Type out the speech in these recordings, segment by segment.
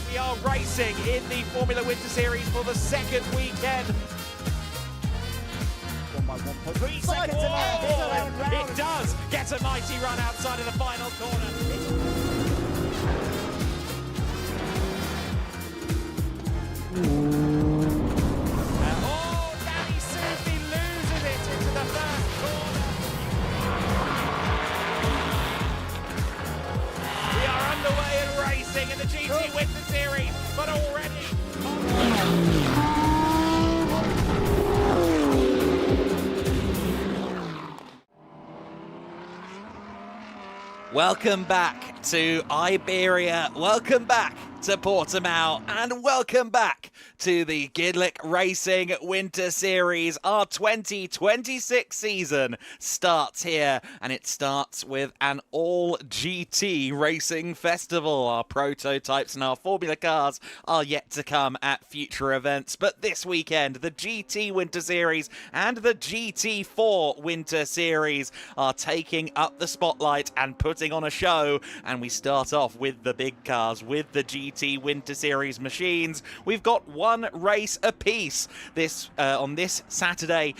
We are racing in the Formula Winter Series for the second weekend. 1.3 seconds to land. It does get a mighty run outside of the final corner. Danny Sufi loses it into the first corner. We are underway and racing in the GT Winter Series, but already. Welcome back to Iberia, welcome back to Portimão, and welcome back to the GEDLICH Racing Winter Series. Our 2026 season starts here, and it starts with an all-GT racing festival. Our prototypes and our Formula cars are yet to come at future events, but this weekend, the GT Winter Series and the GT4 Winter Series are taking up the spotlight and putting on a show, and we start off with the big cars, with the GT Winter Series machines. We've got one race apiece on this Saturday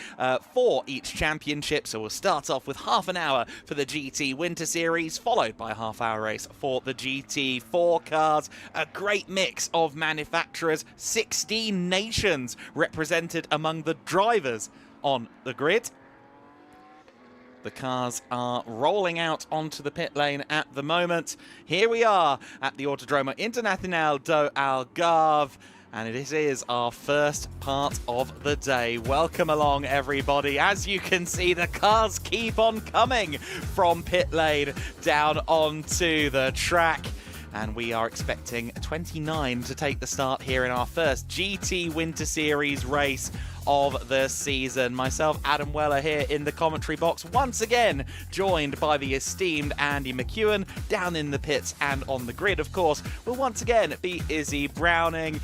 for each championship. So we'll start off with half an hour for the GT Winter Series, followed by a half-hour race for the GT4 cars. A great mix of manufacturers, 16 nations represented among the drivers on the grid. The cars are rolling out onto the pit lane at the moment. Here we are at the Autódromo Internacional do Algarve, and this is our first part of the day. Welcome along, everybody. As you can see, the cars keep on coming from pit lane down onto the track. And we are expecting 29 to take the start here in our first GT Winter Series race of the season. Myself, Adam Weller, here in the commentary box, once again joined by the esteemed Andy McEwen down in the pits, and on the grid, of course, will once again be Izzy Browning.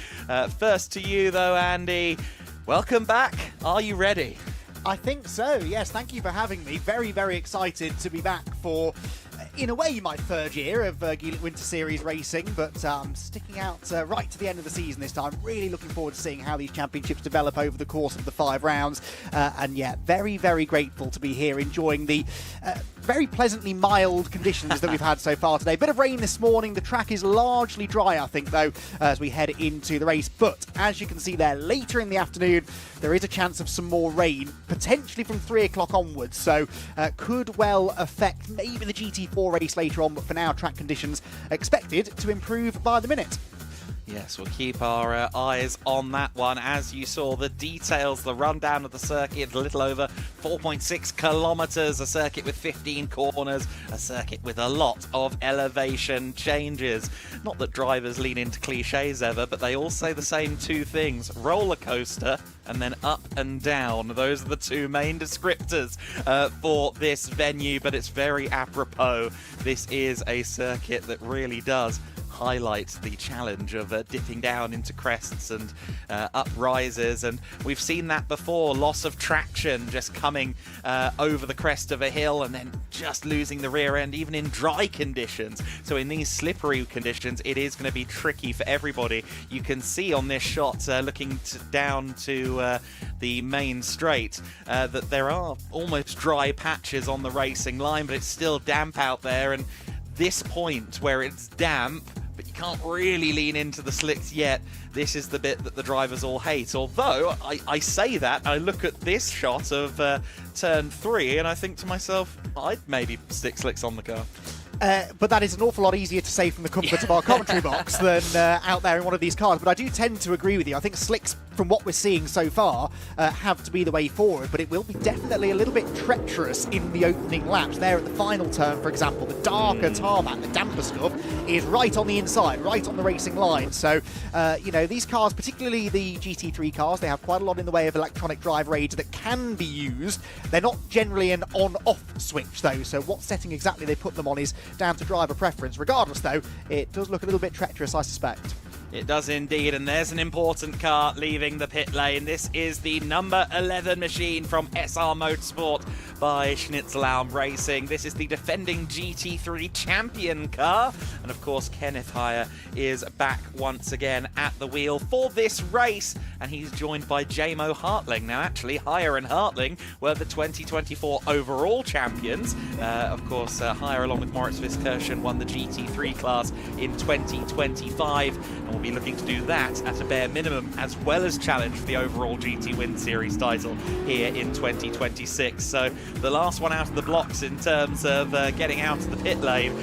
First to you, though, Andy. Welcome back. Are you ready? I think so, yes. Thank you for having me. Very, very excited to be back for, in a way, my third year of GEDLICH Winter Series racing, but sticking out right to the end of the season this time. Really looking forward to seeing how these championships develop over the course of the 5 rounds. And yeah, very, very grateful to be here enjoying the very pleasantly mild conditions that we've had so far today. Bit of rain this morning. The track is largely dry, I think, though, as we head into the race. But as you can see there, later in the afternoon, there is a chance of some more rain, potentially from 3 o'clock onwards. So could well affect maybe the GT4 race later on, but for now, track conditions expected to improve by the minute. Yes, we'll keep our eyes on that one. As you saw, the details, the rundown of the circuit, a little over 4.6 kilometers, a circuit with 15 corners, a circuit with a lot of elevation changes. Not that drivers lean into cliches ever, but they all say the same two things: roller coaster and then up and down. Those are the two main descriptors for this venue, but it's very apropos. This is a circuit that really does highlight the challenge of dipping down into crests and up rises, and we've seen that before. Loss of traction, just coming over the crest of a hill and then just losing the rear end, even in dry conditions. So in these slippery conditions, it is going to be tricky for everybody. You can see on this shot, looking down to the main straight, that there are almost dry patches on the racing line, but it's still damp out there. And this point where it's damp, but you can't really lean into the slicks yet, this is the bit that the drivers all hate. Although, I say that, I look at this shot of turn 3, and I think to myself, I'd maybe stick slicks on the car. But that is an awful lot easier to say from the comfort of our commentary box than out there in one of these cars. But I do tend to agree with you. I think slicks, from what we're seeing so far, have to be the way forward. But it will be definitely a little bit treacherous in the opening laps. There at the final turn, for example, the darker tarmac, the damper stuff, is right on the inside, right on the racing line. So, you know, these cars, particularly the GT3 cars, they have quite a lot in the way of electronic driver aids that can be used. They're not generally an on-off switch, though. So what setting exactly they put them on is down to driver preference. Regardless, though, it does look a little bit treacherous, I suspect. It does indeed, and there's an important car leaving the pit lane. This is the number 11 machine from SR Motorsport by Schnitzelbaum Racing. This is the defending GT3 champion car. And of course, Kenneth Heyer is back once again at the wheel for this race, and he's joined by Jamo Hartling. Now, actually, Heyer and Hartling were the 2024 overall champions. Of course, Heyer, along with Moritz Viskirchen, won the GT3 class in 2025, and will be looking to do that at a bare minimum, as well as challenge for the overall GT Win Series title here in 2026. So the last one out of the blocks in terms of getting out of the pit lane,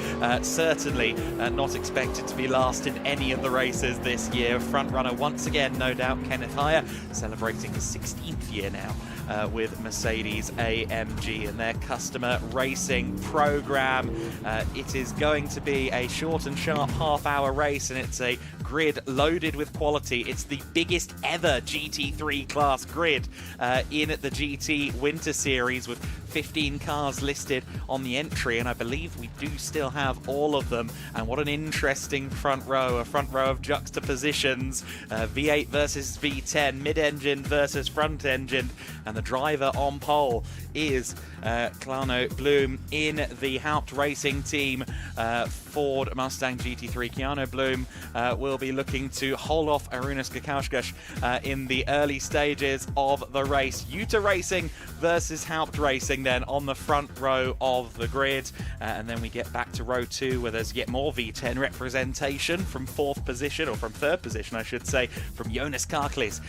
certainly not expected to be last in any of the races this year. Front runner once again, no doubt, Kenneth Heyer, celebrating his 16th year now with Mercedes-AMG and their customer racing program. It is going to be a short and sharp half-hour race, and it's a grid loaded with quality. It's the biggest ever GT3 class grid in the GT Winter Series, with 15 cars listed on the entry, and I believe we do still have all of them. And what an interesting front row, a front row of juxtapositions, V8 versus V10, mid-engine versus front-engine, and the driver on pole is Keanu Bloom in the Haupt Racing Team Ford Mustang GT3. Keanu Bloom will be looking to hold off Arūnas Gakauskas in the early stages of the race. Utah Racing versus Haupt Racing then on the front row of the grid, and then we get back to row 2, where there's yet more V10 representation from 4th position, or from 3rd position I should say, from Jonas Karklis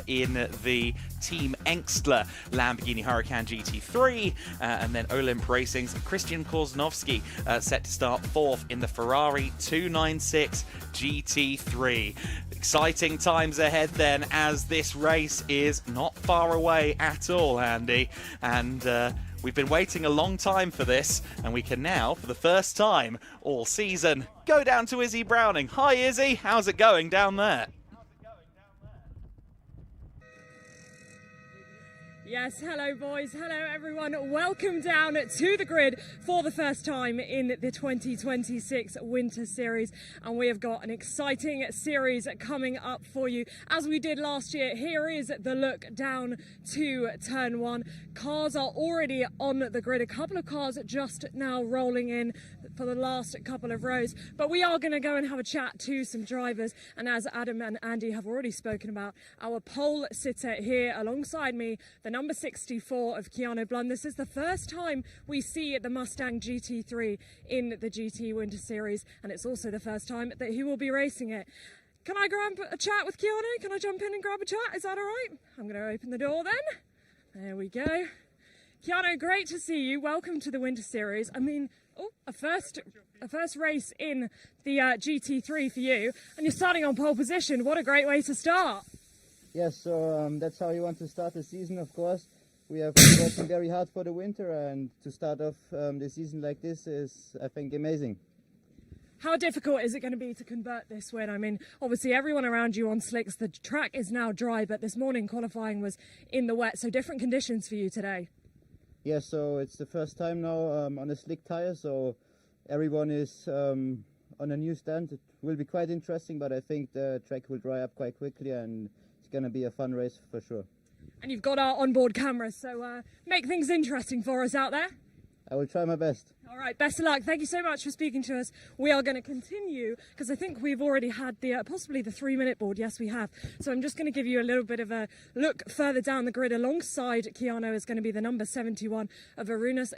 in the Team Engstler Lamborghini Huracan GT3, and then Olymp Racing's Christian Korzynowski set to start 4th in the Ferrari 296 GT3. Exciting times ahead then, as this race is not far away at all, Andy, and we've been waiting a long time for this, and we can now, for the first time all season, go down to Izzy Browning. Hi Izzy, how's it going down there? Yes, hello boys, hello everyone. Welcome down to the grid for the first time in the 2026 Winter Series. And we have got an exciting series coming up for you. As we did last year, here is the look down to turn 1. Cars are already on the grid. A couple of cars just now rolling in for the last couple of rows. But we are going to go and have a chat to some drivers. And as Adam and Andy have already spoken about, our pole sitter here alongside me, the number 64 of Keanu Bloom. This is the first time we see the Mustang GT3 in the GT Winter Series, and it's also the first time that he will be racing it. Can I grab a chat with Keanu? Can I jump in and grab a chat? Is that all right? I'm going to open the door then. There we go. Keanu, great to see you. Welcome to the Winter Series. I mean, a first race in the GT3 for you, and you're starting on pole position. What a great way to start. Yes, so that's how you want to start the season, of course. We have been working very hard for the winter, and to start off the season like this is, I think, amazing. How difficult is it going to be to convert this win? I mean, obviously everyone around you on slicks, the track is now dry, but this morning qualifying was in the wet, so different conditions for you today. Yes, so it's the first time now on a slick tire, so everyone is on a new stand. It will be quite interesting, but I think the track will dry up quite quickly, and going to be a fun race for sure. And you've got our onboard cameras, so make things interesting for us out there. I will try my best. All right, best of luck. Thank you so much for speaking to us. We are going to continue, because I think we've already had the possibly the 3-minute board. Yes, we have. So I'm just going to give you a little bit of a look further down the grid. Alongside Keanu is going to be the number 71 of Arūnas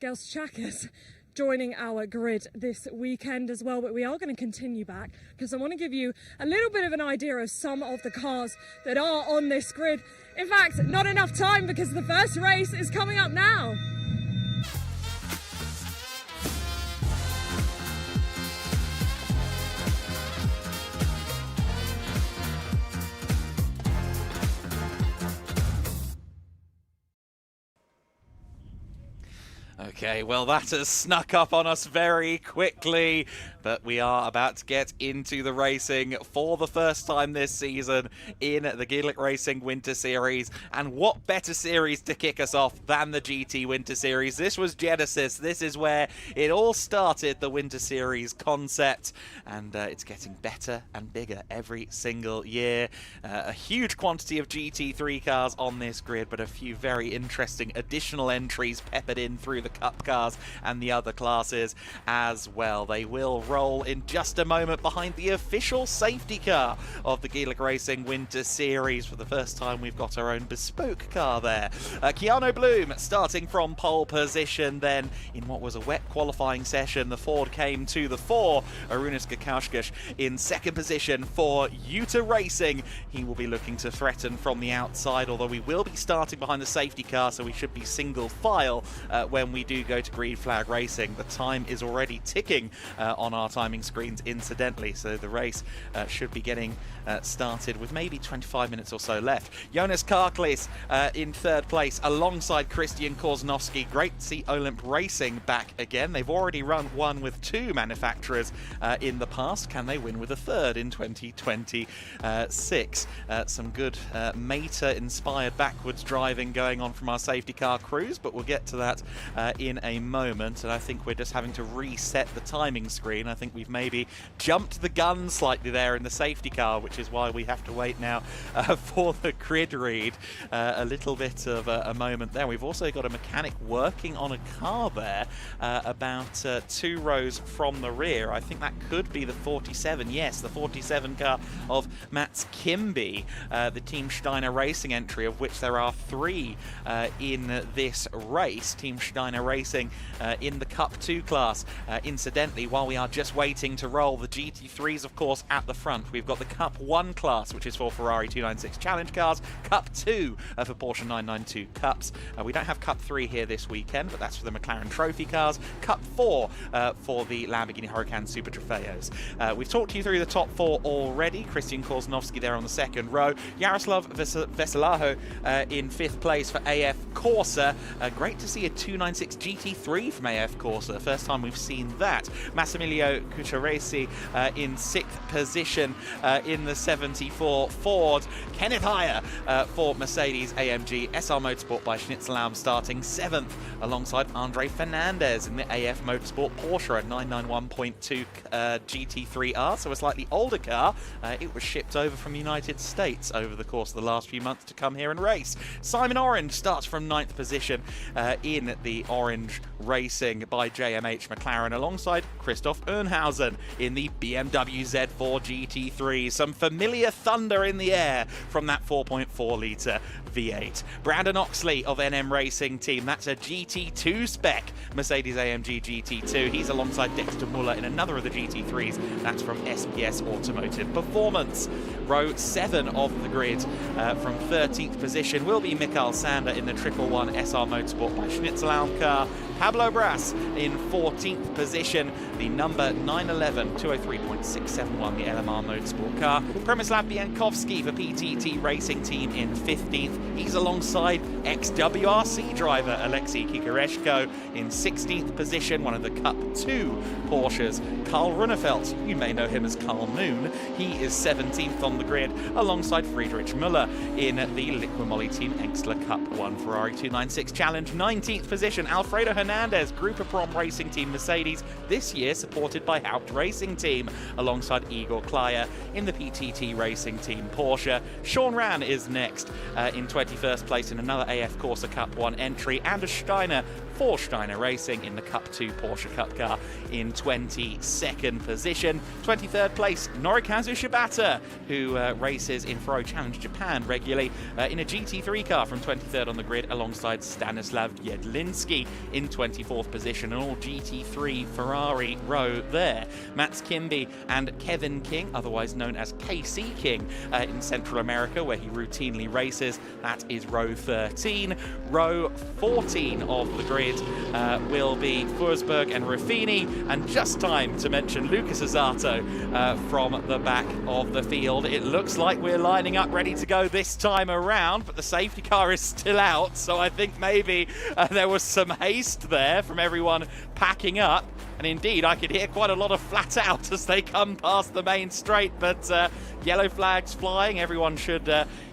Gelschakas, joining our grid this weekend as well. But we are going to continue back, because I want to give you a little bit of an idea of some of the cars that are on this grid. In fact, not enough time, because the first race is coming up now. Okay, well, that has snuck up on us very quickly, but we are about to get into the racing for the first time this season in the GEDLICH Racing Winter Series. And what better series to kick us off than the GT Winter Series? This was Genesis. This is where it all started, the Winter Series concept, and it's getting better and bigger every single year. A huge quantity of GT3 cars on this grid, but a few very interesting additional entries peppered in through the Cup cars and the other classes as well. They will roll in just a moment behind the official safety car of the GEDLICH Racing Winter Series. For the first time, we've got our own bespoke car there. Keanu Bloom starting from pole position. Then in what was a wet qualifying session, the Ford came to the fore. Arunas Gakauskas in second position for Utah Racing. He will be looking to threaten from the outside, although we will be starting behind the safety car, so we should be single file when we do go to green flag racing. The time is already ticking on our timing screens, incidentally, so the race should be getting started with maybe 25 minutes or so left. Jonas Karklis in third place alongside Christian Korzynowski. Great to see Olymp Racing back again. They've already won with two manufacturers in the past. Can they win with a third in 2026? Some good Meta-inspired backwards driving going on from our safety car crews, but we'll get to that in a moment. And I think we're just having to reset the timing screen. I think we've maybe jumped the gun slightly there in the safety car, which is why we have to wait now for the grid read. A little bit of a moment there. We've also got a mechanic working on a car there about 2 rows from the rear. I think that could be the 47. Yes, the 47 car of Mats Kimby, the Team Steiner Racing entry, of which there are 3 in this race. Team Steiner Racing in the Cup 2 class. Incidentally, while we are just waiting to roll, the GT3s, of course, at the front. We've got the Cup 1 class, which is for Ferrari 296 Challenge cars. Cup 2 for Porsche 992 Cups. We don't have Cup 3 here this weekend, but that's for the McLaren Trophy cars. Cup 4 for the Lamborghini Huracan Super Trofeos. We've talked you through the top 4 already. Christian Korzynowski there on the second row. Jaroslav Veselaho in 5th place for AF Corsa. Great to see a 296 GT3 from AF Corsa. First time we've seen that. Massimilio Cucciaresi in 6th position in the 74 Ford. Kenneth Heyer for Mercedes-AMG SR Motorsport by Schnitzelalm starting 7th alongside Andre Fernandez in the AF Motorsport Porsche at 991.2 GT3R, so a slightly older car. It was shipped over from the United States over the course of the last few months to come here and race. Simon Orange starts from 9th position in the Orange Racing by JMH McLaren alongside Christoph Ernhausen in the BMW Z4 GT3. Some familiar thunder in the air from that 4.4 litre V8. Brandon Oxley of NM Racing Team, that's a GT2 spec Mercedes-AMG GT2. He's alongside Dexter Muller in another of the GT3s. That's from SPS Automotive Performance. Row 7 of the grid from 13th position will be Mikael Sander in the 111 SR Motorsport by Schnitzelalm car. Pablo Bras in 14th position, the number 911 203.671, the LMR Motorsport car. Przemysław Bienkowski for PTT Racing Team in 15th. He's alongside ex-WRC driver Alexei Kikareshko in 16th position, one of the Cup 2 Porsches. Karl Runefelt, you may know him as Karl Moon, he is 17th on the grid alongside Friedrich Müller in the Liqui Team Engstler Cup 1 Ferrari 296 Challenge. 19th position, Alfredo Hernandez, Grupa Prom Racing Team Mercedes, this year supported by Haupt Racing Team, alongside Igor Klaya in the PTT Racing Team Porsche. Sean Ran is next in 21st place in another AF Corsa Cup 1 entry. Anders Steiner for Steiner Racing in the Cup 2 Porsche Cup car in 22nd position. 23rd place, Norikazu Shibata, who races in Ferrari Challenge Japan regularly in a GT3 car from 23rd on the grid alongside Stanislav Jedlinski in 24th position. An all GT3 Ferrari row there. Mats Kimby and Kevin King, otherwise known as KC King, in Central America where he routinely races. That is row 13. Row 14 of the grid will be Forsberg and Ruffini, and just time to mention Lucas Azato from the back of the field. It looks like we're lining up ready to go this time around, but the safety car is still out, so I think maybe there was some haste there from everyone packing up. And indeed, I could hear quite a lot of flat out as they come past the main straight, but yellow flags flying. Everyone should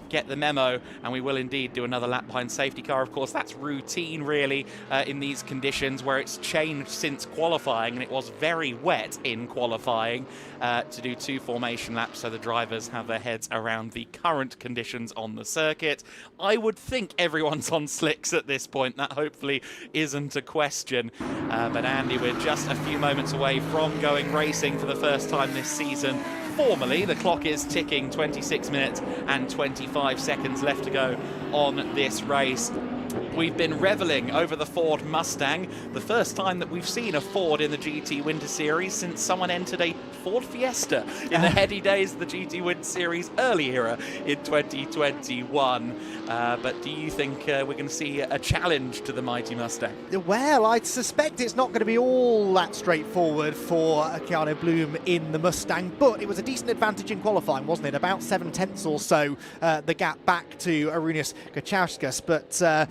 get the memo, and we will indeed do another lap behind safety car. Of course, that's routine really in these conditions where it's changed since qualifying, and it was very wet in qualifying, to do 2 formation laps so the drivers have their heads around the current conditions on the circuit. I would think everyone's on slicks at this point. That hopefully isn't a question. But Andy, we're just a few moments away from going racing for the first time this season. Formally, the clock is ticking, 26 minutes and 25 seconds left to go on this race. We've been revelling over the Ford Mustang, the first time that we've seen a Ford in the GT Winter Series since someone entered a Ford Fiesta in the heady days of the GT Winter Series early era in 2021. But do you think we're going to see a challenge to the mighty Mustang? Well, I suspect it's not going to be all that straightforward for Keanu Bloom in the Mustang, but it was a decent advantage in qualifying, wasn't it? About 7/10 or so, the gap back to Arūnas Gudžauskas, but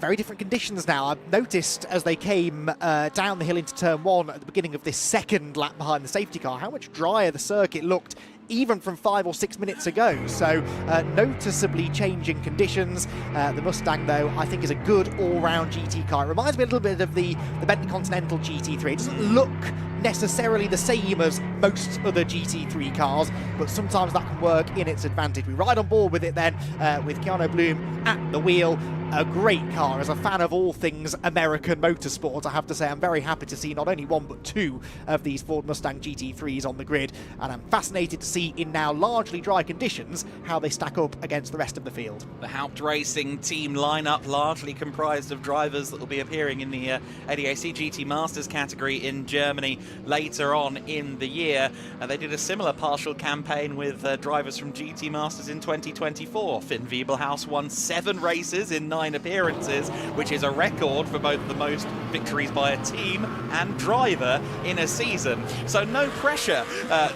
very different conditions now. I've noticed as they came down the hill into turn 1 at the beginning of this second lap behind the safety car, how much drier the circuit looked even from 5 or 6 minutes ago. So noticeably changing conditions. The Mustang, though, I think is a good all-round GT car. It reminds me a little bit of the Bentley Continental GT3. It doesn't look necessarily the same as most other GT3 cars, but sometimes that can work in its advantage. We ride on board with it then, with Keanu Bloom at the wheel. A great car. As a fan of all things American motorsport, I have to say I'm very happy to see not only 1 but 2 of these Ford Mustang GT3s on the grid, and I'm fascinated to see in now largely dry conditions how they stack up against the rest of the field. The Haupt Racing team lineup largely comprised of drivers that will be appearing in the ADAC GT Masters category in Germany later on in the year. They did a similar partial campaign with drivers from GT Masters in 2024. Finn Wiebelhaus won 7 races in 9 appearances, which is a record for both the most victories by a team and driver in a season. So no pressure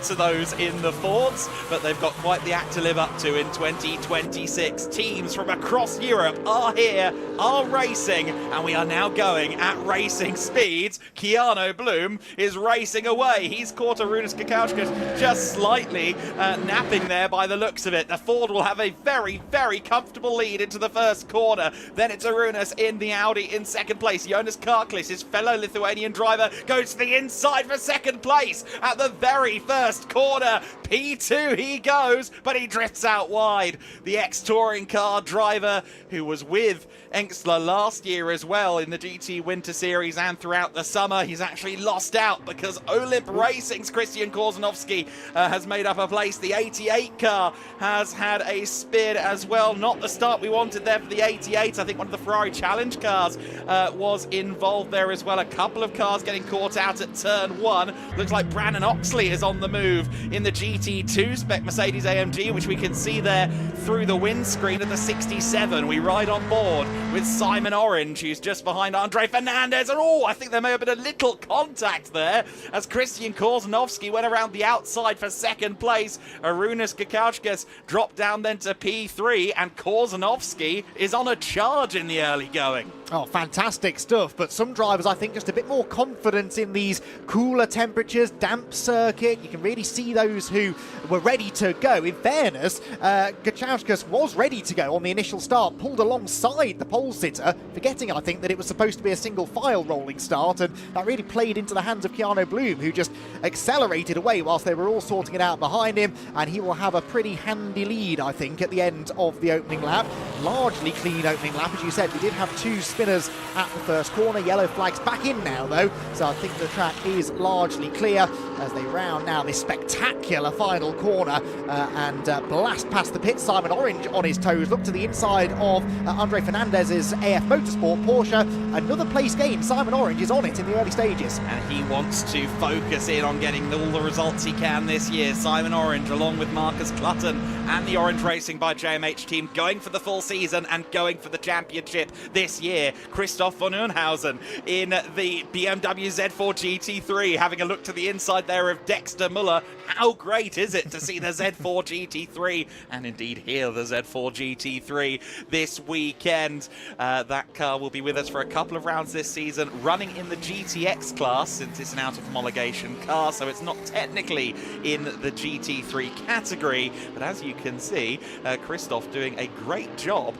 to those in the Fords, but they've got quite the act to live up to in 2026. Teams from across Europe are here, are racing, and we are now going at racing speeds. Keanu Bloom is racing away. He's caught Arūnas Gudžauskas just slightly napping there by the looks of it. The Ford will have a very, very comfortable lead into the first corner. Then it's Arūnas in the Audi in second place. Jonas Karklis, his fellow Lithuanian driver, goes to the inside for second place at the very first corner. P2 he goes, but he drifts out wide. The ex-touring car driver who was with Engstler last year as well in the GT Winter Series and throughout the summer, he's actually lost out because Olymp Racing's Christian Korzanowski has made up a place. The 88 car has had a spin as well. Not the start we wanted there for the 88. I think one of the Ferrari Challenge cars was involved there as well. A couple of cars getting caught out at turn 1. Looks like Brandon Oxley is on the move in the GT2 spec Mercedes AMG, which we can see there through the windscreen of the 67. We ride on board with Simon Orange, who's just behind Andre Fernandez. And I think there may have been a little contact there as Christian Korzanowski went around the outside for second place. Arūnas Gudžauskas dropped down then to P3, and Korzanowski is on a charge in the early going. Oh, fantastic stuff. But some drivers, I think, just a bit more confidence in these cooler temperatures, damp circuit. You can really see those who were ready to go. In fairness, Gudžauskas was ready to go on the initial start, pulled alongside the pole sitter, forgetting, I think, that it was supposed to be a single file rolling start, and that really played into the hands of Keanu Bloom, who just accelerated away whilst they were all sorting it out behind him, and he will have a pretty handy lead, I think, at the end of the opening lap. Largely clean opening lap, as you said. We did have 2 spinners at the first corner. Yellow flags back in now, though, so I think the track is largely clear as they round now this spectacular final corner and blast past the pit. Simon Orange on his toes. Look to the inside of Andre Fernandez's AF Motorsport Porsche. Another place gain. Simon Orange is on it in the early stages. And he wants to focus in on getting all the results he can this year. Simon Orange, along with Marcus Clutton and the Orange Racing by JMH team, going for the full season and going for the championship this year. Christoph von Unhausen in the BMW BMW Z4 GT3, having a look to the inside there of Dexter Muller. How great is it to see the Z4 GT3 and indeed hear the Z4 GT3 this weekend? That car will be with us for a couple of rounds this season, running in the GTX class since it's an out of homologation car, so it's not technically in the GT3 category. But as you can see, Christoph doing a great job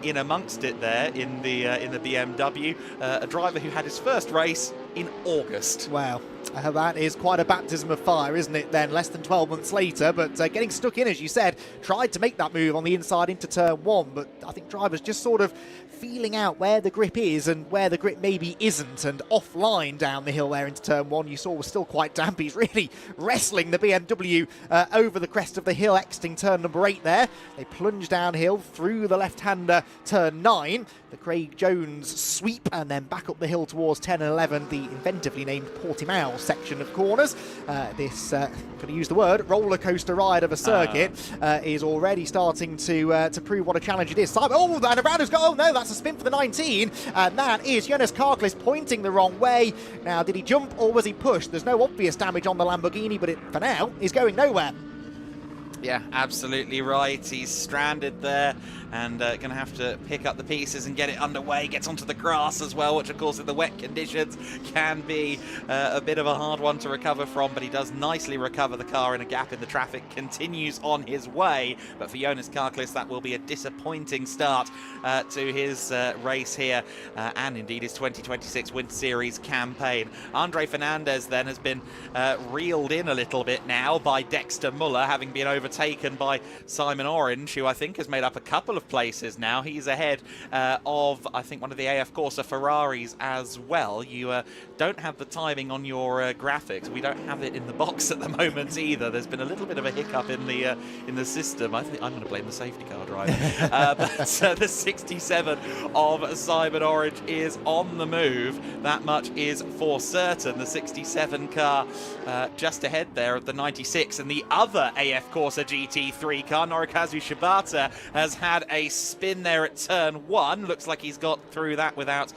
in amongst it there in the BMW, a driver who had his first race in August. Wow. That is quite a baptism of fire, isn't it, then, less than 12 months later, but getting stuck in, as you said, tried to make that move on the inside into turn one, but I think drivers just sort of feeling out where the grip is and where the grip maybe isn't, and offline down the hill there into turn one, you saw was still quite damp. He's really wrestling the BMW over the crest of the hill, exiting turn number 8 there. They plunge downhill through the left-hander turn 9, the Craig Jones sweep, and then back up the hill towards 10 and 11, the inventively named Portimão section of corners. This, I'm going to use the word, roller coaster ride of a circuit is already starting to prove what a challenge it is. Simon, oh, and around has got, oh no, that's a spin for the 19, and that is Jonas Karklis pointing the wrong way. Now, did he jump or was he pushed? There's no obvious damage on the Lamborghini, but it, for now, is going nowhere. Yeah, absolutely right. He's stranded there and going to have to pick up the pieces and get it underway. Gets onto the grass as well, which of course in the wet conditions can be a bit of a hard one to recover from, but he does nicely recover the car in a gap in the traffic, continues on his way. But for Jonas Karklis, that will be a disappointing start to his race here and indeed his 2026 Winter Series campaign. Andre Fernandez then has been reeled in a little bit now by Dexter Muller, having been overtaken by Simon Orange, who I think has made up a couple of places now. He's ahead of, I think, one of the AF Corsa Ferraris as well. You don't have the timing on your graphics. We don't have it in the box at the moment either. There's been a little bit of a hiccup in the system. I think I'm going to blame the safety car driver. But the 67 of Simon Orange is on the move. That much is for certain. The 67 car just ahead there of the 96, and the other AF Corsa GT3 car, Norikazu Shibata, has had a spin there at turn 1. Looks like he's got through that without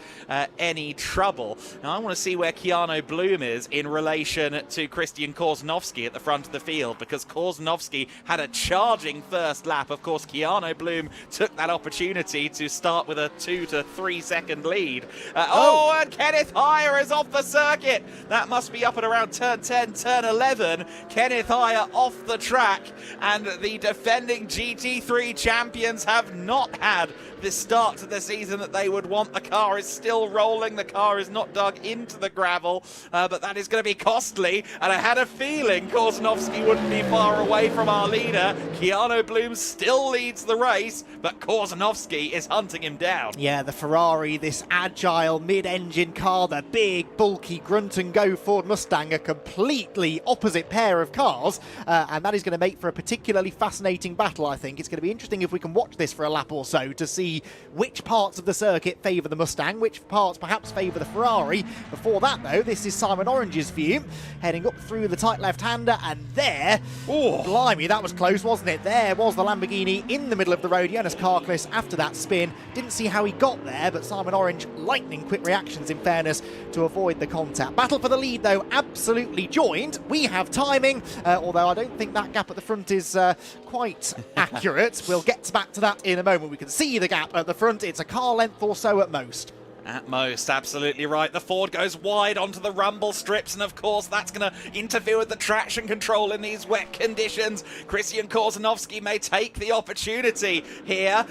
any trouble. Now I want to see where Keanu Bloom is in relation to Christian Korzanowski at the front of the field, because Korzanowski had a charging first lap. Of course, Keanu Bloom took that opportunity to start with a 2 to 3 second lead. And Kenneth Heyer is off the circuit. That must be up at around turn 10, turn 11. Kenneth Heyer off the track, and the defending GT3 champions have not had the start to the season that they would want. The car is still rolling. The car is not dug into the gravel, but that is going to be costly, and I had a feeling Korzanowski wouldn't be far away from our leader. Keanu Bloom still leads the race, but Korzanowski is hunting him down. Yeah, the Ferrari, this agile mid-engine car, the big, bulky grunt-and-go Ford Mustang, a completely opposite pair of cars, and that is going to make for a particularly fascinating battle, I think. It's going to be interesting if we can watch this for a lap or so to see which parts of the circuit favour the Mustang, which parts perhaps favour the Ferrari. Before that, though, this is Simon Orange's view, heading up through the tight left-hander, and there, oh, blimey, that was close, wasn't it? There was the Lamborghini in the middle of the road. Jonas Karklis, after that spin, didn't see how he got there, but Simon Orange, lightning quick reactions, in fairness, to avoid the contact. Battle for the lead, though, absolutely joined. We have timing, although I don't think that gap at the front is quite accurate. We'll get back to that in a moment. We can see the gap at the front. It's a car length or so at most. At most, absolutely right. The Ford goes wide onto the rumble strips, and of course that's going to interfere with the traction control in these wet conditions. Christian Korzanowski may take the opportunity here.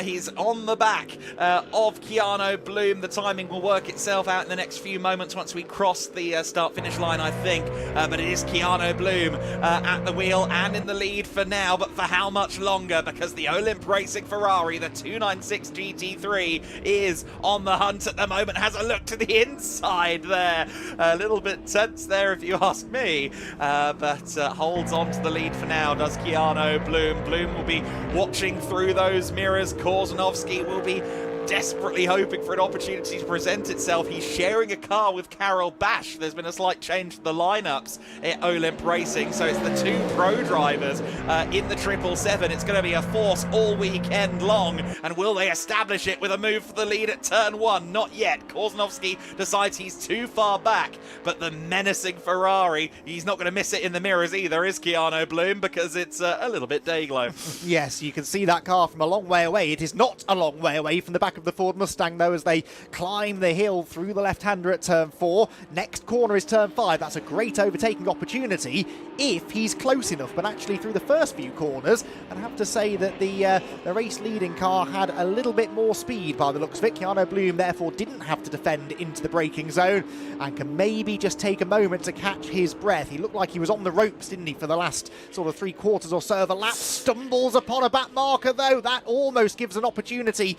He's on the back of Keanu Bloom. The timing will work itself out in the next few moments once we cross the start-finish line, I think. But it is Keanu Bloom at the wheel and in the lead for now. But for how much longer? Because the Olymp Racing Ferrari, the 296 GT3, is on the hunt at the moment. Has a look to the inside there. A little bit tense there if you ask me, but holds on to the lead for now, does Keanu Bloom. Bloom will be watching through those mirrors. Korzanowski will be desperately hoping for an opportunity to present itself. He's sharing a car with Carol Bash. There's been a slight change to the lineups at Olymp Racing, so it's the 2 pro drivers in the 777. It's going to be a force all weekend long, and will they establish it with a move for the lead at turn 1? Not yet. Korzanowski decides he's too far back, but the menacing Ferrari, he's not going to miss it in the mirrors either, is Keanu Bloom, because it's a little bit day glow. Yes, you can see that car from a long way away. It is not a long way away from the back of the Ford Mustang, though, as they climb the hill through the left-hander at turn 4. Next corner is turn 5. That's a great overtaking opportunity if he's close enough. But actually, through the first few corners, I'd have to say that the race-leading car had a little bit more speed by the looks of it. Keanu Bloom, therefore, didn't have to defend into the braking zone and can maybe just take a moment to catch his breath. He looked like he was on the ropes, didn't he, for the last sort of 3/4 or so of the lap. Stumbles upon a back marker, though. That almost gives an opportunity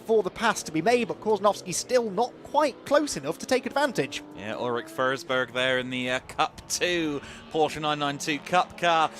for the pass to be made, but Korzanowski still not quite close enough to take advantage. Yeah, Ulrich Forsberg there in the Cup 2 Porsche 992 Cup car,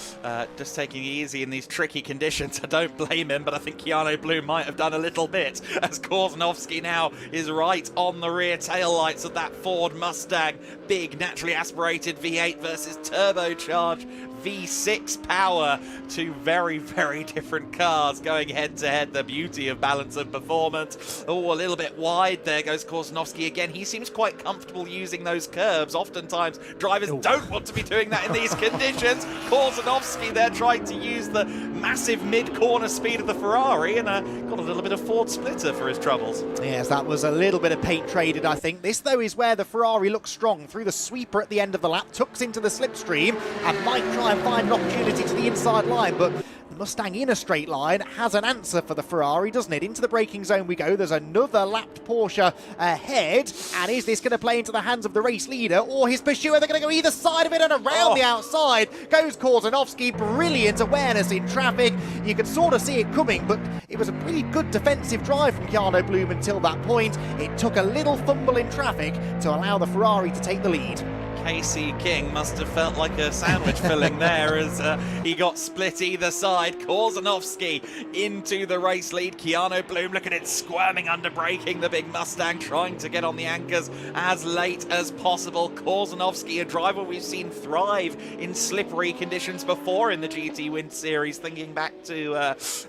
just taking it easy in these tricky conditions. I don't blame him, but I think Keanu Bloom might have done a little bit, as Korzanowski now is right on the rear taillights of that Ford Mustang. Big, naturally aspirated V8 versus turbocharged V6 power. 2 very, very different cars going head-to-head. The beauty of balance of performance. Oh, a little bit wide. There goes Korzanowski again. He seems quite comfortable using those curves. Oftentimes, drivers don't want to be doing that in these conditions. Korzanowski there trying to use the massive mid-corner speed of the Ferrari and got a little bit of Ford splitter for his troubles. Yes, that was a little bit of paint traded, I think. This, though, is where the Ferrari looks strong. Through the sweeper at the end of the lap, tucks into the slipstream and might try and find an opportunity to the inside line, but the Mustang in a straight line has an answer for the Ferrari, doesn't it? Into the braking zone we go. There's another lapped Porsche ahead, and is this going to play into the hands of the race leader or his pursuer? They're going to go either side of it, and around the outside goes Korzanowski. Brilliant awareness in traffic. You could sort of see it coming, but it was a pretty good defensive drive from Keanu Bloom until that point. It took a little fumble in traffic to allow the Ferrari to take the lead. Casey King must have felt like a sandwich filling there as he got split either side. Korzanowski into the race lead. Keanu Bloom, look at it, squirming under braking. The big Mustang trying to get on the anchors as late as possible. Korzanowski, a driver we've seen thrive in slippery conditions before in the GT Winter Series, thinking back to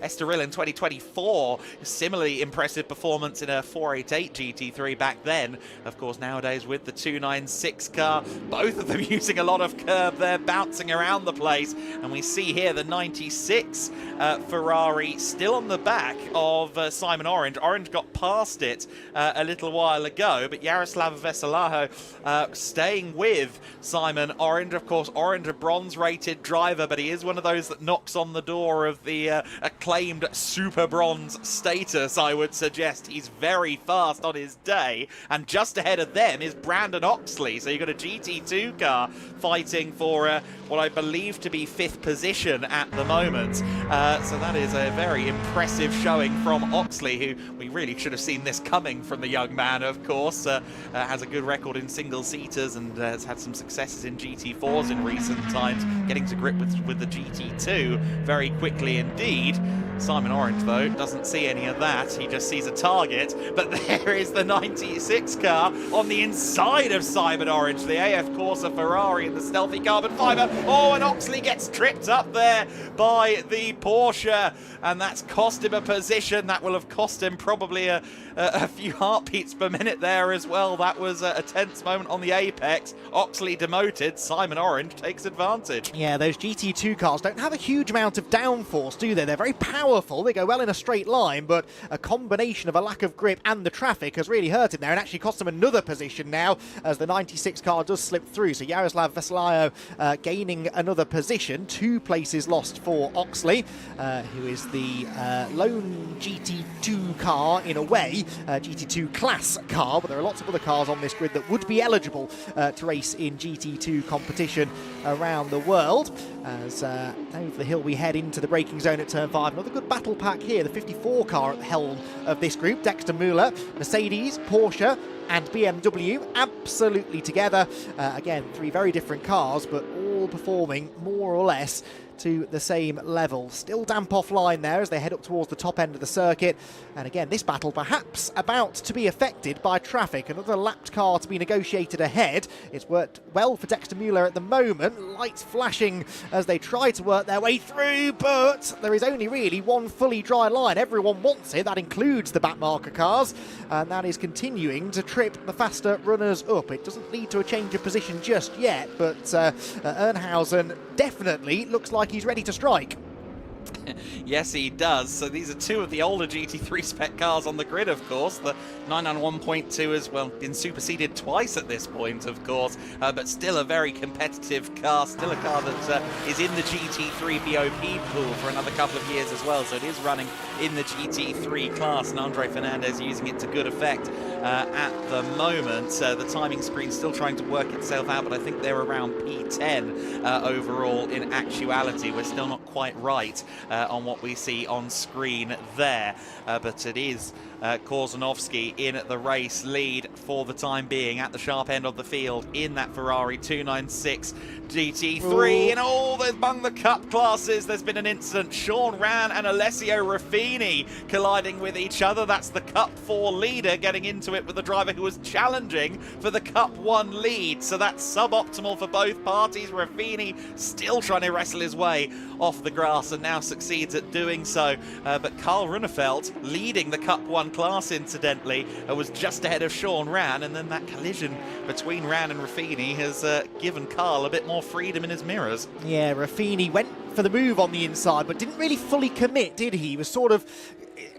Estoril in 2024. Similarly impressive performance in a 488 GT3 back then. Of course, nowadays with the 296 car, both of them using a lot of curb there, bouncing around the place. And we see here the 96 Ferrari still on the back of Simon Orange. Orange got past it a little while ago, but Jaroslav Veselaho staying with Simon Orange. Of course, Orange a bronze-rated driver, but he is one of those that knocks on the door of the acclaimed super bronze status, I would suggest. He's very fast on his day, and just ahead of them is Brandon Oxley. So you've got a GT2 car fighting for what I believe to be 5th position at the moment. So that is a very impressive showing from Oxley, who we really should have seen this coming from the young man, of course. Has a good record in single-seaters and has had some successes in GT4s in recent times, getting to grip with the GT2 very quickly indeed. Simon Orange, though, doesn't see any of that. He just sees a target. But there is the 96 car on the inside of Simon Orange, the AF Corsa Ferrari in the stealthy carbon fibre. Oh, and Oxley gets tripped up there by the Porsche, and that's cost him a position. That will have cost him probably a few heartbeats per minute there as well. That was a tense moment on the apex. Oxley demoted. Simon Orange takes advantage. Yeah, those GT2 cars don't have a huge amount of downforce, do they? They're very powerful. They go well in a straight line, but a combination of a lack of grip and the traffic has really hurt him there and actually cost him another position now as the 96 car does slip through. So Jaroslav Veselaho gaining another position. 2 places lost for Oxley, who is the lone GT2 car in a way, GT2 class car, but there are lots of other cars on this grid that would be eligible to race in GT2 competition around the world. As over the hill we head into the braking zone at turn 5. Another good battle pack here, the 54 car at the helm of this group. Dexter Müller, Mercedes, Porsche and BMW absolutely together. Again, 3 very different cars, but all performing more or less to the same level. Still damp offline there as they head up towards the top end of the circuit. And again, this battle perhaps about to be affected by traffic. Another lapped car to be negotiated ahead. It's worked well for Dexter Mueller at the moment. Lights flashing as they try to work their way through, but there is only really one fully dry line. Everyone wants it. That includes the backmarker cars, and that is continuing to trip the faster runners up. It doesn't lead to a change of position just yet, but Ernhausen definitely looks like he's ready to strike. Yes, he does. So these are two of the older GT3 spec cars on the grid, of course. The 991.2 has, well, been superseded twice at this point, of course, but still a very competitive car, still a car that is in the GT3 BOP pool for another couple of years as well. So it is running in the GT3 class, and Andre Fernandez using it to good effect at the moment. The timing screen's still trying to work itself out, but I think they're around P10 overall in actuality. We're still not quite right on what we see on screen there, but it is Korzanovski in the race lead for the time being at the sharp end of the field in that Ferrari 296 GT3. And among the cup classes there's been an incident. Sean Ran and Alessio Ruffini colliding with each other. That's the Cup 4 leader getting into it with the driver who was challenging for the Cup 1 lead, so that's suboptimal for both parties. Ruffini still trying to wrestle his way off the grass and now succeeds at doing so, but Karl Runefeld, leading the Cup 1 class incidentally, was just ahead of Sean Ran, and then that collision between Ran and Ruffini has given Karl a bit more freedom in his mirrors. Yeah, Ruffini went for the move on the inside but didn't really fully commit, did he? He was sort of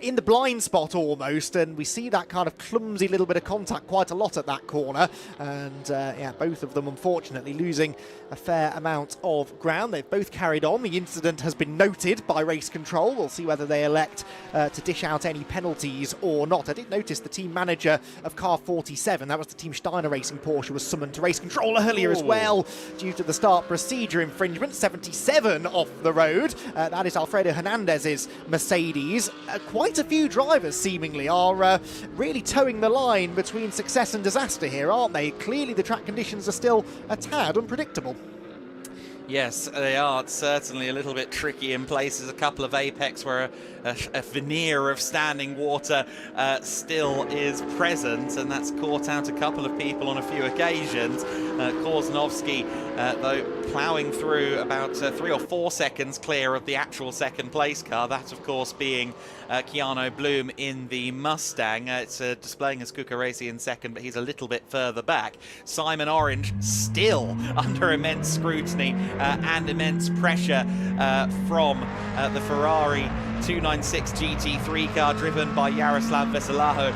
in the blind spot almost, and we see that kind of clumsy little bit of contact quite a lot at that corner, and yeah, both of them unfortunately losing a fair amount of ground. They've both carried on. The incident has been noted by race control. We'll see whether they elect to dish out any penalties or not. I did notice the team manager of car 47, that was the Team Steiner Racing Porsche, was summoned to race control earlier as well due to the start procedure infringement. 77 off the road. That is Alfredo Hernandez's Mercedes. Quite a few drivers seemingly are really towing the line between success and disaster here, aren't they? Clearly the track conditions are still a tad unpredictable. Yes, they are. It's certainly a little bit tricky in places. A couple of apex where a veneer of standing water still is present, and that's caught out a couple of people on a few occasions. Korzanovski, though, ploughing through about 3 or 4 seconds clear of the actual second place car. That, of course, being Keanu Bloom in the Mustang. It's displaying as Cucuresi in second, but he's a little bit further back. Simon Orange still under immense scrutiny and immense pressure from the Ferrari 296 GT3 car driven by Yaroslav Veselaho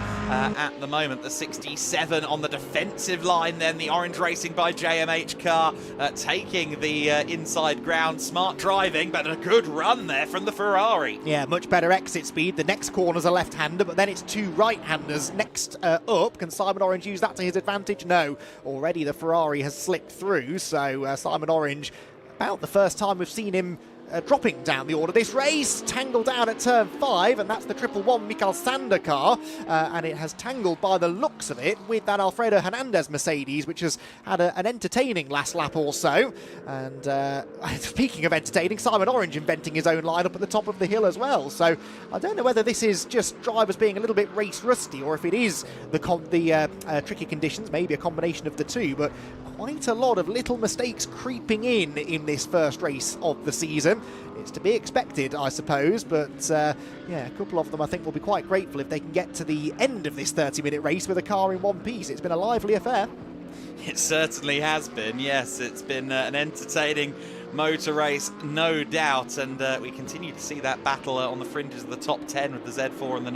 at the moment. The 67 on the defensive line, then the Orange Racing by JMH car taking the inside ground. Smart driving, but a good run there from the Ferrari. Yeah, much better exit speed. The next corner's a left-hander, but then it's two right-handers next up. Can Simon Orange use that to his advantage? No. Already the Ferrari has slipped through, so Simon Orange, about the first time we've seen him dropping down the order this race, tangled down at turn 5, and that's the 111 Mikael Sander car, and it has tangled by the looks of it with that Alfredo Hernandez Mercedes, which has had an entertaining last lap or so. And speaking of entertaining, Simon Orange inventing his own lineup at the top of the hill as well. So I don't know whether this is just drivers being a little bit race rusty, or if it is the tricky conditions, maybe a combination of the two, but quite a lot of little mistakes creeping in this first race of the season. It's to be expected, I suppose, but yeah, a couple of them I think will be quite grateful if they can get to the end of this 30-minute race with a car in one piece. It's been a lively affair. It certainly has been, yes. It's been an entertaining motor race, no doubt, and we continue to see that battle on the fringes of the top 10 with the Z4 and the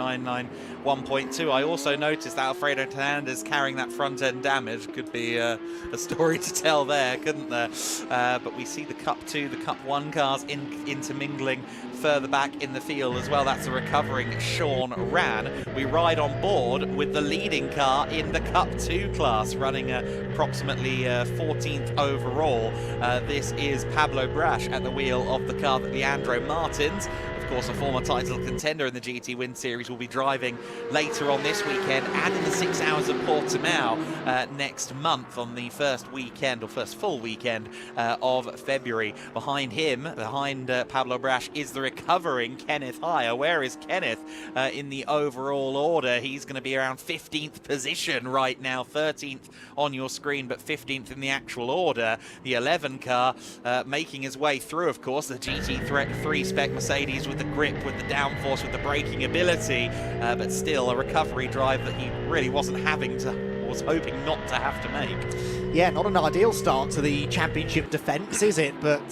991.2. I also noticed that Alfredo Hernandez carrying that front end damage. Could be a story to tell there, couldn't there? But we see the Cup 2, the Cup 1 cars intermingling further back in the field as well. That's a recovering Sean Ran. We ride on board with the leading car in the Cup 2 class, running approximately 14th overall. This is Pablo Brash at the wheel of the car that Leandro Martins, of course, a former title contender in the GT Win Series, will be driving later on this weekend and in the 6 hours of Portimão next month on the first weekend, or first full weekend of February. Behind him, behind Pablo Brash, is the recovering Kenneth Heyer. Where is Kenneth in the overall order? He's going to be around 15th position right now, 13th on your screen, but 15th in the actual order. The 11 car making his way through, of course, the GT3 spec Mercedes with the grip, with the downforce, with the braking ability, but still a recovery drive that he really wasn't was hoping not to have to make. Yeah, not an ideal start to the championship defence, is it? But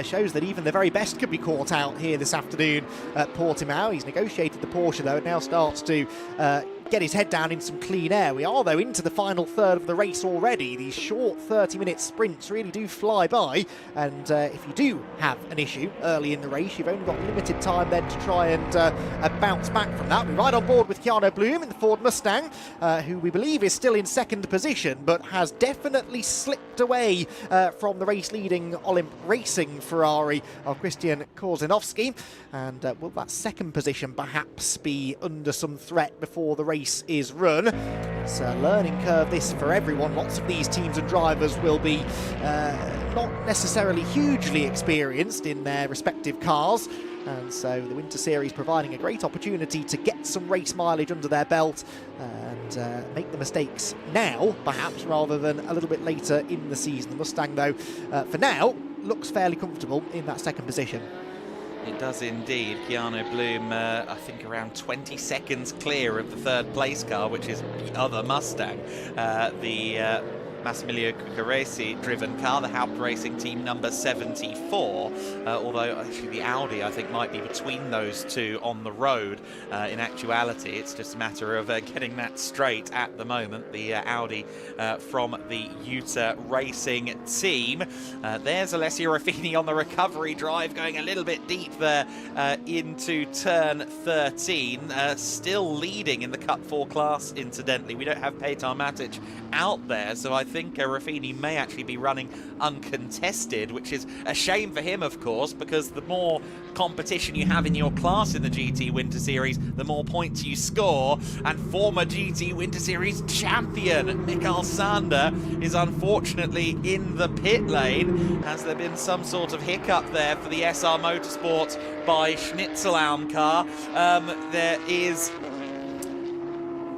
shows that even the very best could be caught out here this afternoon at Portimão. He's negotiated the Porsche, though, and now starts to get his head down in some clean air. We are, though, into the final third of the race already. These short 30-minute sprints really do fly by, and if you do have an issue early in the race, you've only got limited time then to try and bounce back from that. We're right on board with Keanu Bloom in the Ford Mustang, who we believe is still in second position, but has definitely slipped away from the race-leading Olymp Racing Ferrari of Christian Korzinowski. And will that second position perhaps be under some threat before the race is run? It's a learning curve this for everyone. Lots of these teams and drivers will be not necessarily hugely experienced in their respective cars, and so the Winter Series providing a great opportunity to get some race mileage under their belt and make the mistakes now, perhaps, rather than a little bit later in the season. The Mustang, though, for now, looks fairly comfortable in that second position. It does indeed. Keanu Bloom, I think, around 20 seconds clear of the third place car, which is the other Mustang, the Massimiliano Cuccaresi driven car, the Haupt Racing team number 74, although actually the Audi, I think, might be between those two on the road. In actuality, it's just a matter of getting that straight at the moment. The Audi from the Utah Racing team. There's Alessio Ruffini on the recovery drive, going a little bit deep there into turn 13, still leading in the Cup 4 class, incidentally. We don't have Petar Matic out there, so I think Ruffini may actually be running uncontested, which is a shame for him, of course, because the more competition you have in your class in the GT Winter Series, the more points you score. And former GT Winter Series champion Mikael Sander is unfortunately in the pit lane. Has there been some sort of hiccup there for the SR Motorsport by Schnitzelbaum car? There is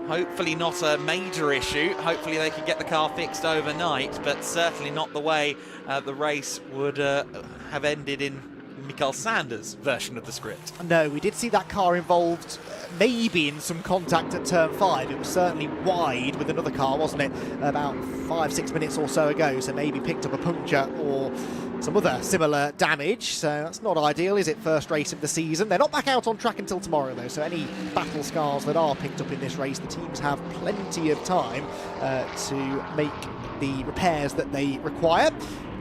hopefully not a major issue. Hopefully they can get the car fixed overnight, but certainly not the way the race would have ended in Mikael Sander's version of the script. No, we did see that car involved maybe in some contact at turn 5. It was certainly wide with another car, wasn't it, about 5-6 minutes or so ago, so maybe picked up a puncture or some other similar damage, so that's not ideal, is it? First race of the season. They're not back out on track until tomorrow, though, so any battle scars that are picked up in this race, the teams have plenty of time to make the repairs that they require.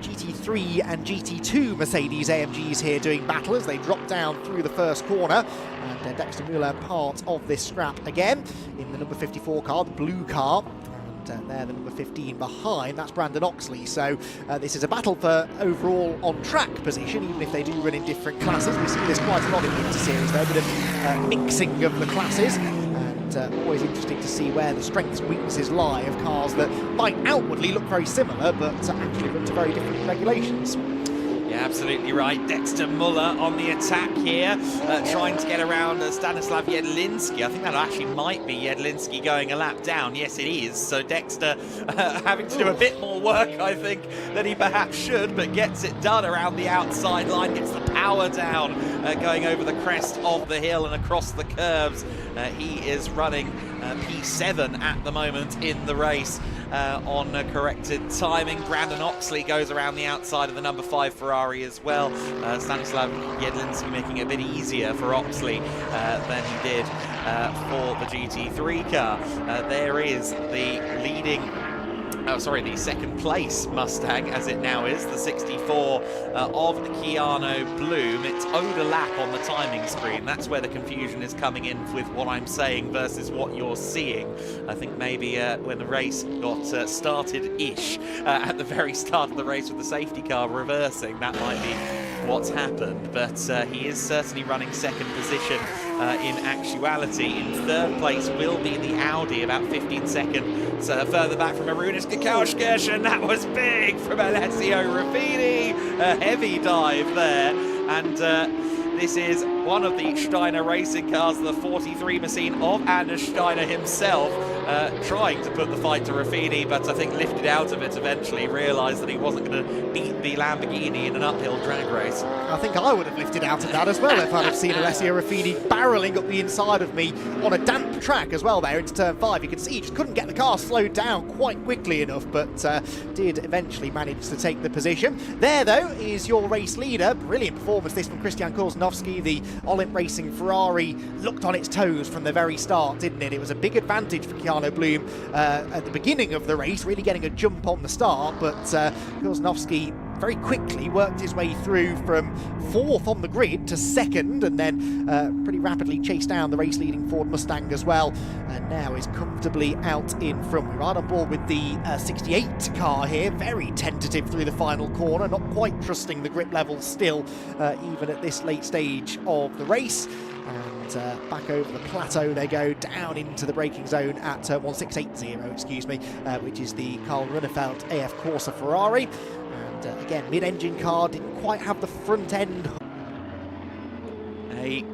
GT3 and GT2 Mercedes AMGs here doing battle as they drop down through the first corner, and Dexter Muller part of this scrap again in the number 54 car, the blue car. And there, the number 15 behind, that's Brandon Oxley. So this is a battle for overall on-track position, even if they do run in different classes. We see this quite a lot in the Winter Series, though, a bit of mixing of the classes. And always interesting to see where the strengths and weaknesses lie of cars that might outwardly look very similar, but actually run to very different regulations. Yeah, absolutely right. Dexter Muller on the attack here, trying to get around Stanislav Jedlinski. I think that actually might be Jedlinski going a lap down. Yes, it is. So Dexter having to do a bit more work, I think, than he perhaps should, but gets it done around the outside line, gets the power down, going over the crest of the hill and across the curves. He is running P7 at the moment in the race on corrected timing. Brandon Oxley goes around the outside of the number 5 Ferrari as well. Stanislav Jedlinski making it a bit easier for Oxley than he did for the GT3 car. There is the leading the second place Mustang, as it now is, the 64 of Keanu Bloom. It's owed a lap on the timing screen. That's where the confusion is coming in with what I'm saying versus what you're seeing. I think maybe when the race got started-ish at the very start of the race with the safety car reversing, that might be what's happened, but he is certainly running second position in actuality. In third place will be the Audi, about 15 seconds further back from Arunas Kakauskas, and that was big from Alessio Ruffini. A heavy dive there, and this is one of the Steiner racing cars, the 43 machine of Anders Steiner himself, trying to put the fight to Ruffini, but I think lifted out of it eventually, realised that he wasn't going to beat the Lamborghini in an uphill drag race. I think I would have lifted out of that as well if I'd have seen Alessio Ruffini barrelling up the inside of me on a damp track as well there into turn 5. You can see he just couldn't get the car slowed down quite quickly enough, but did eventually manage to take the position. There, though, is your race leader. Brilliant performance this from Christian Korzeniowski. The Olymp Racing Ferrari looked on its toes from the very start, didn't it? It was a big advantage for Keanu Bloom at the beginning of the race, really getting a jump on the start, but Korzeniowski very quickly worked his way through from 4th on the grid to 2nd, and then pretty rapidly chased down the race-leading Ford Mustang as well, and now is comfortably out in front. We're right on board with the 68 car here, very tentative through the final corner, not quite trusting the grip level still, even at this late stage of the race. And back over the plateau they go, down into the braking zone at 1680, excuse me, which is the Karl Runnefeld AF Corsa Ferrari. And again, mid-engine car, didn't quite have the front end. A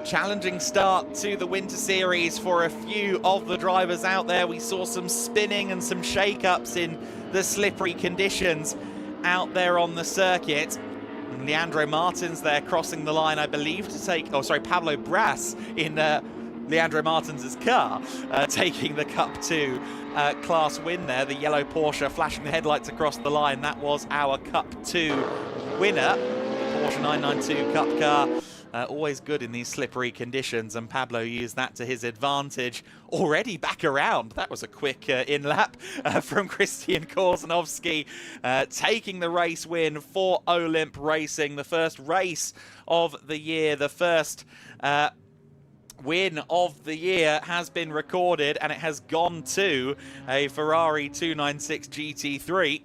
challenging start to the Winter Series for a few of the drivers out there. We saw some spinning and some shake-ups in the slippery conditions out there on the circuit. And Leandro Martins there crossing the line, I believe, to take, Pablo Bras in Leandro Martins' car, taking the Cup 2 class win there. The yellow Porsche flashing the headlights across the line. That was our Cup 2 winner. Porsche 992 Cup car. Always good in these slippery conditions, and Pablo used that to his advantage. Already back around. That was a quick in-lap from Christian Korzeniowski, taking the race win for Olymp Racing. The first race of the year, the first win of the year has been recorded, and it has gone to a Ferrari 296 GT3.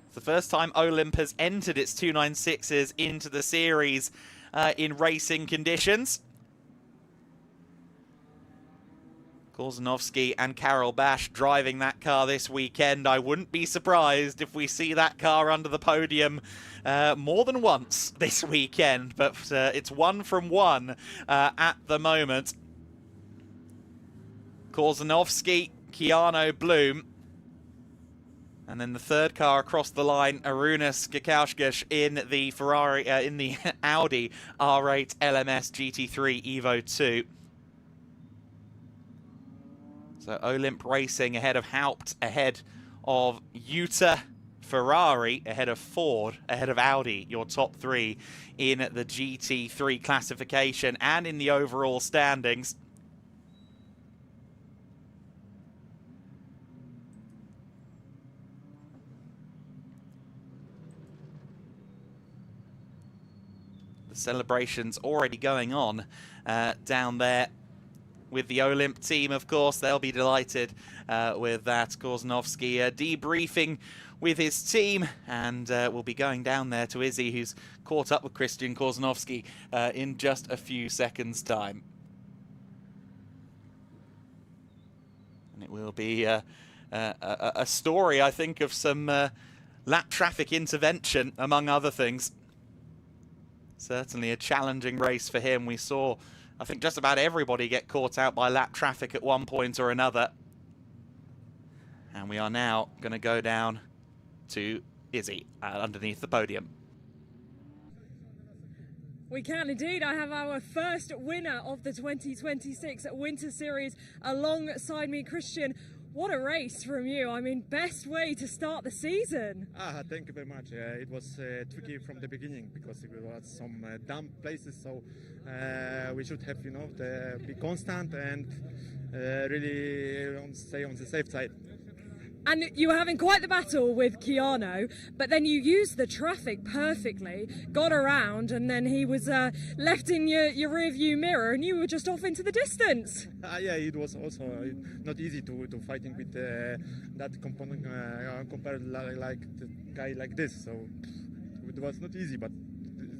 It's the first time Olymp has entered its 296s into the series in racing conditions. Korzeniowski and Karel Bash driving that car this weekend. I wouldn't be surprised if we see that car under the podium more than once this weekend, but it's 1 from 1 at the moment. Korzeniowski, Keanu Bloom, and then the third car across the line, Arunas Kakauskas in the Ferrari, in the Audi R8 LMS GT3 Evo 2. So Olymp Racing ahead of Haupt, ahead of Utah, Ferrari ahead of Ford, ahead of Audi, your top 3 in the GT3 classification and in the overall standings. Celebrations already going on down there with the Olymp team. Of course, they'll be delighted with that. Korzeniowski debriefing with his team, and we'll be going down there to Izzy, who's caught up with Christian Korzeniowski in just a few seconds' time. And it will be a story, I think, of some lap traffic intervention, among other things. Certainly a challenging race for him. We saw, I think, just about everybody get caught out by lap traffic at one point or another. And we are now going to go down to Izzy underneath the podium. We can indeed. I have our first winner of the 2026 Winter Series alongside me, Christian. What a race from you. I mean, best way to start the season. Thank you very much. It was tricky from the beginning because there was some damp places, so we should have, be constant and really stay on the safe side. And you were having quite the battle with Keanu, but then you used the traffic perfectly, got around, and then he was left in your rear view mirror, and you were just off into the distance. Yeah, it was also not easy to fighting with that component compared like the guy like this. So it was not easy, but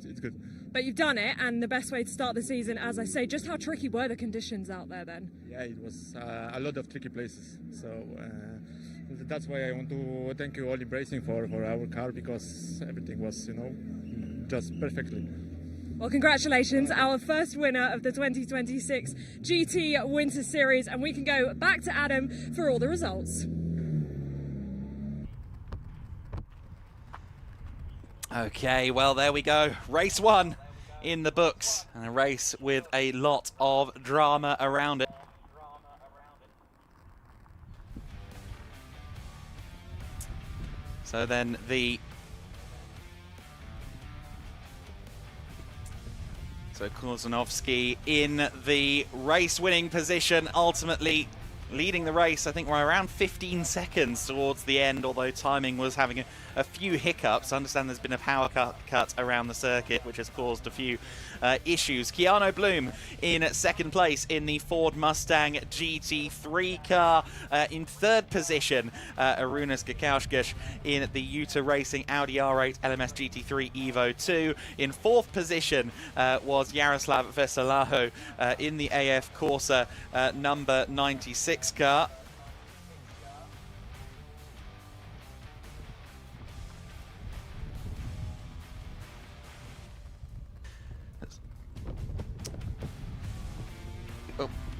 it's good. But you've done it, and the best way to start the season, as I say, just how tricky were the conditions out there then? Yeah, it was a lot of tricky places. So that's why I want to thank you all in Racing for our car, because everything was, just perfectly. Well, congratulations, our first winner of the 2026 GT Winter Series, and we can go back to Adam for all the results. Okay, well, there we go. Race 1 in the books, and a race with a lot of drama around it. So then So Korzanovsky in the race-winning position, ultimately leading the race. I think we're around 15 seconds towards the end, although timing was having a few hiccups. I understand there's been a power cut around the circuit, which has caused a few issues. Keanu Bloom in second place in the Ford Mustang GT3 car. In third position, Arunas Gakaushkish in the Utah Racing Audi R8 LMS GT3 Evo 2. In fourth position was Yaroslav Veselaho in the AF Corsa number 96 car.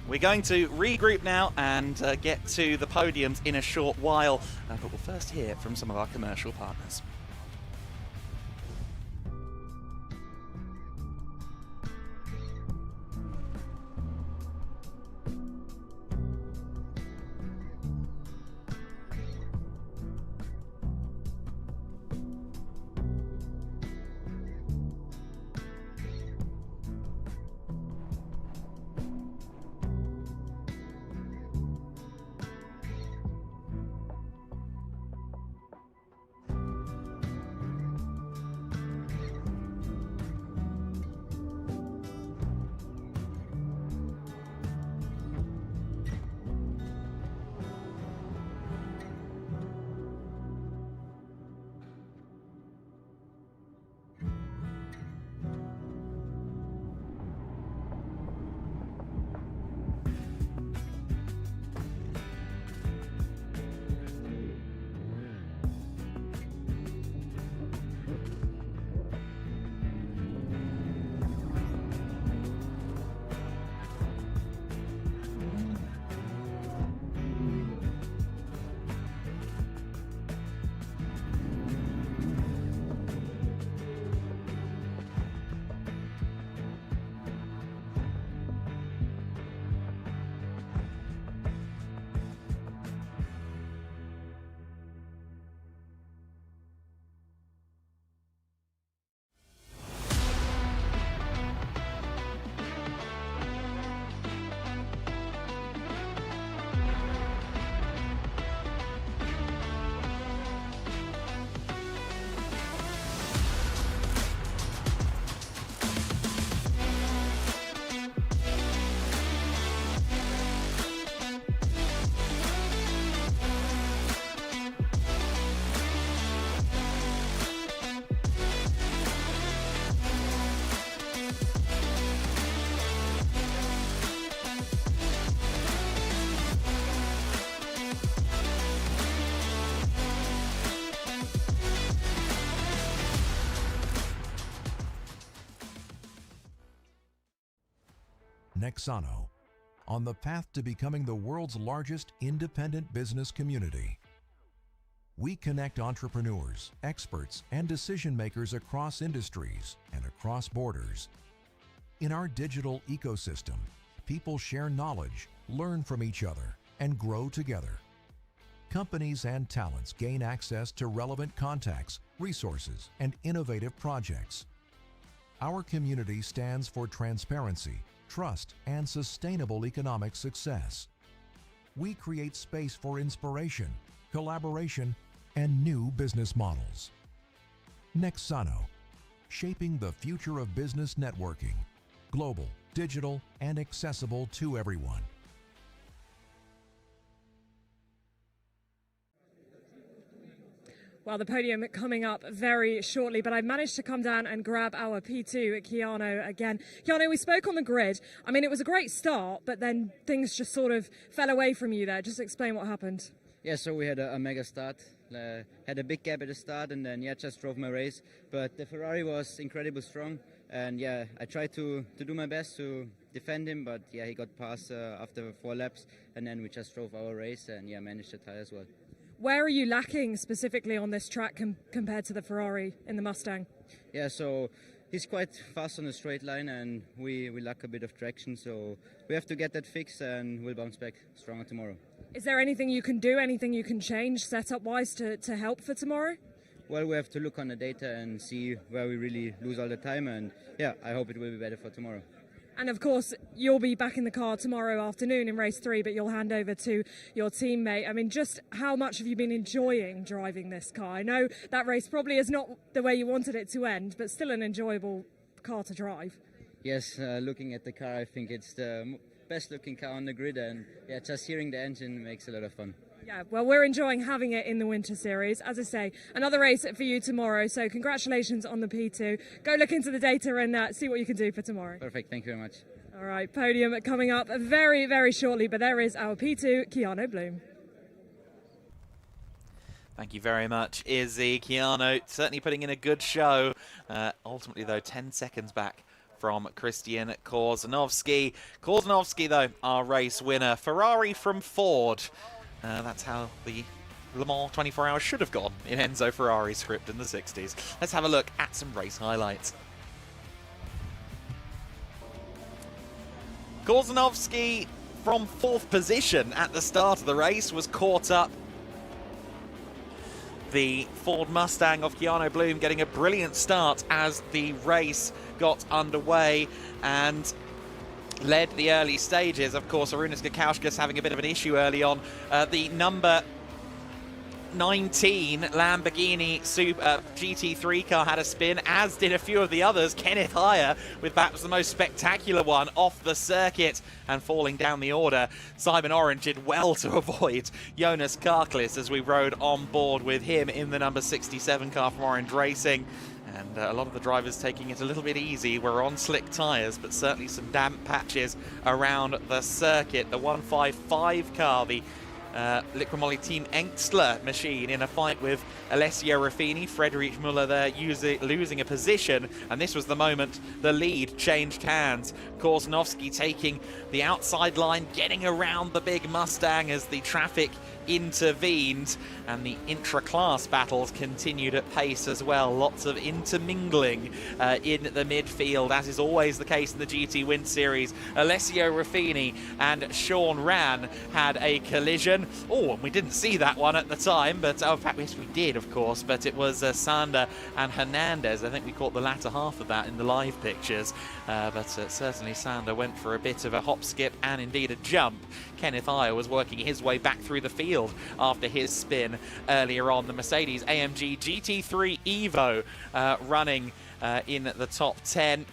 We're going to regroup now and get to the podiums in a short while, but we'll first hear from some of our commercial partners. Nexano, on the path to becoming the world's largest independent business community. We connect entrepreneurs, experts, and decision makers across industries and across borders. In our digital ecosystem, people share knowledge, learn from each other, and grow together. Companies and talents gain access to relevant contacts, resources, and innovative projects. Our community stands for transparency, trust, and sustainable economic success. We create space for inspiration, collaboration, and new business models. Nexano, shaping the future of business networking, global, digital, and accessible to everyone. Well, the podium coming up very shortly, but I've managed to come down and grab our P2 Keanu again. Keanu, we spoke on the grid. I mean, it was a great start, but then things just sort of fell away from you there. Just explain what happened. Yeah, so we had a mega start. Had a big gap at the start, and then just drove my race. But the Ferrari was incredibly strong, and I tried to do my best to defend him, but he got past after 4 laps, and then we just drove our race and managed to tie as well. Where are you lacking specifically on this track compared to the Ferrari in the Mustang? Yeah, so he's quite fast on the straight line, and we lack a bit of traction, so we have to get that fixed, and we'll bounce back stronger tomorrow. Is there anything you can do, anything you can change setup-wise to help for tomorrow? Well, we have to look on the data and see where we really lose all the time, and I hope it will be better for tomorrow. And of course, you'll be back in the car tomorrow afternoon in race 3, but you'll hand over to your teammate. I mean, just how much have you been enjoying driving this car? I know that race probably is not the way you wanted it to end, but still an enjoyable car to drive. Yes, looking at the car, I think it's the best looking car on the grid, and just hearing the engine makes a lot of fun. Yeah, well, we're enjoying having it in the Winter Series. As I say, another race for you tomorrow, so congratulations on the P2. Go look into the data and see what you can do for tomorrow. Perfect, thank you very much. All right, podium coming up very, very shortly, but there is our P2, Keanu Bloom. Thank you very much, Izzy. Keanu certainly putting in a good show. Ultimately, though, 10 seconds back from Christian Korzeniowski. Korzeniowski, though, our race winner. Ferrari from Ford. That's how the Le Mans 24 Hours should have gone in Enzo Ferrari's script in the 60s. Let's have a look at some race highlights. Korzeniowski from 4th position at the start of the race was caught up. The Ford Mustang of Keanu Bloom getting a brilliant start as the race got underway and led the early stages. Of course, Arūnas Gakauskas having a bit of an issue early on. The number 19 Lamborghini Super GT3 car had a spin, as did a few of the others. Kenneth Heyer with perhaps the most spectacular one off the circuit and falling down the order. Simon Orange did well to avoid Jonas Karklis as we rode on board with him in the number 67 car from Orange Racing. And a lot of the drivers taking it a little bit easy. We're on slick tyres, but certainly some damp patches around the circuit. The 155 car, the Liqui Team Engstler machine, in a fight with Alessio Ruffini. Friedrich Muller there losing a position, and this was the moment the lead changed hands. Korzeniowski taking the outside line, getting around the big Mustang as the traffic intervened, and the intra-class battles continued at pace as well. Lots of intermingling in the midfield, as is always the case in the GT Win Series. Alessio Ruffini and Sean Rann had a collision. Oh, and we didn't see that one at the time, but in fact, yes, we did, of course, but it was Sander and Hernandez. I think we caught the latter half of that in the live pictures, but certainly Sander went for a bit of a hop, skip, and indeed a jump. Kenneth Heyer was working his way back through the field after his spin earlier on. The Mercedes AMG GT3 Evo running in the top 10.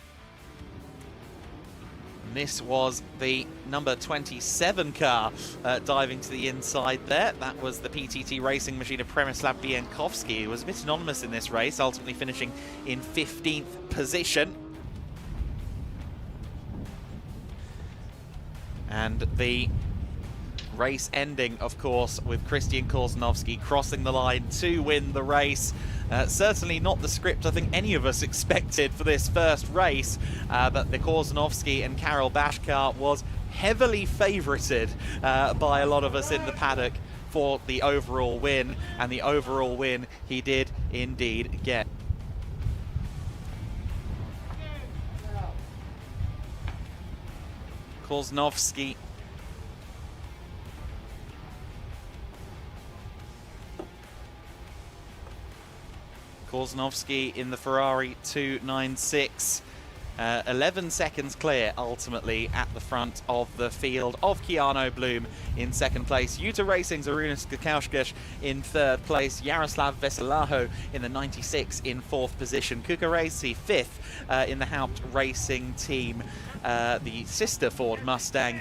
And this was the number 27 car diving to the inside there. That was the PTT Racing machine of Przemysław Bienkowski, who was a bit anonymous in this race, ultimately finishing in 15th position. And the race ending, of course, with Christian Korzeniowski crossing the line to win the race. Certainly not the script I think any of us expected for this first race, but the Korzeniowski and Karel Basch car was heavily favorited by a lot of us in the paddock for the overall win, and the overall win he did indeed get. Korzeniowski in the Ferrari 296 11 seconds clear ultimately at the front of the field of Keanu Bloom in second place, Yuta Racing's Arunas Gakaushkash in third place, Yaroslav Veselaho in the 96 in fourth position, Kukaresi fifth in the Haupt Racing team, the sister Ford Mustang,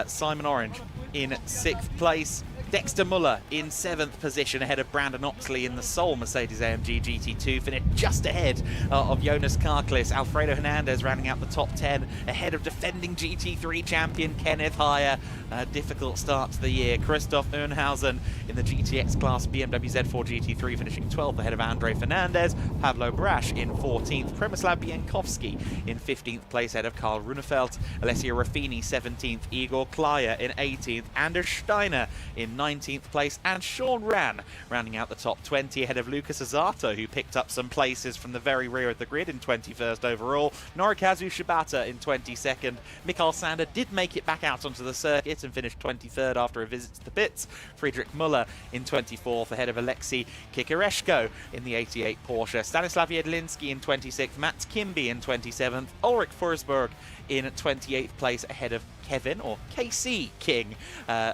Simon Orange in sixth place, Dexter Muller in 7th position ahead of Brandon Oxley in the sole Mercedes-AMG GT2, finished just ahead of Jonas Karklis. Alfredo Hernandez rounding out the top 10 ahead of defending GT3 champion Kenneth Heyer. Difficult start to the year. Christoph Ernhausen in the GTX class BMW Z4 GT3 finishing 12th ahead of Andre Fernandez. Pablo Brash in 14th. Premislav Bienkowski in 15th place ahead of Karl Runefelt. Alessio Raffini 17th. Igor Klaya in 18th. Anders Steiner in 19th place, and Sean Ran rounding out the top 20 ahead of Lucas Azato, who picked up some places from the very rear of the grid in 21st overall. Norikazu Shibata in 22nd. Mikael Sander did make it back out onto the circuit and finished 23rd after a visit to the pits. Friedrich Muller in 24th ahead of Alexei Kikareshko in the 88 Porsche. Stanislav Jedlinski in 26th. Mats Kimby in 27th. Ulrich Forsberg in 28th place ahead of Kevin, or KC King,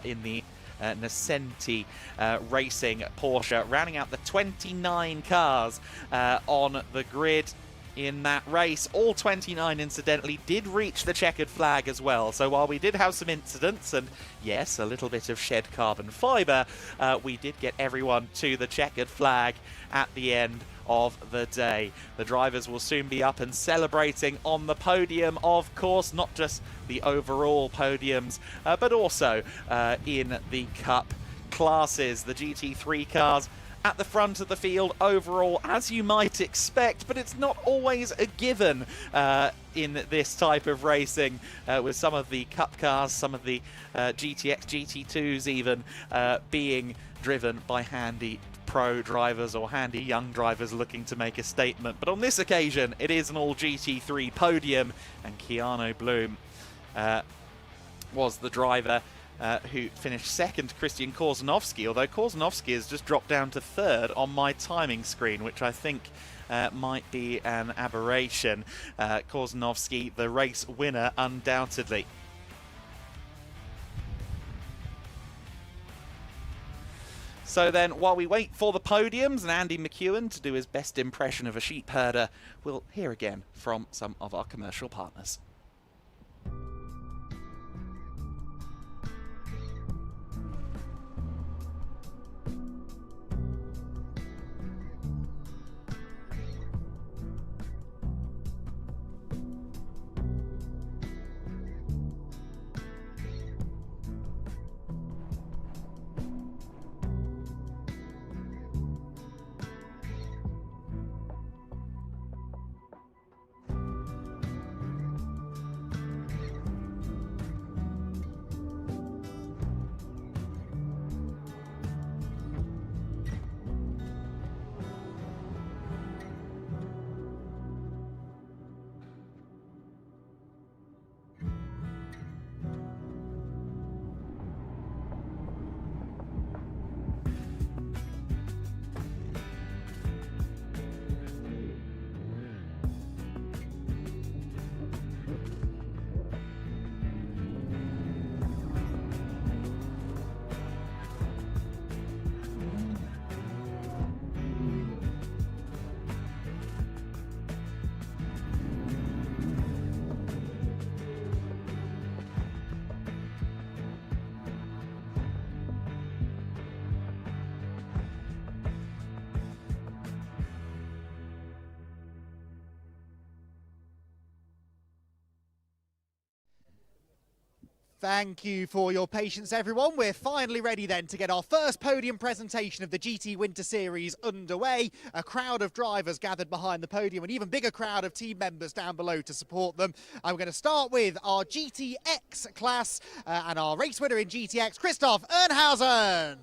in the Nascenti Racing Porsche, rounding out the 29 cars on the grid in that race. All 29, incidentally, did reach the checkered flag as well. So while we did have some incidents and, yes, a little bit of shed carbon fibre, we did get everyone to the checkered flag at the end of the day. The drivers will soon be up and celebrating on the podium, of course, not just the overall podiums, but also in the Cup classes. The GT3 cars at the front of the field overall, as you might expect, but it's not always a given in this type of racing, with some of the Cup cars, some of the GTX GT2s even being driven by handy pro drivers or handy young drivers looking to make a statement. But on this occasion, it is an all GT3 podium, and Keanu Bloom was the driver who finished second, Christian Korzanovsky, although Korzanovsky has just dropped down to third on my timing screen, which I think might be an aberration. Korzanovsky, the race winner, undoubtedly. So then, while we wait for the podiums and Andy McEwen to do his best impression of a sheep herder, we'll hear again from some of our commercial partners. Thank you for your patience, everyone. We're finally ready then to get our first podium presentation of the GT Winter Series underway. A crowd of drivers gathered behind the podium, an even bigger crowd of team members down below to support them. I'm going to start with our GTX class and our race winner in GTX, Christoph Ernhausen.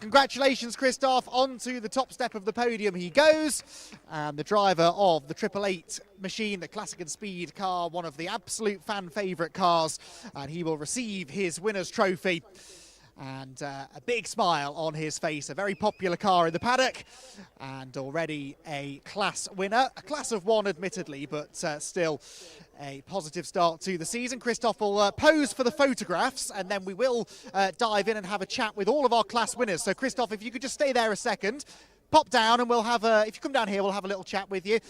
Congratulations, Christoph. On to the top step of the podium he goes. And the driver of the 888 machine, the Classic and Speed car, one of the absolute fan favourite cars. And he will receive his winner's trophy. And a big smile on his face, a very popular car in the paddock, and already a class winner. A class of one, admittedly, but still a positive start to the season. Christoph will pose for the photographs, and then we will dive in and have a chat with all of our class winners. So, Christoph, if you could just stay there a second. Pop down and we'll have if you come down here, we'll have a little chat with you.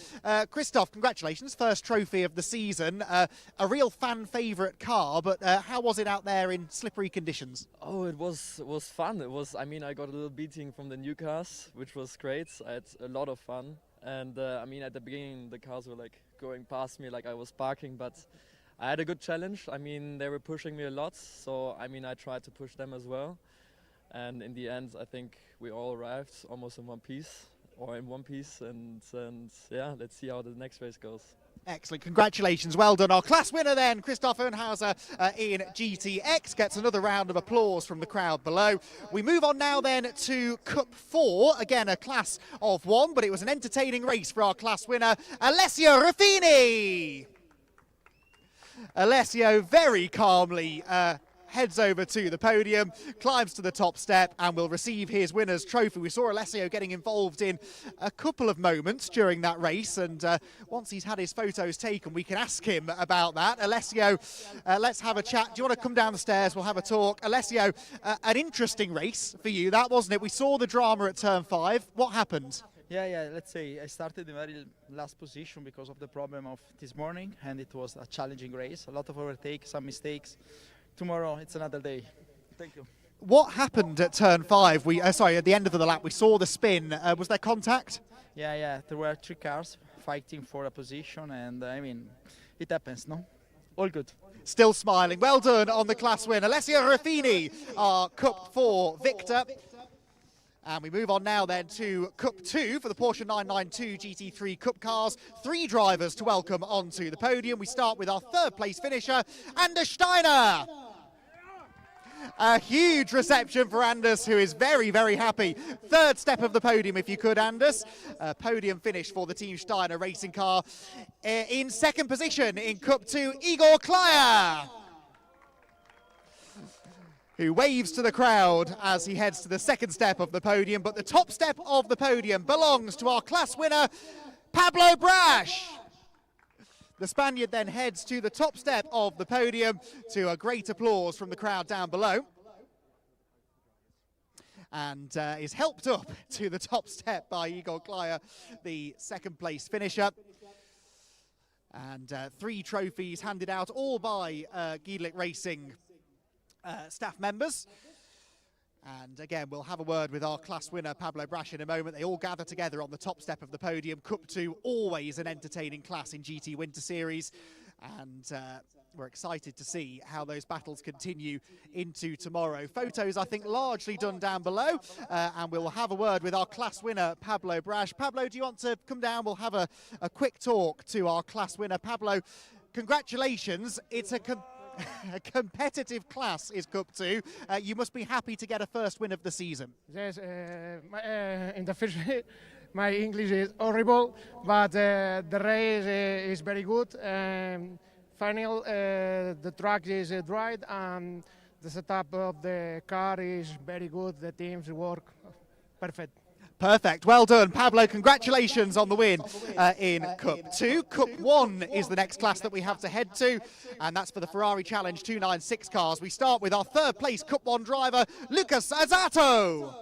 Christoph, congratulations, first trophy of the season. A real fan favourite car, but how was it out there in slippery conditions? Oh, it was fun. I mean, I got a little beating from the new cars, which was great. I had a lot of fun. And I mean, at the beginning, the cars were like going past me like I was parking, but I had a good challenge. I mean, they were pushing me a lot. So, I mean, I tried to push them as well. And in the end, I think we all arrived almost in one piece. And yeah, let's see how the next race goes. Excellent, congratulations, well done. Our class winner then, Christoph Ernhauser in GTX, gets another round of applause from the crowd below. We move on now then to Cup 4, again a class of one, but it was an entertaining race for our class winner, Alessio Ruffini. Alessio very calmly heads over to the podium, climbs to the top step, and will receive his winner's trophy. We saw Alessio getting involved in a couple of moments during that race, and once he's had his photos taken, we can ask him about that. Alessio, let's have a chat. Do you want to come down the stairs? We'll have a talk. Alessio, an interesting race for you, that wasn't it? We saw the drama at turn 5. What happened? Yeah, let's say I started in very last position because of the problem of this morning, and it was a challenging race. A lot of overtakes, some mistakes. Tomorrow it's another day. Thank you. What happened at turn 5? Sorry, at the end of the lap, we saw the spin. Was there contact? Yeah. There were 3 cars fighting for a position, and I mean, it happens, no? All good. Still smiling. Well done on the class win. Alessio Ruffini, our Cup 4 victor. And we move on now then to Cup 2 for the Porsche 992 GT3 Cup cars. 3 drivers to welcome onto the podium. We start with our 3rd place finisher, Anders Steiner. A huge reception for Anders, who is very, very happy. 3rd step of the podium, if you could, Anders. Podium finish for the Team Steiner racing car. In 2nd position in Cup 2, Igor Klaya, who waves to the crowd as he heads to the 2nd step of the podium. But the top step of the podium belongs to our class winner, Pablo Brash. The Spaniard then heads to the top step of the podium to a great applause from the crowd down below. And is helped up to the top step by Igor Klaya, the 2nd place finisher. And 3 trophies handed out all by GEDLICH Racing staff members. And again, we'll have a word with our class winner, Pablo Brash, in a moment. They all gather together on the top step of the podium. Cup 2, always an entertaining class in GT Winter Series. And we're excited to see how those battles continue into tomorrow. Photos, I think, largely done down below. And we'll have a word with our class winner, Pablo Brash. Pablo, do you want to come down? We'll have a quick talk to our class winner. Pablo, congratulations. It's a competitive class is Cup 2. You must be happy to get a first win of the season. Yes, in the first my English is horrible, but the race is very good. Final, the track is dry, and the setup of the car is very good. The teams work perfect. Perfect. Well done, Pablo. Congratulations on the win in Cup 2. Cup 1 is the next class that we have to head to, and that's for the Ferrari Challenge 296 cars. We start with our 3rd place Cup 1 driver, Lucas Azzato.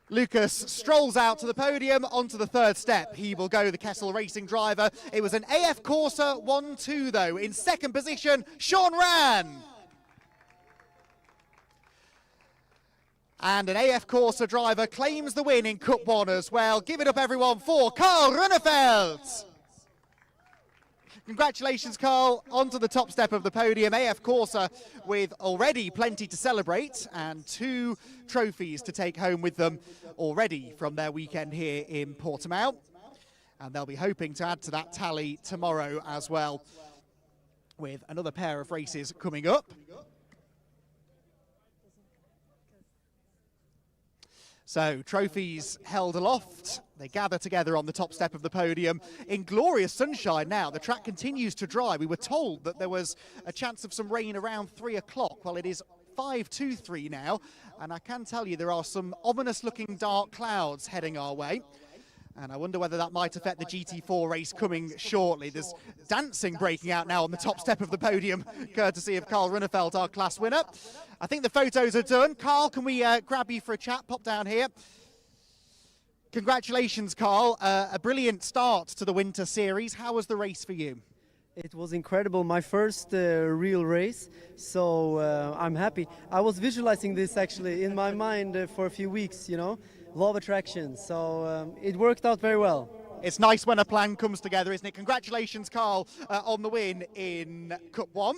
Lucas strolls out to the podium onto the 3rd step. He will go, the Kessel Racing driver. It was an AF Corsa 1-2 though. In 2nd position, Sean Ran. And an AF Corsa driver claims the win in Cup 1 as well. Give it up, everyone, for Carl Runnefeld. Congratulations, Carl, onto the top step of the podium. AF Corsa with already plenty to celebrate and 2 trophies to take home with them already from their weekend here in Portimão. And they'll be hoping to add to that tally tomorrow as well, with another pair of races coming up. So trophies held aloft. They gather together on the top step of the podium in glorious sunshine now. The track continues to dry. We were told that there was a chance of some rain around 3 o'clock. Well, it is 5:23 now, and I can tell you there are some ominous looking dark clouds heading our way. And I wonder whether that might affect the GT4 race coming shortly. There's dancing breaking out now on the top step of the podium, courtesy of Carl Runnefeld, our class winner. I think the photos are done. Carl, can we grab you for a chat? Pop down here. Congratulations, Carl. A brilliant start to the Winter Series. How was the race for you? It was incredible, my first real race, so I'm happy. I was visualizing this actually in my mind for a few weeks, you know, law of attraction, so it worked out very well. It's nice when a plan comes together, isn't it? Congratulations, Carl, on the win in Cup 1.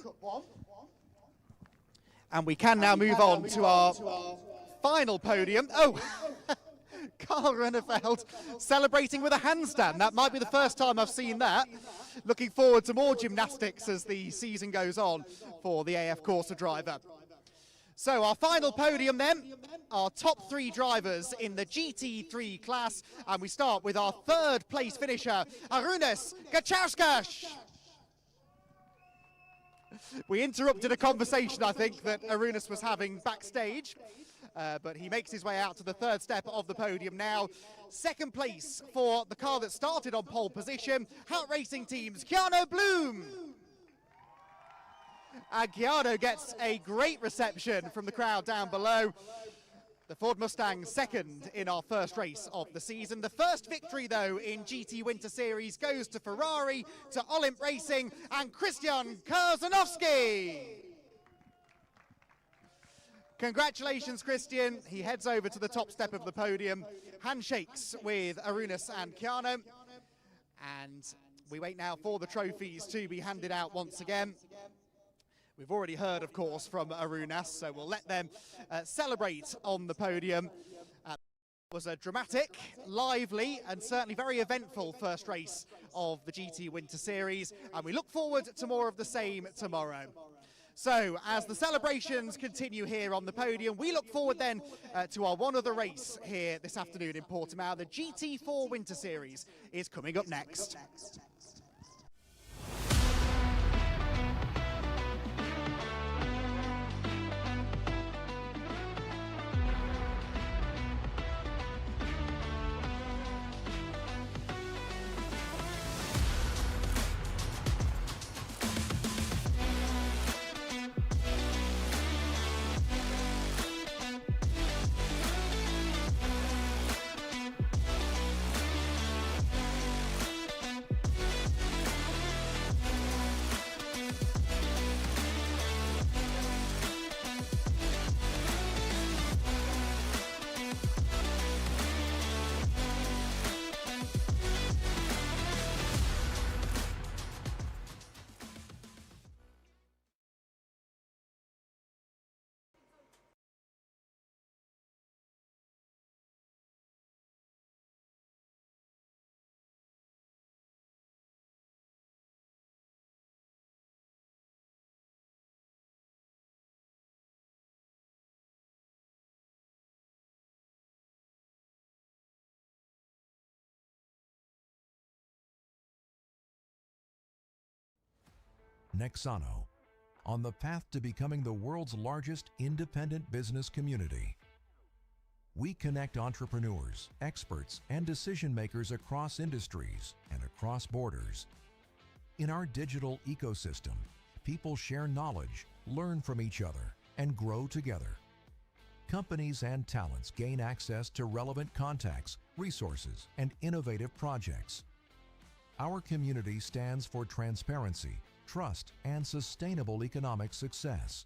And we can now move on to our final podium. Oh! Carl Runnefeld celebrating with a handstand. That might be the first time I've seen that. Looking forward to more gymnastics as the season goes on for the AF Corsa driver. So our final podium then, our top 3 drivers in the GT3 class, and we start with our 3rd place finisher, Arūnas Gaižauskas. We interrupted a conversation, I think, that Arūnas was having backstage. But he makes his way out to the 3rd step of the podium now. 2nd place for the car that started on pole position, Hout Racing Team's Keanu Bloom. And Keanu gets a great reception from the crowd down below. The Ford Mustang 2nd in our first race of the season. The first victory, though, in GT Winter Series goes to Ferrari, to Olymp Racing, and Christian Karzanowski. Congratulations, Christian. He heads over to the top step of the podium, handshakes with Arūnas and Keanu. And we wait now for the trophies to be handed out once again. We've already heard, of course, from Arūnas, so we'll let them celebrate on the podium. It was a dramatic, lively, and certainly very eventful first race of the GT Winter Series, and we look forward to more of the same tomorrow. So, as the celebrations continue here on the podium, we look forward then to our one other race here this afternoon in Portimão. The GT4 Winter Series is coming up next. Nexano, on the path to becoming the world's largest independent business community. We connect entrepreneurs, experts, and decision makers across industries and across borders. In our digital ecosystem, people share knowledge, learn from each other, and grow together. Companies and talents gain access to relevant contacts, resources, and innovative projects. Our community stands for transparency, trust, and sustainable economic success.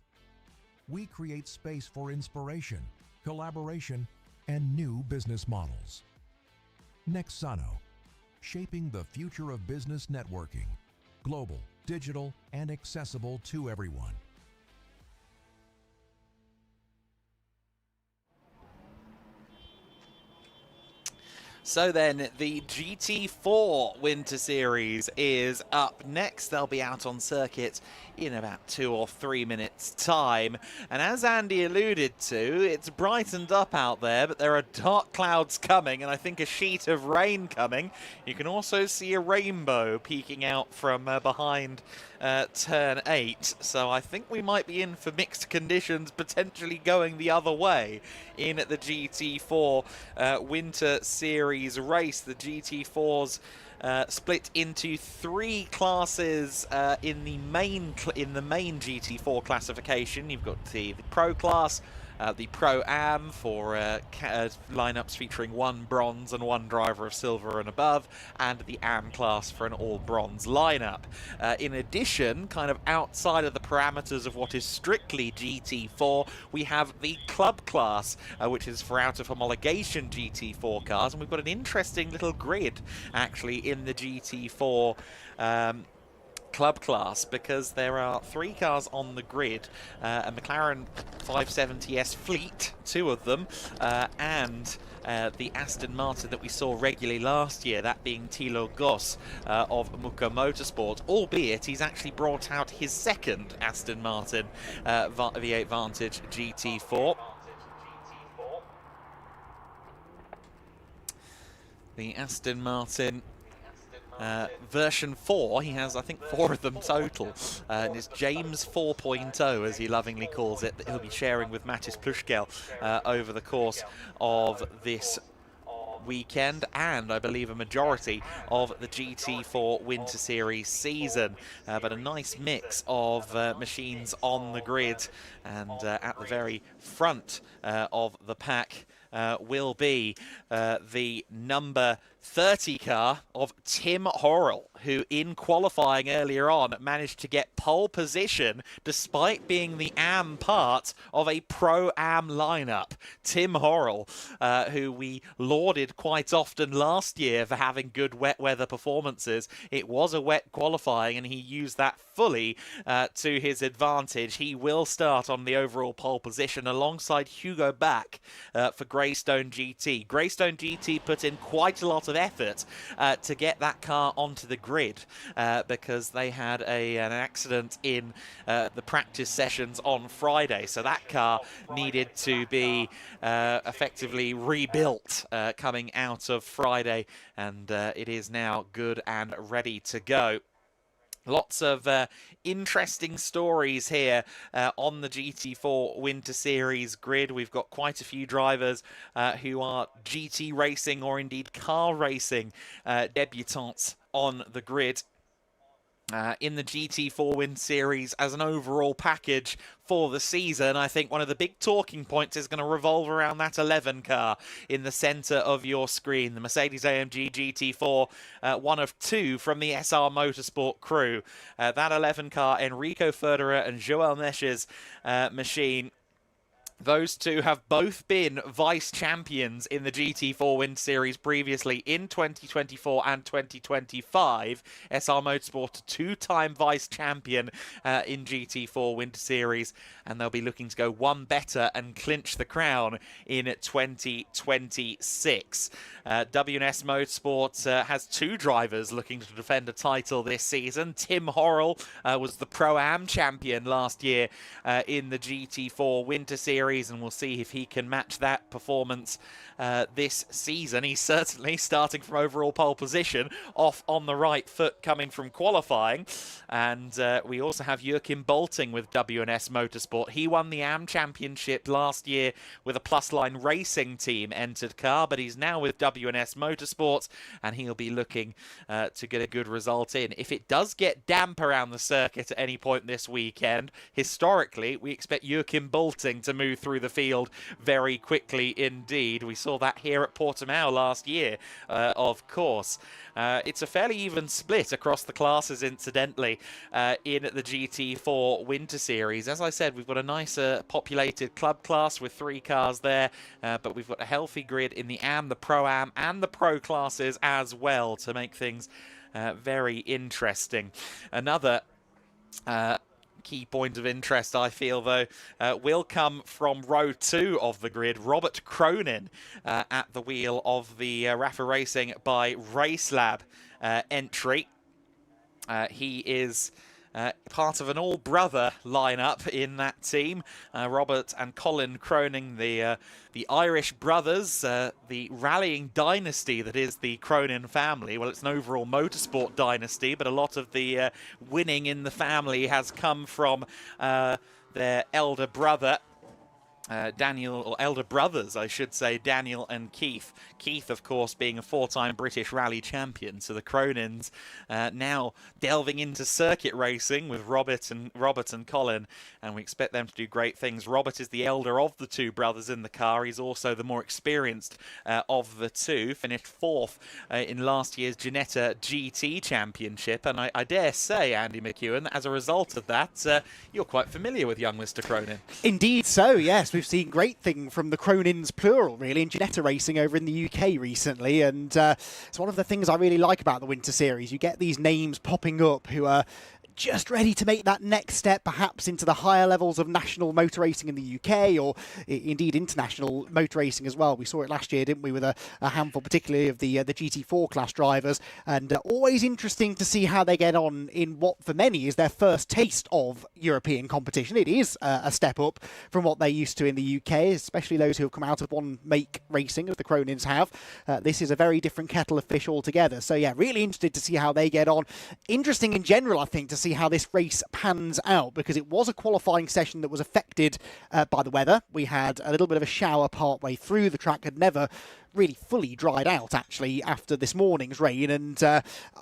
We create space for inspiration, collaboration, and new business models. Nexano, shaping the future of business networking, global, digital, and accessible to everyone. So then, the GT4 Winter Series is up next. They'll be out on circuit in about 2 or 3 minutes' time. And as Andy alluded to, it's brightened up out there, but there are dark clouds coming, and I think a sheet of rain coming. You can also see a rainbow peeking out from behind turn 8. So I think we might be in for mixed conditions, potentially going the other way in the GT4 Winter Series race. The GT4's split into 3 classes in the main GT4 classification. You've got the Pro class, the Pro-Am for lineups featuring 1 bronze and 1 driver of silver and above, and the Am class for an all-bronze lineup. In addition, kind of outside of the parameters of what is strictly GT4, we have the Club class, which is for out-of-homologation GT4 cars, and we've got an interesting little grid, actually, in the GT4 Club class, because there are 3 cars on the grid, a McLaren 570S Fleet, 2 of them, and the Aston Martin that we saw regularly last year, that being Thilo Goss of Muka Motorsport, albeit he's actually brought out his second Aston Martin V8 Vantage GT4. The Aston Martin version 4, he has, I think, 4 of them total, and it's James 4.0, as he lovingly calls it, that he'll be sharing with Mattis Plushkel over the course of this weekend, and I believe a majority of the GT4 Winter Series season. But a nice mix of machines on the grid, and at the very front of the pack will be the number 30 car of Tim Horrell, who in qualifying earlier on managed to get pole position despite being the Am part of a Pro-Am lineup. Tim Horrell, who we lauded quite often last year for having good wet weather performances. It was a wet qualifying, and he used that fully to his advantage. He will start on the overall pole position alongside Hugo Bach for Greystone GT. Greystone GT put in quite a lot of effort to get that car onto the grid because they had an accident in the practice sessions on Friday, so that car needed to be effectively rebuilt coming out of Friday, and it is now good and ready to go. Lots of interesting stories here on the GT4 Winter Series grid. We've got quite a few drivers who are GT racing or indeed car racing debutants on the grid. In the GT4 Win Series as an overall package for the season, I think one of the big talking points is going to revolve around that 11 car in the centre of your screen. The Mercedes-AMG GT4, one of 2 from the SR Motorsport crew. That 11 car, Enrico Ferderer and Joel Mesch's machine. Those 2 have both been vice champions in the GT4 Win Series previously in 2024 and 2025. SR Motorsport, a 2-time vice champion in GT4 Win Series, and they'll be looking to go one better and clinch the crown in 2026. WNS Motorsport has 2 drivers looking to defend a title this season. Tim Horrell was the Pro-Am champion last year in the GT4 Winter Series, and we'll see if he can match that performance this season. He's certainly starting from overall pole position, off on the right foot coming from qualifying. And we also have Joachim Bolting with WNS Motorsport. He won the Am Championship last year with a Plus Line Racing team entered car, but he's now with WNS Motorsport, and he'll be looking to get a good result in. If it does get damp around the circuit at any point this weekend, historically, we expect Joachim Bolting to move through the field very quickly indeed. We saw that here at Portimão last year, of course. It's a fairly even split across the classes, incidentally, in the GT4 Winter Series. As I said, we've got a nice populated club class with 3 cars there, but we've got a healthy grid in the Am, the Pro-Am, and the Pro classes as well to make things very interesting. Another key point of interest, I feel, though, will come from row 2 of the grid. Robert Cronin at the wheel of the Rafa Racing by Racelab entry. He is part of an all-brother lineup in that team. Robert and Colin Cronin, the Irish brothers, the rallying dynasty that is the Cronin family. Well, it's an overall motorsport dynasty, but a lot of the winning in the family has come from their elder brother, Daniel, or elder brothers, I should say, Daniel and Keith. Keith, of course, being a 4-time British rally champion. So the Cronins now delving into circuit racing with Robert and Colin, and we expect them to do great things. Robert is the elder of the two brothers in the car. He's also the more experienced of the two. Finished 4th in last year's Ginetta GT Championship, and I dare say, Andy McEwen, that as a result of that, you're quite familiar with young Mr. Cronin. Indeed so, yes. We've seen great thing from the Cronins, plural, really, in Ginetta racing over in the UK recently, and it's one of the things I really like about the Winter Series. You get these names popping up who are just ready to make that next step, perhaps into the higher levels of national motor racing in the UK, or indeed international motor racing as well. We saw it last year, didn't we, with a handful, particularly of the GT4 class drivers, and always interesting to see how they get on in what for many is their first taste of European competition. It is a step up from what they're used to in the UK, especially those who have come out of one make racing, as the Cronins have. This is a very different kettle of fish altogether. So yeah, really interested to see how they get on. Interesting in general, I think, to see how this race pans out, because it was a qualifying session that was affected by the weather. We had a little bit of a shower partway through. The track had never really fully dried out, actually, after this morning's rain, and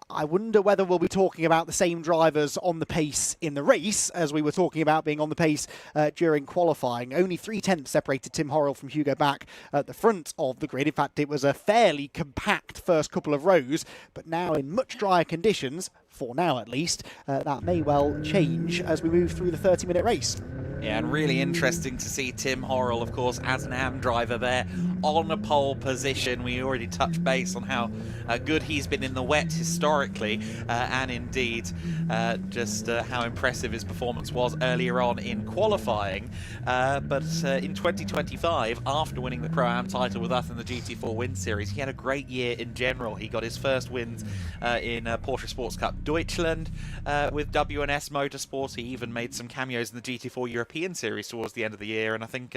I wonder whether we'll be talking about the same drivers on the pace in the race as we were talking about being on the pace during qualifying. Only 3/10 separated Tim Horrell from Hugo Back at the front of the grid. In fact, it was a fairly compact first couple of rows, but now in much drier conditions, for now at least, that may well change as we move through the 30-minute race. Yeah, and really interesting to see Tim Horrell, of course, as an AM driver there on a pole position. We already touched base on how good he's been in the wet historically, and indeed just how impressive his performance was earlier on in qualifying. But in 2025, after winning the Pro-Am title with us in the GT4 Win Series, he had a great year in general. He got his first wins in Porsche Sports Cup Deutschland with WNS Motorsport. He even made some cameos in the GT4 European Series towards the end of the year, and I think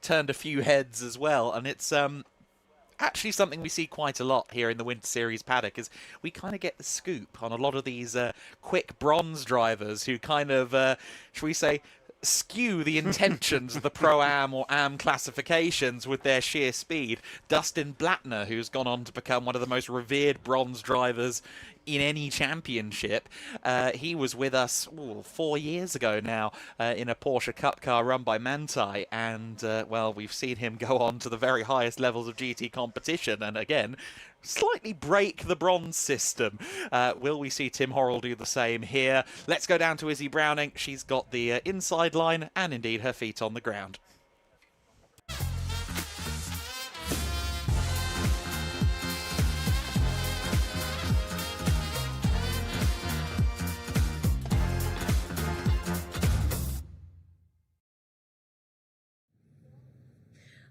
turned a few heads as well. And it's actually something we see quite a lot here in the Winter Series paddock, is we kind of get the scoop on a lot of these quick bronze drivers who kind of, shall we say, skew the intentions of the Pro-Am or Am classifications with their sheer speed. Dustin Blattner, who's gone on to become one of the most revered bronze drivers in any championship. He was with us 4 years ago now in a Porsche Cup car run by Manthey, and well, we've seen him go on to the very highest levels of GT competition, and again, slightly break the bronze system. Will we see Tim Horrell do the same here? Let's go down to Izzy Browning. She's got the inside line and indeed her feet on the ground.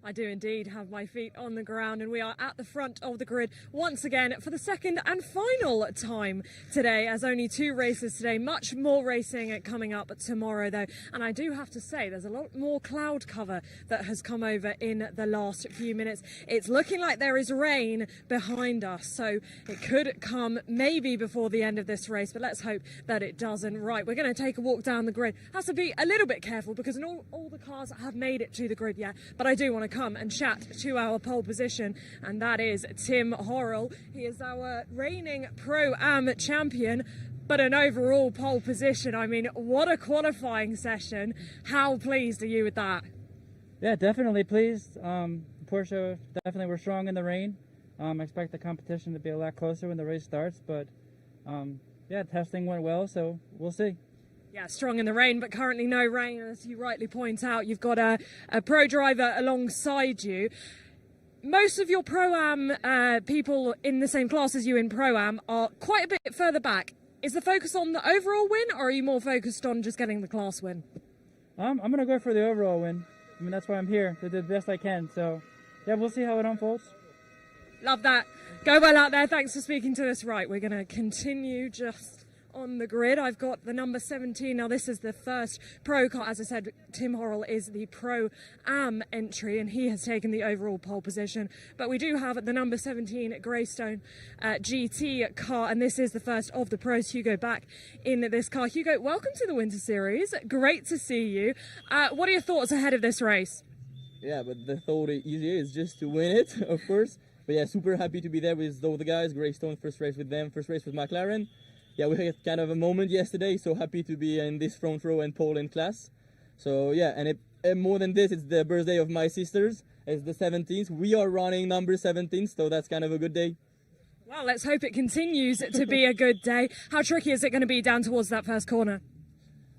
I do indeed have my feet on the ground, and we are at the front of the grid once again for the second and final time today, as only 2 races today. Much more racing coming up tomorrow though, and I do have to say there's a lot more cloud cover that has come over in the last few minutes. It's looking like there is rain behind us, so it could come maybe before the end of this race, but let's hope that it doesn't. Right, we're going to take a walk down the grid. Has to be a little bit careful because not all the cars have made it to the grid yet, but I do want to come and chat to our pole position, and that is Tim Horrell. He is our reigning Pro-Am champion, but an overall pole position. I mean, what a qualifying session. How pleased are you with that? Yeah, definitely pleased. Porsche definitely were strong in the rain. I expect the competition to be a lot closer when the race starts, but yeah, testing went well, so we'll see. Yeah, strong in the rain, but currently no rain. As you rightly point out, you've got a pro driver alongside you. Most of your Pro-Am people in the same class as you in Pro-Am are quite a bit further back. Is the focus on the overall win, or are you more focused on just getting the class win? I'm going to go for the overall win. I mean, that's why I'm here, to do the best I can. So, yeah, we'll see how it unfolds. Love that. Go well out there. Thanks for speaking to us. Right, we're going to continue just on the grid. I've got the number 17. Now, this is the first pro car. As I said, Tim Horrell is the Pro-Am entry, and he has taken the overall pole position. But we do have the number 17 Greystone GT car, and this is the first of the pros. Hugo back in this car. Hugo, welcome to the Winter Series. Great to see you. What are your thoughts ahead of this race? Yeah, but the thought easier is just to win it, of course. But yeah, super happy to be there with all the guys. Greystone, first race with them, first race with McLaren. Yeah, we had kind of a moment yesterday, so happy to be in this front row and pole in class. So yeah, and more than this, it's the birthday of my sisters. It's the 17th. We are running number 17, so that's kind of a good day. Well, let's hope it continues to be a good day. How tricky is it going to be down towards that first corner?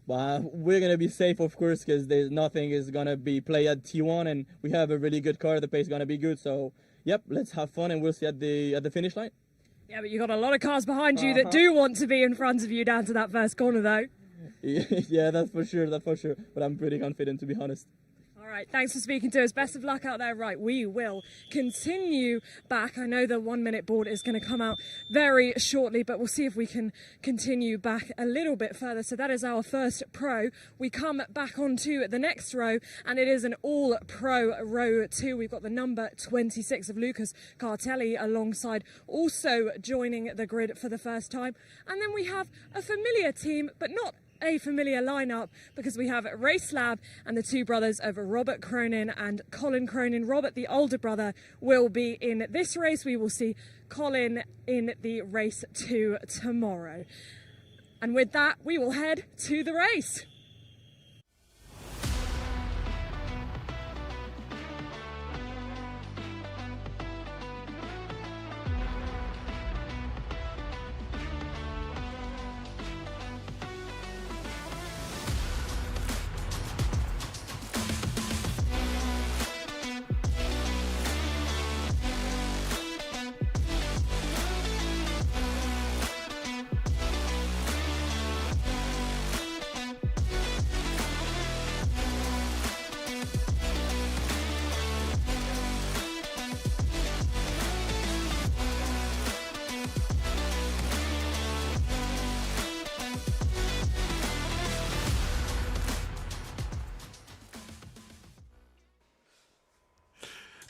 Well, we're going to be safe, of course, because there's nothing is going to be played at T1, and we have a really good car. The pace is going to be good. So, yep, let's have fun, and we'll see at the finish line. Yeah, but you've got a lot of cars behind you that do want to be in front of you down to that first corner, though. Yeah, that's for sure, But I'm pretty confident, to be honest. All right, thanks for speaking to us. Best of luck out there. Right, we will continue back. I know the 1 minute board is going to come out very shortly, but we'll see if we can continue back a little bit further. So that is our first pro. We come back onto the next row, and it is an all-pro row 2. We've got the number 26 of Lucas Cartelli alongside, also joining the grid for the first time. And then we have a familiar team, but not a familiar lineup, because we have Race Lab and the two brothers of Robert Cronin and Colin Cronin. Robert, the older brother, will be in this race. We will see Colin in the race 2 tomorrow. And with that, we will head to the race.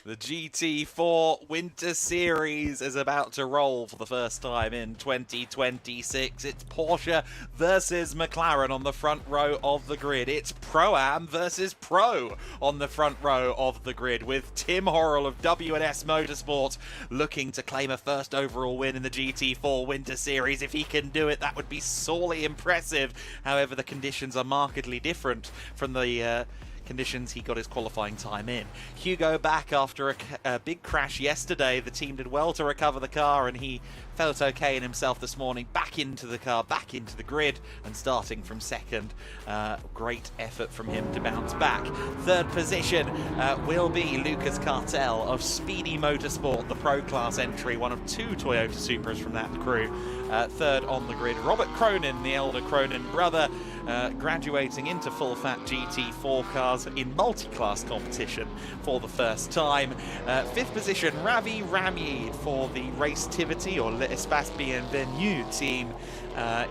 The GT4 Winter Series is about to roll for the first time in 2026. It's Porsche versus McLaren on the front row of the grid. It's Pro-Am versus Pro on the front row of the grid, with Tim Horrell of W&S Motorsport looking to claim a first overall win in the GT4 Winter Series. If he can do it, that would be sorely impressive. However, the conditions are markedly different from the conditions he got his qualifying time in. Hugo back after a big crash yesterday. The team did well to recover the car, and he felt okay in himself this morning. Back into the car, back into the grid, and starting from second. Great effort from him to bounce back. Third position will be Lucas Cartel of Speedy Motorsport, the Pro Class entry, one of 2 Toyota Supras from that crew. Third on the grid, Robert Cronin, the elder Cronin brother, graduating into full-fat GT4 cars in multi-class competition for the first time. Fifth position, Ravi Ramid for the Racetivity or L'Espace Bienvenu team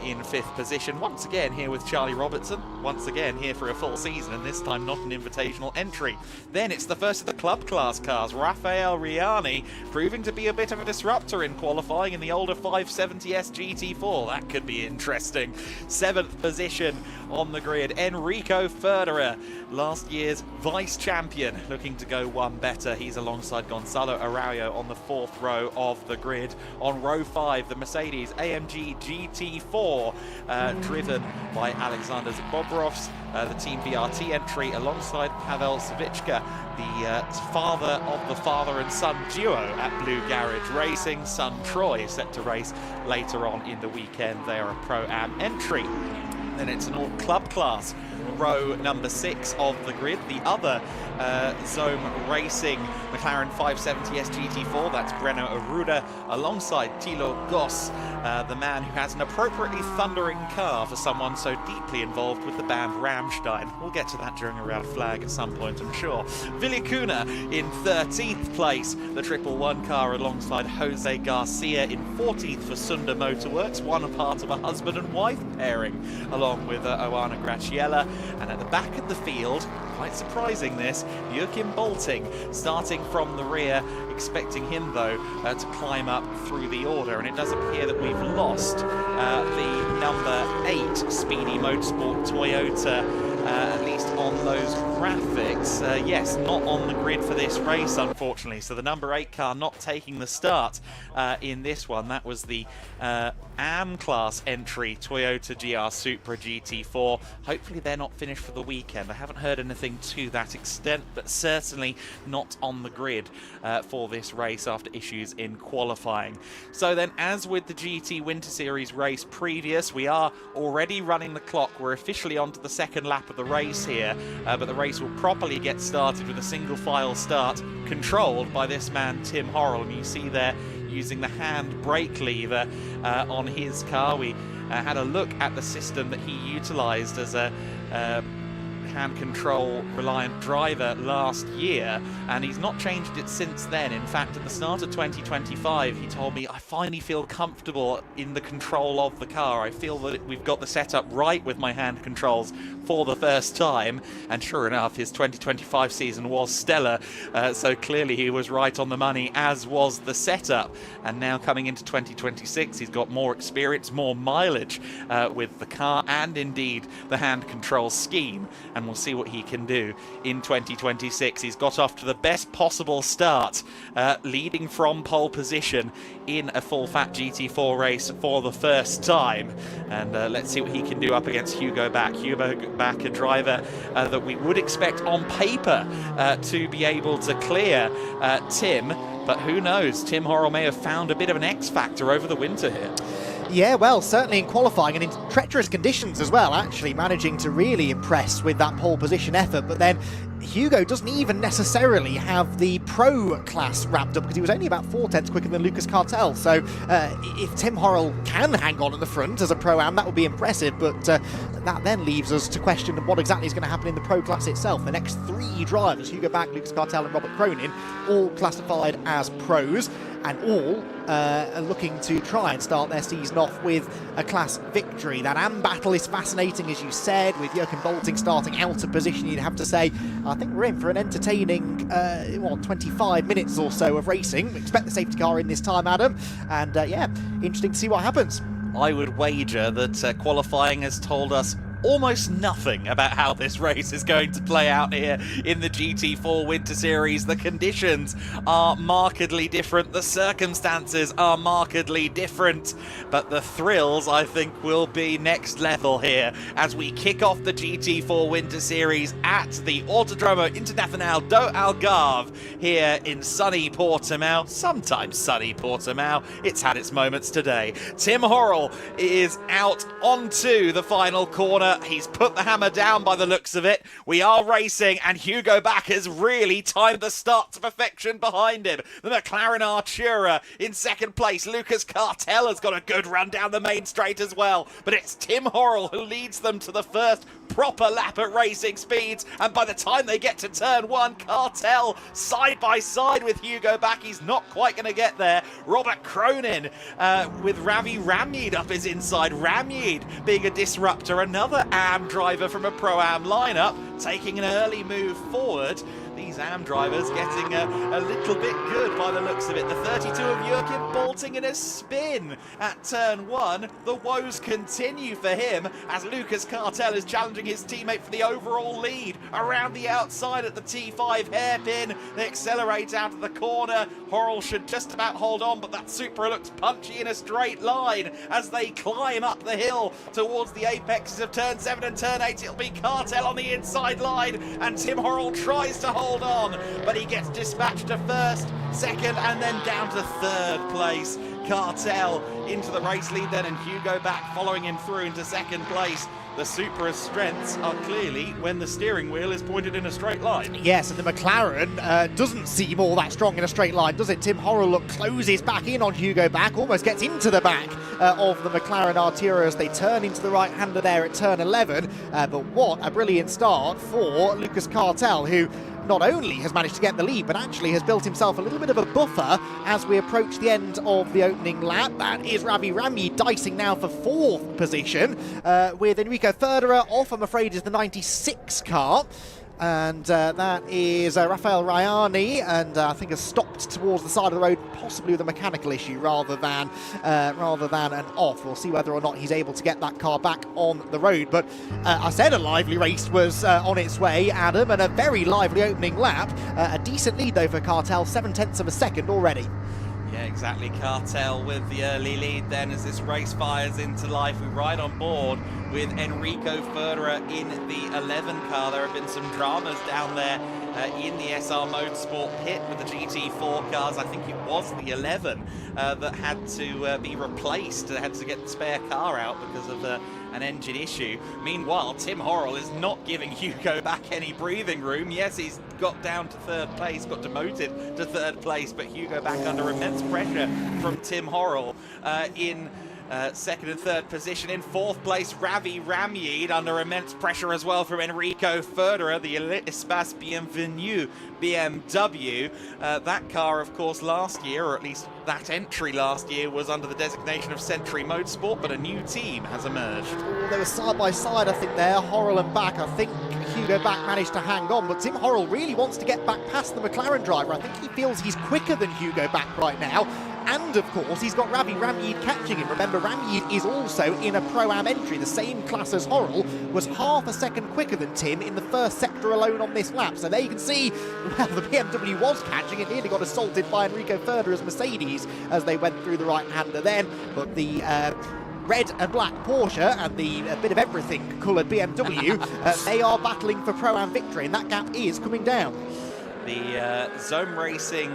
in 5th position. Once again here with Charlie Robertson, once again here for a full season, and this time not an invitational entry. Then it's the first of the club class cars, Rafael Riani, proving to be a bit of a disruptor in qualifying in the older 570S GT4. That could be interesting. 7th position on the grid, Enrico Ferderer, last year's vice champion, looking to go one better. He's alongside Gonzalo Araujo on the 4th row of the grid. On row 5, the Mercedes AMG GT4, driven by Alexander Zbobrovs, the Team BRT entry, alongside Pavel Savicka, the father of the father and son duo at Blue Garage Racing. Son Troy set to race later on in the weekend. They are a Pro-Am entry. Then it's an all-club class, row number 6 of the grid. The other Zome Racing McLaren 570S GT4, that's Breno Aruda, alongside Thilo Goss, the man who has an appropriately thundering car for someone so deeply involved with the band Rammstein. We'll get to that during a red flag at some point, I'm sure. Villicuna in 13th place, the 111 car alongside Jose Garcia in 14th for Sunda Motorworks, one part of a husband and wife pairing, along with Oana Graciela. And at the back of the field, quite surprising this, Joachim Bolting starting from the rear, expecting him though to climb up through the order. And it does appear that we've lost the number 8 Speedy Motorsport Toyota, at least on those graphics. Yes, not on the grid for this race, unfortunately. So the number 8 car not taking the start in this one. That was the AM class entry Toyota GR Supra GT4. Hopefully they're not finished for the weekend. I haven't heard anything to that extent, but certainly not on the grid for this race after issues in qualifying. So then, as with the GT Winter Series race previous, we are already running the clock. We're officially onto the second lap of the race here, but the race will properly get started with a single file start controlled by this man Tim Horrell. And you see there using the hand brake lever on his car. We had a look at the system that he utilised as a hand control reliant driver last year, and he's not changed it since then. In fact, at the start of 2025 he told me, I finally feel comfortable in the control of the car. I feel that we've got the setup right with my hand controls for the first time. And sure enough, his 2025 season was stellar, so clearly he was right on the money, as was the setup. And now coming into 2026, he's got more experience, more mileage with the car, and indeed the hand control scheme, and we'll see what he can do in 2026. He's got off to the best possible start, leading from pole position in a full fat GT4 race for the first time. And let's see what he can do up against Hugo Bach. Hugo Bach, a driver that we would expect on paper to be able to clear Tim, but who knows, Tim Horrell may have found a bit of an X factor over the winter here. Yeah, well, certainly in qualifying and in treacherous conditions as well, actually managing to really impress with that pole position effort. But then Hugo doesn't even necessarily have the pro class wrapped up, because he was only about 4/10 quicker than Lucas Cartel. So if Tim Horrell can hang on at the front as a pro-am, that would be impressive. But that then leaves us to question what exactly is going to happen in the pro class itself. The next 3 drivers, Hugo Bach, Lucas Cartel and Robert Cronin, all classified as pros, and all looking to try and start their season off with a class victory. That AM battle is fascinating, as you said, with Joachim Bolting starting out of position, you'd have to say. I think we're in for an entertaining 25 minutes or so of racing. Expect the safety car in this time, Adam, and yeah, interesting to see what happens. I would wager that qualifying has told us almost nothing about how this race is going to play out here in the GT4 Winter Series. The conditions are markedly different, the circumstances are markedly different, but the thrills, I think, will be next level here as we kick off the GT4 Winter Series at the Autódromo Internacional do Algarve here in sunny Portimão. Sometimes sunny Portimão. It's had its moments today. Tim Horrell is out onto the final corner. He's put the hammer down by the looks of it. We are racing, and Hugo Bach has really timed the start to perfection behind him. The McLaren Artura in second place. Lucas Cartel has got a good run down the main straight as well. But it's Tim Horrell who leads them to the first proper lap at racing speeds. And by the time they get to turn 1, Cartel side by side with Hugo Bach. He's not quite going to get there. Robert Cronin with Ravi Ramyid up his inside. Ramyid being a disruptor. Another AM driver from a Pro-Am lineup, taking an early move forward. These AM drivers getting a little bit good by the looks of it. The 32 of Joachim Bolting in a spin at turn 1. The woes continue for him as Lucas Cartel is challenging his teammate for the overall lead. Around the outside at the T5 hairpin, they accelerate out of the corner. Horrell should just about hold on, but that Supra looks punchy in a straight line as they climb up the hill towards the apexes of turn 7 and turn 8. It'll be Cartel on the inside line, and Tim Horrell tries to hold on, but he gets dispatched to first, second, and then down to third place. Cartel into the race lead then, and Hugo Bach following him through into second place. the Supra's strengths are clearly when the steering wheel is pointed in a straight line. Yes, and the McLaren doesn't seem all that strong in a straight line, does it? Tim Horrell closes back in on Hugo Back, almost gets into the back of the McLaren Artura as they turn into the right-hander there at turn 11. But what a brilliant start for Lucas Cartel, who not only has managed to get the lead, but actually has built himself a little bit of a buffer as we approach the end of the opening lap. That is Ravi Rami dicing now for 4th position, with Enrico Federer off, I'm afraid, is the 96 car. And that is Rafael Rayani, and I think has stopped towards the side of the road, possibly with a mechanical issue rather than an off. We'll see whether or not he's able to get that car back on the road. But I said a lively race was on its way, Adam, and a very lively opening lap. A decent lead though for Cartel, 7/10 of a second already. Yeah, exactly. Cartel with the early lead then as this race fires into life. We ride on board with Enrico Federer in the 11 car. There have been some dramas down there in the SR Motorsport pit with the GT4 cars. I think it was the 11 that had to be replaced. They had to get the spare car out because of an engine issue. Meanwhile, Tim Horrell is not giving Hugo Back any breathing room. Yes, he's got down to 3rd place, got demoted to 3rd place, but Hugo Back under immense pressure from Tim Horrell in 2nd and 3rd position. In 4th place, Ravi Ramyeed under immense pressure as well from Enrico Federer, the Espace Bienvenue BMW. That car, of course, last year, or at least that entry last year, was under the designation of Century Motorsport, but a new team has emerged. Oh, they were side by side, I think, there, Horrell and Back. I think Hugo Back managed to hang on, but Tim Horrell really wants to get back past the McLaren driver. I think he feels he's quicker than Hugo Back right now. And, of course, he's got Ravi Ramyeed catching him. Remember, Ramyeed is also in a Pro-Am entry, the same class as Horrell, was half a second quicker than Tim in the first sector alone on this lap. So there you can see, well, the BMW was catching and nearly got assaulted by Enrico Federer's Mercedes as they went through the right-hander then. But the red and black Porsche and the bit of everything coloured BMW, they are battling for Pro-Am victory, and that gap is coming down. The Zone Racing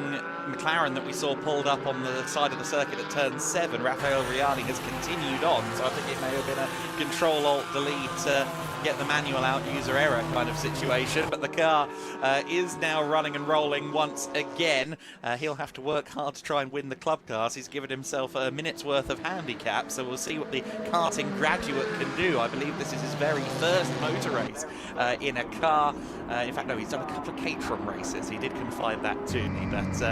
McLaren that we saw pulled up on the side of the circuit at turn 7, Rafael Riani, has continued on, so I think it may have been a Control-Alt-Delete get the manual out, user error kind of situation, but the car is now running and rolling once again. He'll have to work hard to try and win the club cars. He's given himself a minute's worth of handicap, so we'll see what the karting graduate can do. I believe this is his very first motor race in a car. In fact, no, he's done a couple of Caterham races. He did confide that to me, but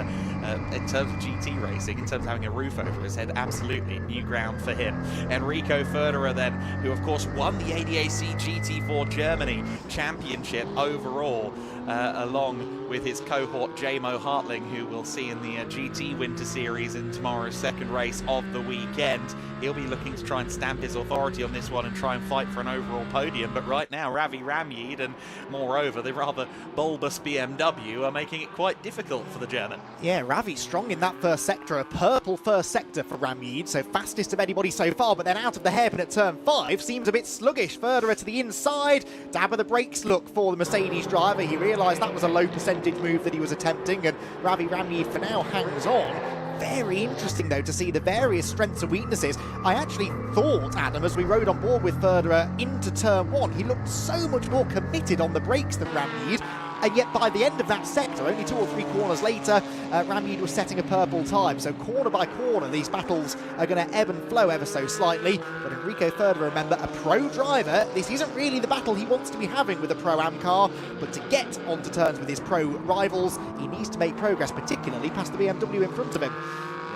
in terms of GT racing, in terms of having a roof over his head, absolutely new ground for him. Enrico Federer then, who of course won the ADAC GT4 Germany Championship overall, along with his cohort J-Mo Hartling, who we'll see in the GT Winter Series in tomorrow's 2nd race of the weekend. He'll be looking to try and stamp his authority on this one and try and fight for an overall podium. But right now, Ravi Ramyeed and, moreover, the rather bulbous BMW are making it quite difficult for the German. Yeah, Ravi strong in that first sector, a purple first sector for Ramyeed, so fastest of anybody so far, but then out of the hairpin at turn 5, seems a bit sluggish. Federer to the inside, dab of the brakes look for the Mercedes driver. He realised that was a low percentage move that he was attempting, and Ravi Ramyeed for now hangs on. Very interesting, though, to see the various strengths and weaknesses. I actually thought, Adam, as we rode on board with Federer into turn 1, he looked so much more committed on the brakes than Ramyeed. And yet by the end of that sector, only 2 or 3 corners later, Ramyeed was setting a purple time. So corner by corner, these battles are going to ebb and flow ever so slightly. But Enrico Federer, remember, a pro driver, this isn't really the battle he wants to be having with a Pro-Am car. But to get onto terms with his pro rivals, he needs to make progress, particularly past the BMW in front of him.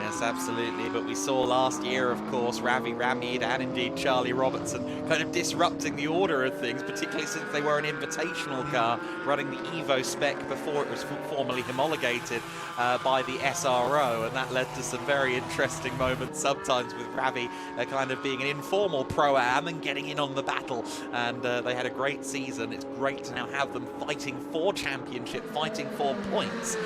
Yes, absolutely. But we saw last year, of course, Ravi Ramyeed and indeed Charlie Robertson kind of disrupting the order of things, particularly since they were an invitational car running the Evo spec before it was formally homologated by the SRO, and that led to some very interesting moments sometimes with Ravi kind of being an informal Pro-Am and getting in on the battle. And they had a great season. It's great to now have them fighting for championship, fighting for points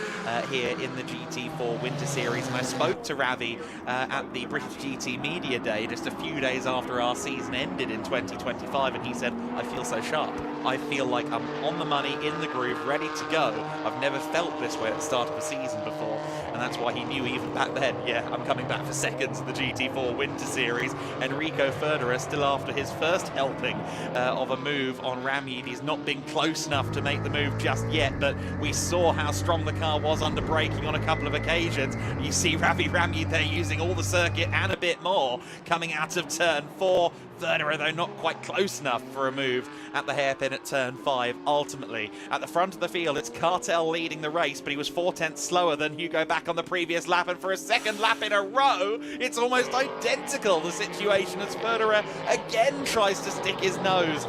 here in the GT4 Winter Series. And I spoke to Ravi at the British GT Media Day just a few days after our season ended in 2025, and he said, I feel so sharp. I feel like I'm on the money, in the groove, ready to go. I've never felt this way at the start of the season before. and that's why he knew even back then, yeah, I'm coming back for seconds in the GT4 Winter Series. Enrico Ferderer still after his first helping of a move on Ramid. He's not been close enough to make the move just yet, but we saw how strong the car was under braking on a couple of occasions. You see Ravi Ramid there using all the circuit and a bit more coming out of turn 4. Ferderer, though, not quite close enough for a move at the hairpin at turn 5. Ultimately, at the front of the field, it's Cartel leading the race, but he was 4/10 slower than Hugo back on the previous lap, and for a second lap in a row, it's almost identical, the situation, as Ferderer again tries to stick his nose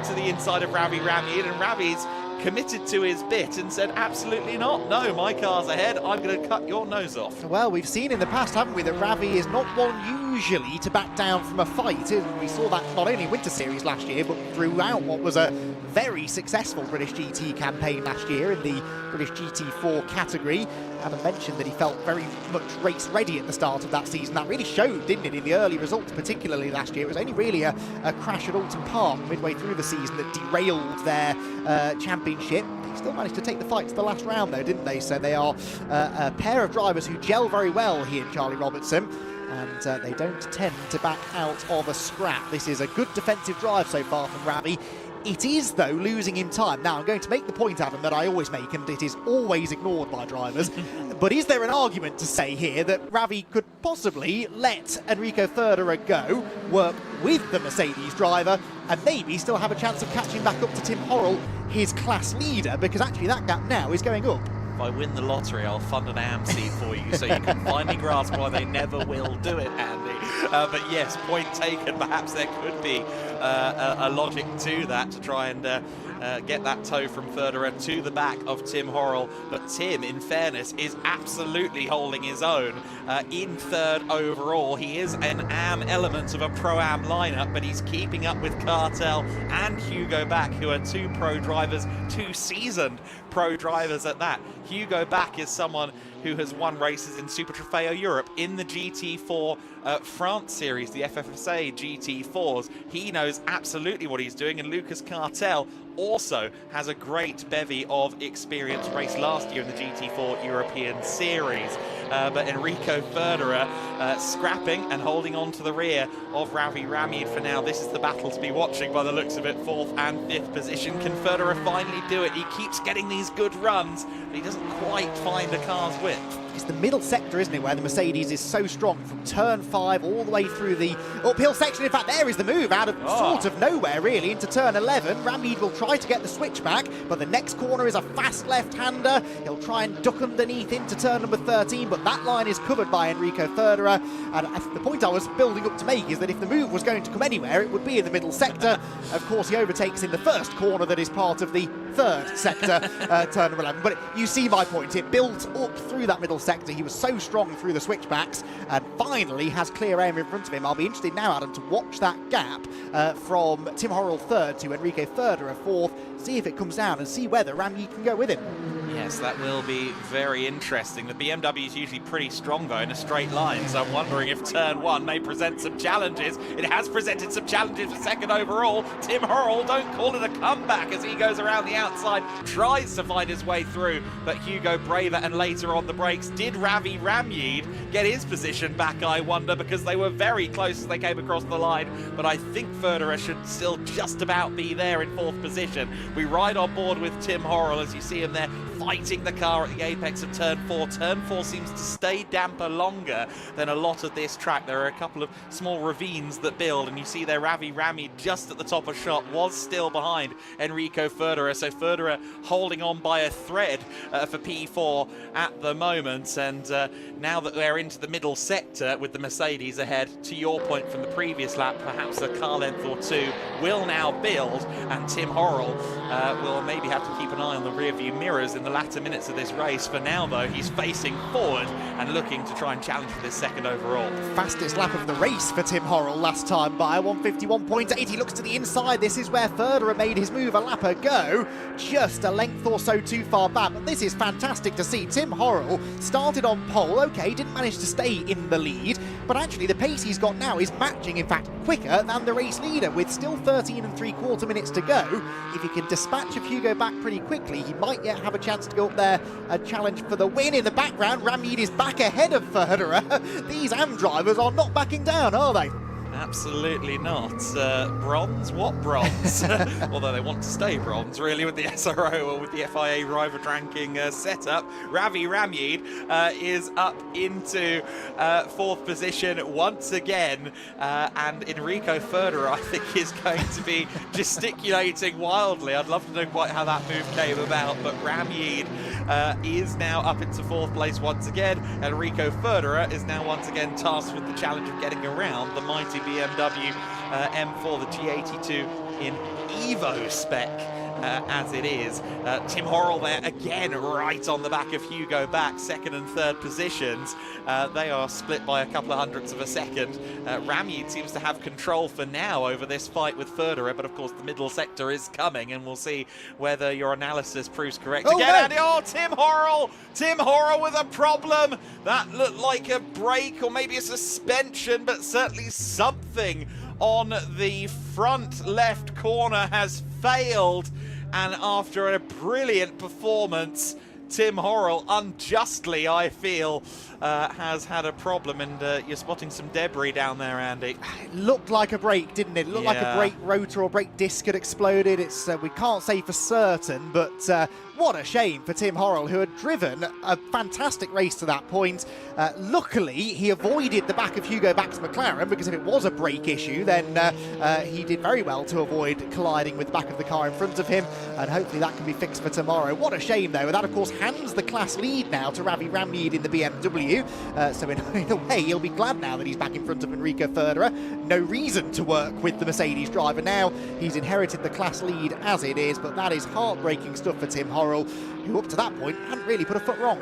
to the inside of Ravi Ramid, and Ravi's committed to his bit and said, absolutely not. No, my car's ahead. I'm going to cut your nose off. Well, we've seen in the past, haven't we, that Ravi is not one usually to back down from a fight. We saw that not only in Winter Series last year, but throughout what was a very successful British GT campaign last year in the British GT4 category. Adam mentioned that he felt very much race ready at the start of that season. That really showed, didn't it, in the early results, particularly last year. It was only really a crash at Alton Park midway through the season that derailed their championship. They still managed to take the fight to the last round, though, didn't they? So they are a pair of drivers who gel very well, he and Charlie Robertson, and they don't tend to back out of a scrap. This is a good defensive drive so far from Ravi. It is, though, losing him time. Now, I'm going to make the point, Adam, that I always make, and it is always ignored by drivers. But is there an argument to say here that Ravi could possibly let Enrico Ferderer go, work with the Mercedes driver, and maybe still have a chance of catching back up to Tim Horrell, his class leader, because actually that gap now is going up. If I win the lottery, I'll fund an AM seat for you so you can finally grasp why they never will do it, Andy. But yes, point taken. Perhaps there could be a logic to that, to try and get that toe from Ferderer to the back of Tim Horrell. But Tim, in fairness, is absolutely holding his own in third overall. He is an AM element of a Pro-Am lineup, but he's keeping up with Cartel and Hugo Back, who are two pro drivers, two seasoned pro drivers at that. Hugo Back is someone who has won races in Super Trofeo Europe, in the GT4 France series, the FFSA GT4s. He knows absolutely what he's doing, and Lucas Cartel also has a great bevy of experience, raced last year in the GT4 European Series. But Enrico Ferderer scrapping and holding on to the rear of Ravi Ramid for now. This is the battle to be watching by the looks of it, 4th and 5th position. Can Ferderer finally do it? He keeps getting these good runs, but he doesn't quite find a car's width. It's the middle sector, isn't it, where the Mercedes is so strong, from turn 5 all the way through the uphill section. In fact, there is the move out of sort of nowhere, really, into turn 11. Ramid will try to get the switch back, but the next corner is a fast left-hander. He'll try and duck underneath into turn number 13, but that line is covered by Enrico Ferderer. And the point I was building up to make is that if the move was going to come anywhere, it would be in the middle sector. Of course, he overtakes in the first corner that is part of the third sector, turn number 11. But you see my point. It built up through that middle sector. He was so strong through the switchbacks and finally has clear air in front of him. I'll be interested now, Adam, to watch that gap from Tim Horrell 3rd to Enrico Ferderer 4th, see if it comes down and see whether Ramid can go with him. Yes, that will be very interesting. The BMW is usually pretty strong, though, in a straight line, so I'm wondering if turn 1 may present some challenges. It has presented some challenges for 2nd overall. Tim Horrell, don't call it a comeback as he goes around the outside, tries to find his way through, but Hugo braver and later on the brakes. Did Ravi Ramid get his position back, I wonder, because they were very close as they came across the line, but I think Ferderer should still just about be there in 4th position. We ride on board with Tim Horrell as you see him there fighting the car at the apex of turn 4. Turn 4 seems to stay damper longer than a lot of this track. There are a couple of small ravines that build, and you see there Ravi Ramid just at the top of shot was still behind Enrico Ferderer, so Ferderer holding on by a thread for P4 at the moment. And now that they're into the middle sector with the Mercedes ahead, to your point from the previous lap, perhaps a car length or two will now build, and Tim Horrell will maybe have to keep an eye on the rear view mirrors in the latter minutes of this race. For now, though, he's facing forward and looking to try and challenge for this 2nd overall. Fastest lap of the race for Tim Horrell last time by 151.8. He looks to the inside. This is where Ferderer made his move a lap ago, just a length or so too far back. But this is fantastic to see. Tim Horrell started on pole. Okay, didn't manage to stay in the lead, but actually the pace he's got now is matching, in fact, quicker than the race leader, with still 13 3/4 minutes to go. If he can dispatch of Hugo Back pretty quickly, he might yet have a chance chance to go up there and challenge for the win. In the background, Ramid is back ahead of Federer. These AM drivers are not backing down, are they? Absolutely not. Bronze? What bronze? Although they want to stay bronze, really, with the SRO or with the FIA driver ranking setup. Ravi Ramid is up into 4th position once again, and Enrico Federer, I think, is going to be gesticulating wildly. I'd love to know quite how that move came about, but Ramid is now up into 4th place once again. Enrico Federer is now once again tasked with the challenge of getting around the mighty BMW M4, the G82 in Evo spec. As it is. Tim Horrell there again, right on the back of Hugo back, 2nd and 3rd positions. They are split by a couple of hundredths of a second. Ramid seems to have control for now over this fight with Federer, but of course the middle sector is coming, and we'll see whether your analysis proves correct again. No. Tim Horrell with a problem. That looked like a break or maybe a suspension, but certainly something on the front left corner has failed. And after a brilliant performance, Tim Horrell, unjustly, I feel, has had a problem, and you're spotting some debris down there, Andy. It looked like a brake, didn't it? It looked like a brake rotor or brake disc had exploded. It's we can't say for certain, but what a shame for Tim Horrell, who had driven a fantastic race to that point. Luckily, he avoided the back of Hugo Back's McLaren, because if it was a brake issue, then he did very well to avoid colliding with the back of the car in front of him, and hopefully that can be fixed for tomorrow. What a shame, though. And that, of course, hands the class lead now to Ravi Ramid in the BMW. So in a way, he'll be glad now that he's back in front of Enrico Federer. No reason to work with the Mercedes driver now. He's inherited the class lead as it is, but that is heartbreaking stuff for Tim Horrell, who up to that point hadn't really put a foot wrong.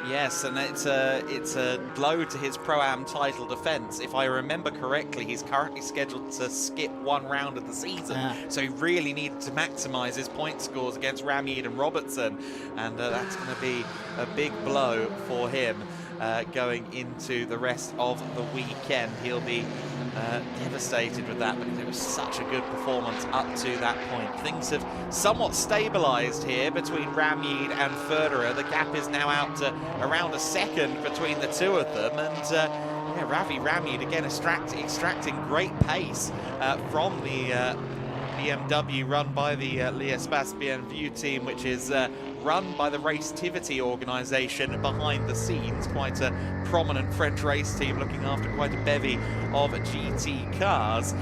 Yes, and it's a blow to his Pro-Am title defence. If I remember correctly, he's currently scheduled to skip one round of the season, so he really needed to maximise his point scores against Ramid and Robertson, and that's going to be a big blow for him going into the rest of the weekend. He'll be devastated with that, because it was such a good performance up to that point. Things have somewhat stabilised here between Ramid and Federer. The gap is now out to around a second between the two of them, and Ravi Ramid again extracting great pace from the BMW run by the L'Espace Bienvenu team, which is run by the Racetivity organisation behind the scenes. Quite a prominent French race team looking after quite a bevy of GT cars.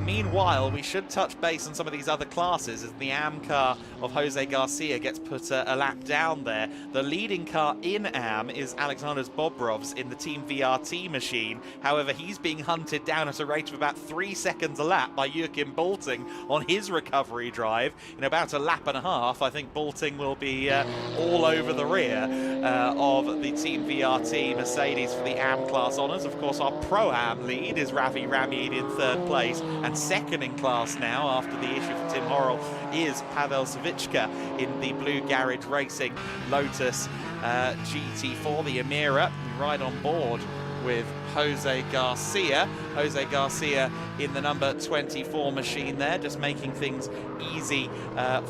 Meanwhile, we should touch base on some of these other classes as the AM car of Jose Garcia gets put a lap down there. The leading car in AM is Alexander Bobrov's in the Team VRT machine. However, he's being hunted down at a rate of about 3 seconds a lap by Joachim Boulting on his recovery drive. In about a lap and a half, I think Boulting will be all over the rear of the Team VRT Mercedes for the AM class honours. Of course, our Pro-Am lead is Ravi Ramid in 3rd place, and second in class now after the issue for Tim Horrell is Pavel Savicka in the Blue Garage Racing Lotus GT4, the Emira, right on board with Jose Garcia. Jose Garcia in the number 24 machine there, just making things easy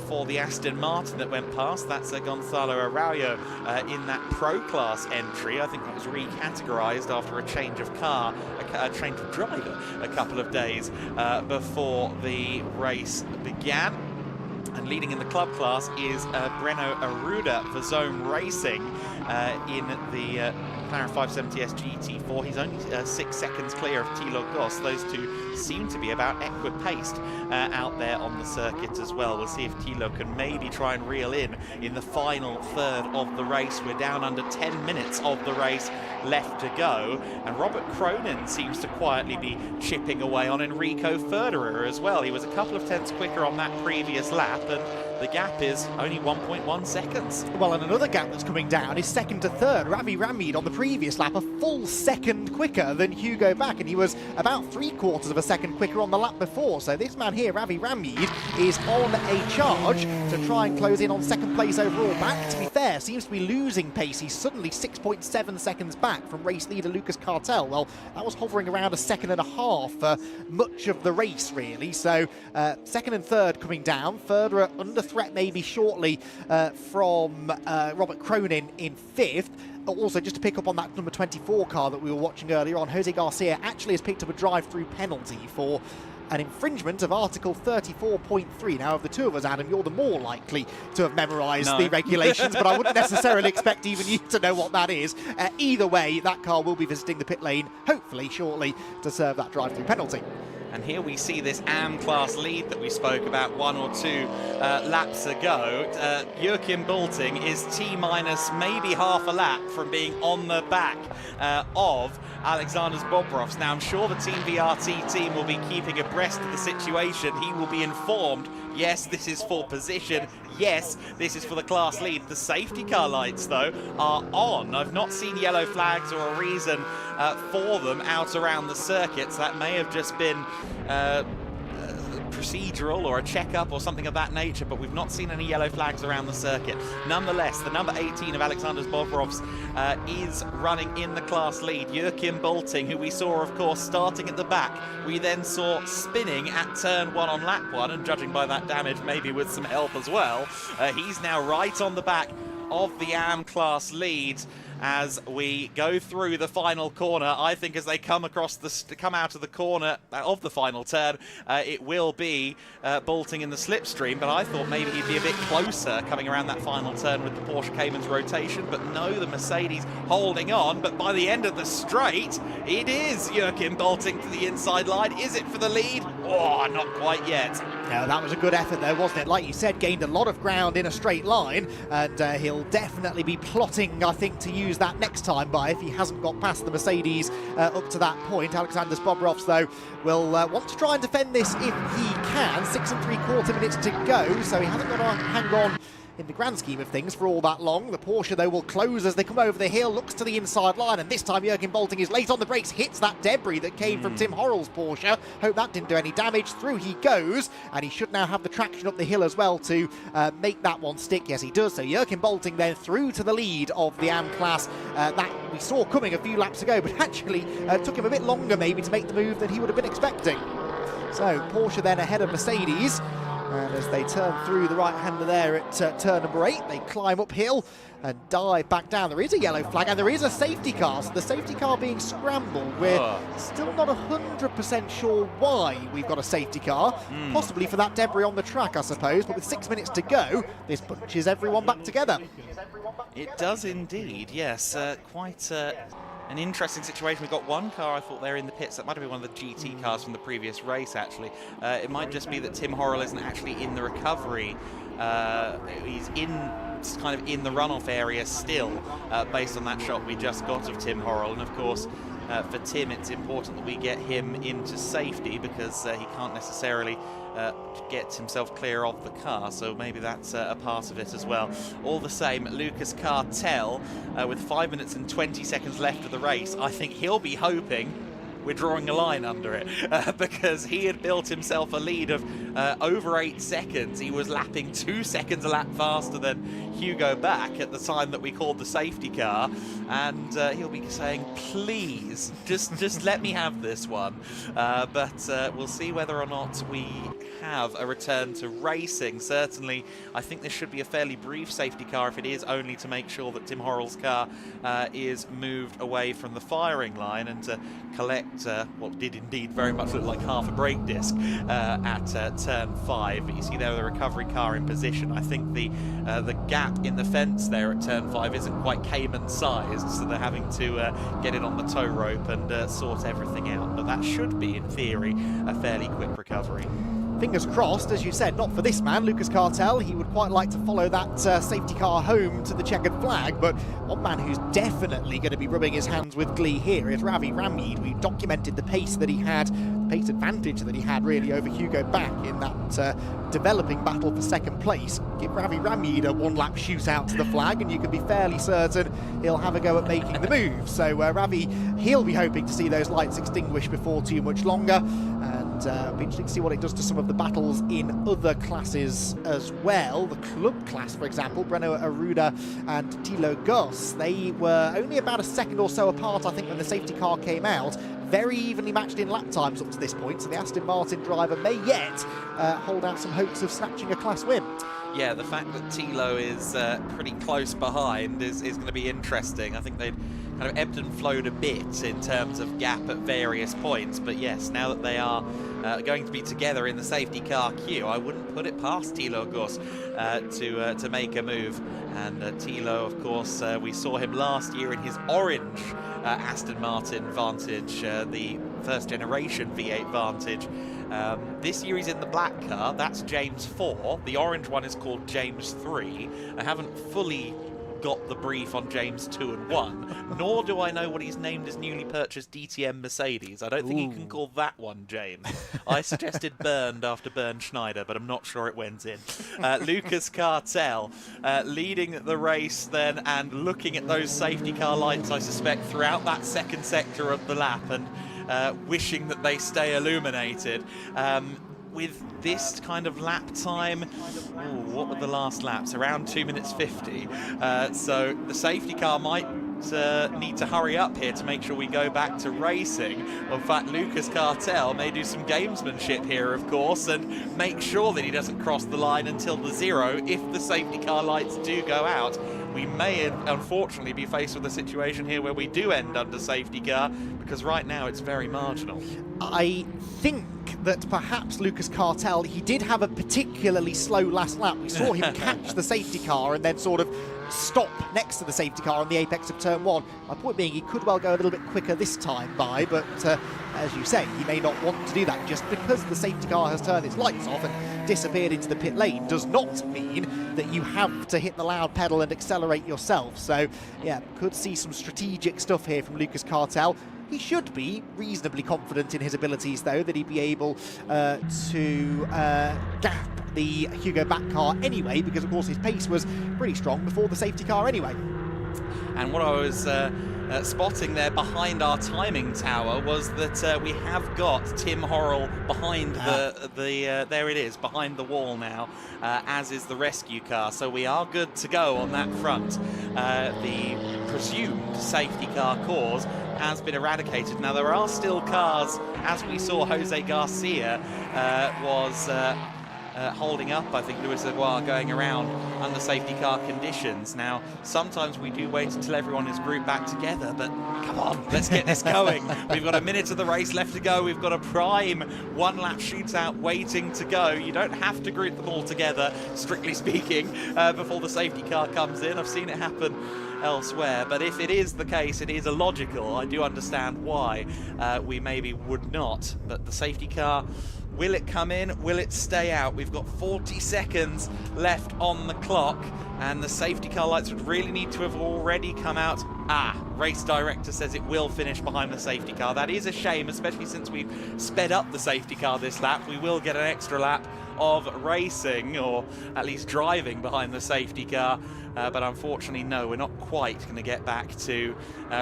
for the Aston Martin that went past. That's Gonzalo Araujo in that Pro Class entry. I think that was recategorized after a change of car, a change of driver a couple of days before the race began. And leading in the club class is Breno Arruda for Zone Racing in the McLaren 570S GT4. He's only 6 seconds clear of Thilo Goss. Those two seem to be about equipaced out there on the circuit as well. We'll see if Thilo can maybe try and reel in the final third of the race. We're down under 10 minutes of the race left to go, and Robert Cronin seems to quietly be chipping away on Enrico Federer as well. He was a couple of tenths quicker on that previous lap, and the gap is only 1.1 seconds. Well, and another gap that's coming down is second to third. Ravi Ramid on the previous lap a full second quicker than Hugo Back, and he was about 3/4 of a second quicker on the lap before. So this man here, Ravi Ramid, is on a charge to try and close in on second place overall. Back, to be fair, seems to be losing pace. He's suddenly 6.7 seconds back from race leader Lucas Cartel. Well, that was hovering around a second and a half for much of the race, really. So second and third coming down. Federer under threat maybe shortly from Robert Cronin in 5th. Also, just to pick up on that number 24 car that we were watching earlier on, Jose Garcia actually has picked up a drive-through penalty for an infringement of Article 34.3. Now, of the two of us, Adam, you're the more likely to have memorised the regulations, but I wouldn't necessarily expect even you to know what that is. Either way, that car will be visiting the pit lane, hopefully shortly, to serve that drive-through penalty. And here we see this AM class lead that we spoke about 1 or 2 laps ago. Joachim Bulting is T-minus maybe half a lap from being on the back of Alexander Bobrovs. Now, I'm sure the Team VRT team will be keeping abreast of the situation. He will be informed, yes, this is for position. Yes, this is for the class lead. The safety car lights, though, are on. I've not seen yellow flags or a reason for them out around the circuit, so that may have just been procedural or a checkup or something of that nature, but we've not seen any yellow flags around the circuit. Nonetheless, the number 18 of Alexander Bobrovs is running in the class lead. Joachim Bulting, who we saw, of course, starting at the back, we then saw spinning at turn 1 on lap 1, and judging by that damage, maybe with some help as well, he's now right on the back of the AM class lead as we go through the final corner. I think as they come across come out of the corner of the final turn, it will be Bulting in the slipstream, but I thought maybe he'd be a bit closer coming around that final turn with the Porsche Cayman's rotation, but no, the Mercedes holding on. But by the end of the straight, it is Joachim Bulting to the inside line. Is it for the lead? Oh, not quite yet. No, that was a good effort though, wasn't it? Like you said, gained a lot of ground in a straight line, and he'll definitely be plotting, I think, to use that next time by if he hasn't got past the Mercedes up to that point. Alexander Bobrovs, though, will want to try and defend this if he can. 6 3/4 minutes to go, so he hasn't got to hang on in the grand scheme of things for all that long. The Porsche, though, will close as they come over the hill, looks to the inside line, and this time Joachim Bulting is late on the brakes, hits that debris that came from Tim Horrell's Porsche. Hope that didn't do any damage. Through he goes, and he should now have the traction up the hill as well to make that one stick. Yes, he does. So Joachim Bulting then through to the lead of the AM class that we saw coming a few laps ago, but actually took him a bit longer maybe to make the move than he would have been expecting. So Porsche then ahead of Mercedes. And as they turn through the right-hander there at turn number 8, they climb uphill and dive back down. There is a yellow flag and there is a safety car. So the safety car being scrambled. We're still not 100% sure why we've got a safety car. Possibly for that debris on the track, I suppose. But with 6 minutes to go, this bunches everyone back together. It does indeed, yes. Quite an interesting situation. We've got one car, I thought, there in the pits. That might have been one of the GT cars from the previous race, actually. It might just be that Tim Horrell isn't actually in the recovery. He's kind of in the runoff area still, based on that shot we just got of Tim Horrell. And of course, for Tim, it's important that we get him into safety because he can't necessarily get himself clear of the car, so maybe that's a part of it as well. All the same, Lucas Cartel, with 5 minutes and 20 seconds left of the race, I think he'll be hoping we're drawing a line under it because he had built himself a lead of over 8 seconds. He was lapping 2 seconds a lap faster than Hugo Back at the time that we called the safety car, and he'll be saying, please, just let me have this one. But we'll see whether or not we have a return to racing. Certainly, I think this should be a fairly brief safety car if it is only to make sure that Tim Horrell's car is moved away from the firing line and to collect what did indeed very much look like half a brake disc at turn 5. But you see there the recovery car in position. I think the gap in the fence there at turn 5 isn't quite Cayman sized, so they're having to get it on the tow rope and sort everything out. But that should be, in theory, a fairly quick recovery. Fingers crossed, as you said, not for this man, Lucas Cartel. He would quite like to follow that safety car home to the checkered flag, but one man who's definitely going to be rubbing his hands with glee here is Ravi Ramid. We documented the pace that he had, the pace advantage that he had really over Hugo Back in that developing battle for second place. Give Ravi Ramid a one-lap shootout to the flag and you can be fairly certain he'll have a go at making the move. So Ravi, he'll be hoping to see those lights extinguished before too much longer, and it'll be interesting to see what it does to some of the battles in other classes as well. The club class, for example, Breno Aruda and Thilo Goss, they were only about a second or so apart, I think, when the safety car came out. Very evenly matched in lap times up to this point, so the Aston Martin driver may yet hold out some hopes of snatching a class win. yeah, the fact that Thilo is pretty close behind is going to be interesting. I think they'd kind of ebbed and flowed a bit in terms of gap at various points, but yes, now that they are going to be together in the safety car queue, I wouldn't put it past Thilo, of course, to make a move. And Thilo, of course, we saw him last year in his orange Aston Martin Vantage, the first generation V8 Vantage. This year he's in the black car. That's James 4. The orange one is called James 3. I haven't fully got the brief on James 2 and 1, nor do I know what he's named his newly purchased DTM Mercedes. I don't think you can call that one James. I suggested Bernd after Bernd Schneider, but I'm not sure it went in. Lucas Cartel leading the race then, and looking at those safety car lights, I suspect, throughout that second sector of the lap, and wishing that they stay illuminated. With this kind of lap time, what were the last laps? Around 2 minutes 50. So the safety car might need to hurry up here to make sure we go back to racing. In fact, Lucas Cartel may do some gamesmanship here, of course, and make sure that he doesn't cross the line until the 0 if the safety car lights do go out. We may, unfortunately, be faced with a situation here where we do end under safety car, because right now it's very marginal. I think that perhaps Lucas Cartel, he did have a particularly slow last lap. We saw him catch the safety car and then sort of stop next to the safety car on the apex of turn 1. My point being, he could well go a little bit quicker this time by, but as you say, he may not want to do that. Just because the safety car has turned its lights off and disappeared into the pit lane does not mean that you have to hit the loud pedal and accelerate yourself. So yeah, could see some strategic stuff here from Lucas Cartel. He should be reasonably confident in his abilities, though, that he'd be able to gap the Hugo back car anyway, because of course his pace was pretty strong before the safety car anyway. And what I was spotting there behind our timing tower was that we have got Tim Horrell behind there it is, behind the wall now, as is the rescue car. So we are good to go on that front. The presumed safety car cause has been eradicated. Now there are still cars, as we saw Jose Garcia was holding up, I think, Luis Aguiar going around under safety car conditions. Now, sometimes we do wait until everyone is grouped back together, but come on, let's get this going. We've got a minute of the race left to go. We've got a prime one-lap shootout waiting to go. You don't have to group them all together, strictly speaking, before the safety car comes in. I've seen it happen elsewhere, but if it is the case, it is illogical. I do understand why we maybe would not, but the safety car, will it come in? Will it stay out? We've got 40 seconds left on the clock, and the safety car lights would really need to have already come out. Race director says it will finish behind the safety car. That is a shame, especially since we've sped up the safety car this lap. We will get an extra lap of racing, or at least driving behind the safety car. But unfortunately, no, we're not quite going to get back to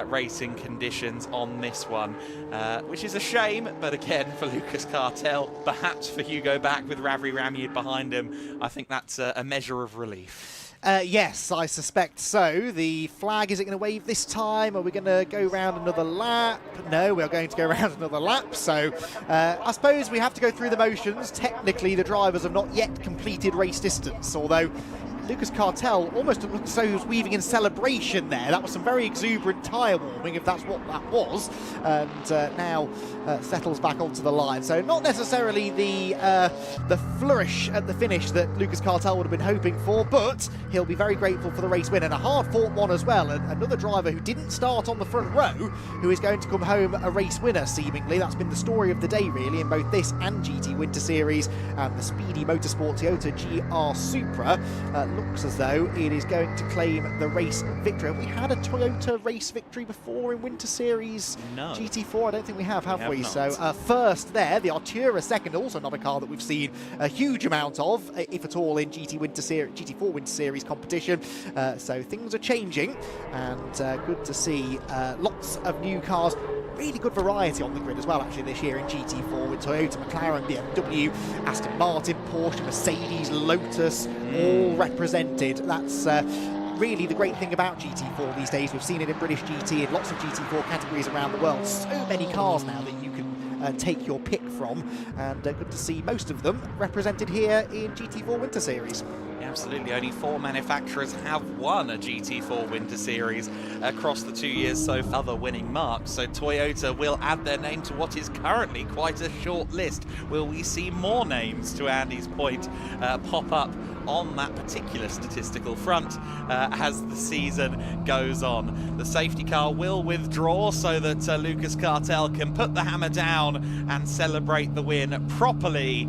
racing conditions on this one, which is a shame. But again, for Lucas Cartel, perhaps for Hugo back with Ravri Ramyud behind him, I think that's a measure of relief. Yes, I suspect so. The flag, is it going to wave this time? Are we going to go round another lap? No, we are going to go round another lap. So I suppose we have to go through the motions. Technically, the drivers have not yet completed race distance, although Lucas Cartel almost looked as though he was weaving in celebration there. That was some very exuberant tyre warming, if that's what that was, and now settles back onto the line. So not necessarily the flourish at the finish that Lucas Cartel would have been hoping for, but he'll be very grateful for the race win, and a hard-fought one as well. And another driver who didn't start on the front row, who is going to come home a race winner, seemingly. That's been the story of the day, really, in both this and GT Winter Series, and the speedy Motorsport Toyota GR Supra looks as though it is going to claim the race victory. Have we had a Toyota race victory before in Winter Series? No. GT4, I don't think we have we? Not. So first there, the Artura second, also not a car that we've seen a huge amount of, if at all, in GT4 Winter Series competition. So things are changing, and good to see lots of new cars. Really good variety on the grid as well, actually, this year in GT4, with Toyota, McLaren, BMW, Aston Martin, Porsche, Mercedes, Lotus, all represented. That's really the great thing about GT4 these days. We've seen it in British GT and lots of GT4 categories around the world. So many cars now that you can take your pick from, and good to see most of them represented here in GT4 Winter Series. Absolutely, only 4 manufacturers have won a GT4 Winter Series across the 2 years so far, other winning marks. So Toyota will add their name to what is currently quite a short list. Will we see more names, to Andy's point, pop up on that particular statistical front as the season goes on? The safety car will withdraw so that Lucas Cartel can put the hammer down and celebrate the win properly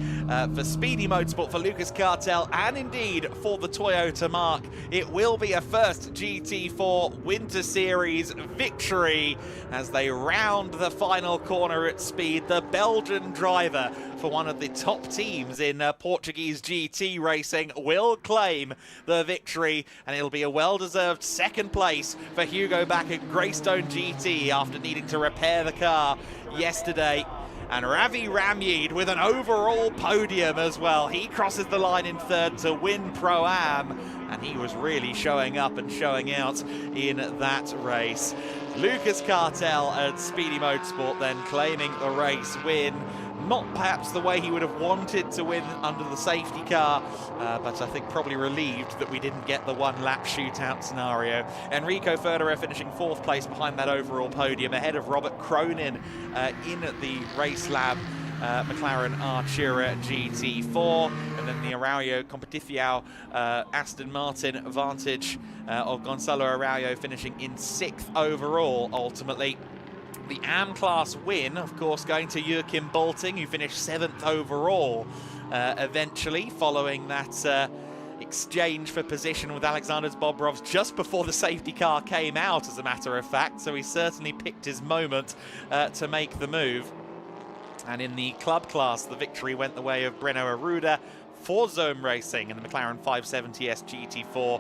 for Speedy Motorsport, for Lucas Cartel, and indeed for the Toyota mark. It will be a first GT4 Winter Series victory as they round the final corner at speed. The Belgian driver for one of the top teams in Portuguese GT racing will claim the victory, and it'll be a well-deserved second place for Hugo back at Greystone GT after needing to repair the car yesterday. And Ravi Ramyid with an overall podium as well. He crosses the line in third to win Pro-Am, and he was really showing up and showing out in that race. Lucas Cartel at Speedy Motorsport then claiming the race win. Not perhaps the way he would have wanted to win under the safety car, but I think probably relieved that we didn't get the one-lap shootout scenario. Enrico Federer finishing 4th place behind that overall podium, ahead of Robert Cronin in the Race Lab McLaren Artura GT4, and then the Araujo Competição Aston Martin Vantage of Gonzalo Araujo finishing in 6th overall ultimately. The AM class win, of course, going to Joachim Bolting, who finished 7th overall eventually, following that exchange for position with Alexander Bobrovs just before the safety car came out, as a matter of fact. So he certainly picked his moment to make the move. And in the club class, the victory went the way of Breno Arruda for Zone Racing and the McLaren 570S GT4.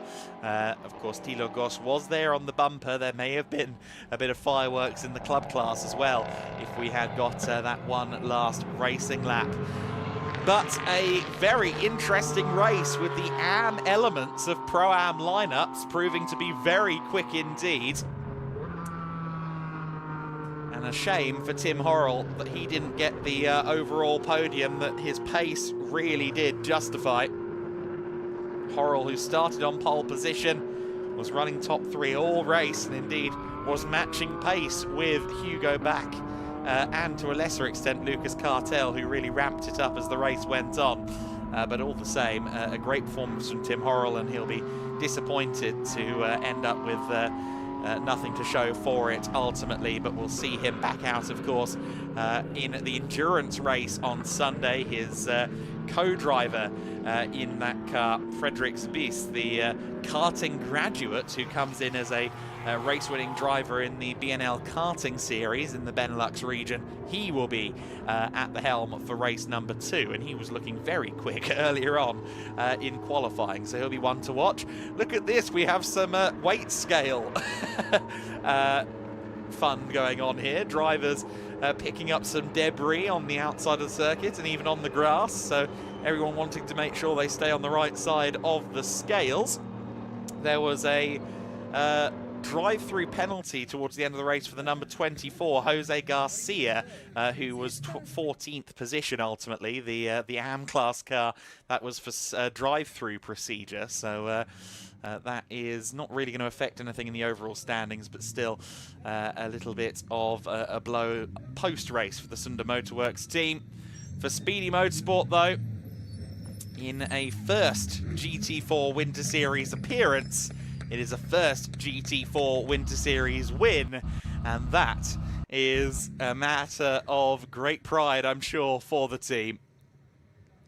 Of course, Thilo Goss was there on the bumper. There may have been a bit of fireworks in the club class as well if we had got that one last racing lap. But a very interesting race with the AM elements of Pro-Am lineups proving to be very quick indeed. And a shame for Tim Horrell that he didn't get the overall podium that his pace really did justify. Horrell, who started on pole position, was running top 3 all race and indeed was matching pace with Hugo Back and to a lesser extent Lucas Cartel, who really ramped it up as the race went on. But all the same, a great performance from Tim Horrell, and he'll be disappointed to end up with nothing to show for it ultimately, but we'll see him back out, of course, in the endurance race on Sunday. His co-driver in that car, Frederik Zbies, the karting graduate who comes in as a race-winning driver in the BNL karting series in the Benelux region. He will be at the helm for race number 2, and he was looking very quick earlier on in qualifying, so he'll be one to watch. Look at this, we have some weight scale fun going on here. Drivers picking up some debris on the outside of the circuit and even on the grass, so everyone wanting to make sure they stay on the right side of the scales. There was a drive-through penalty towards the end of the race for the number 24, Jose Garcia, who was 14th position ultimately. The AM class car, that was for drive-through procedure, so that is not really going to affect anything in the overall standings, but still a little bit of a blow post-race for the Sunda Motorworks team. For Speedy Motorsport, though, in a first GT4 Winter Series appearance, it is a first GT4 Winter Series win, and that is a matter of great pride, I'm sure, for the team.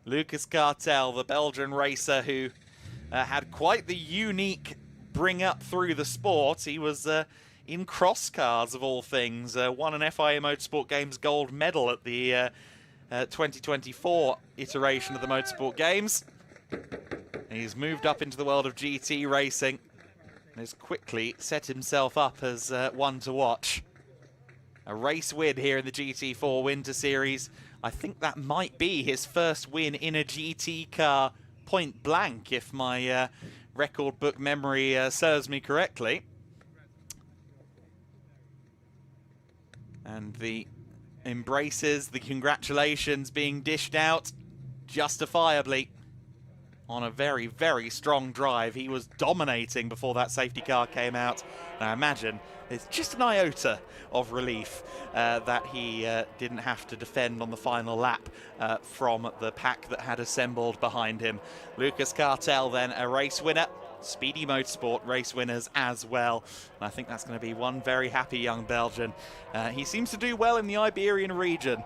Lucas Cartel, the Belgian racer who had quite the unique bring up through the sport. He was in cross cars, of all things, won an FIA Motorsport Games gold medal at the 2024 iteration of the Motorsport Games. He's moved up into the world of GT racing and has quickly set himself up as one to watch. A race win here in the GT4 Winter Series. I think that might be his first win in a GT car point blank, if my record book memory serves me correctly. And the embraces, the congratulations being dished out justifiably on a very, very strong drive. He was dominating before that safety car came out. And I imagine there's just an iota of relief that he didn't have to defend on the final lap from the pack that had assembled behind him. Lucas Cartel then a race winner. Speedy Motorsport race winners as well. And I think that's going to be one very happy young Belgian. He seems to do well in the Iberian region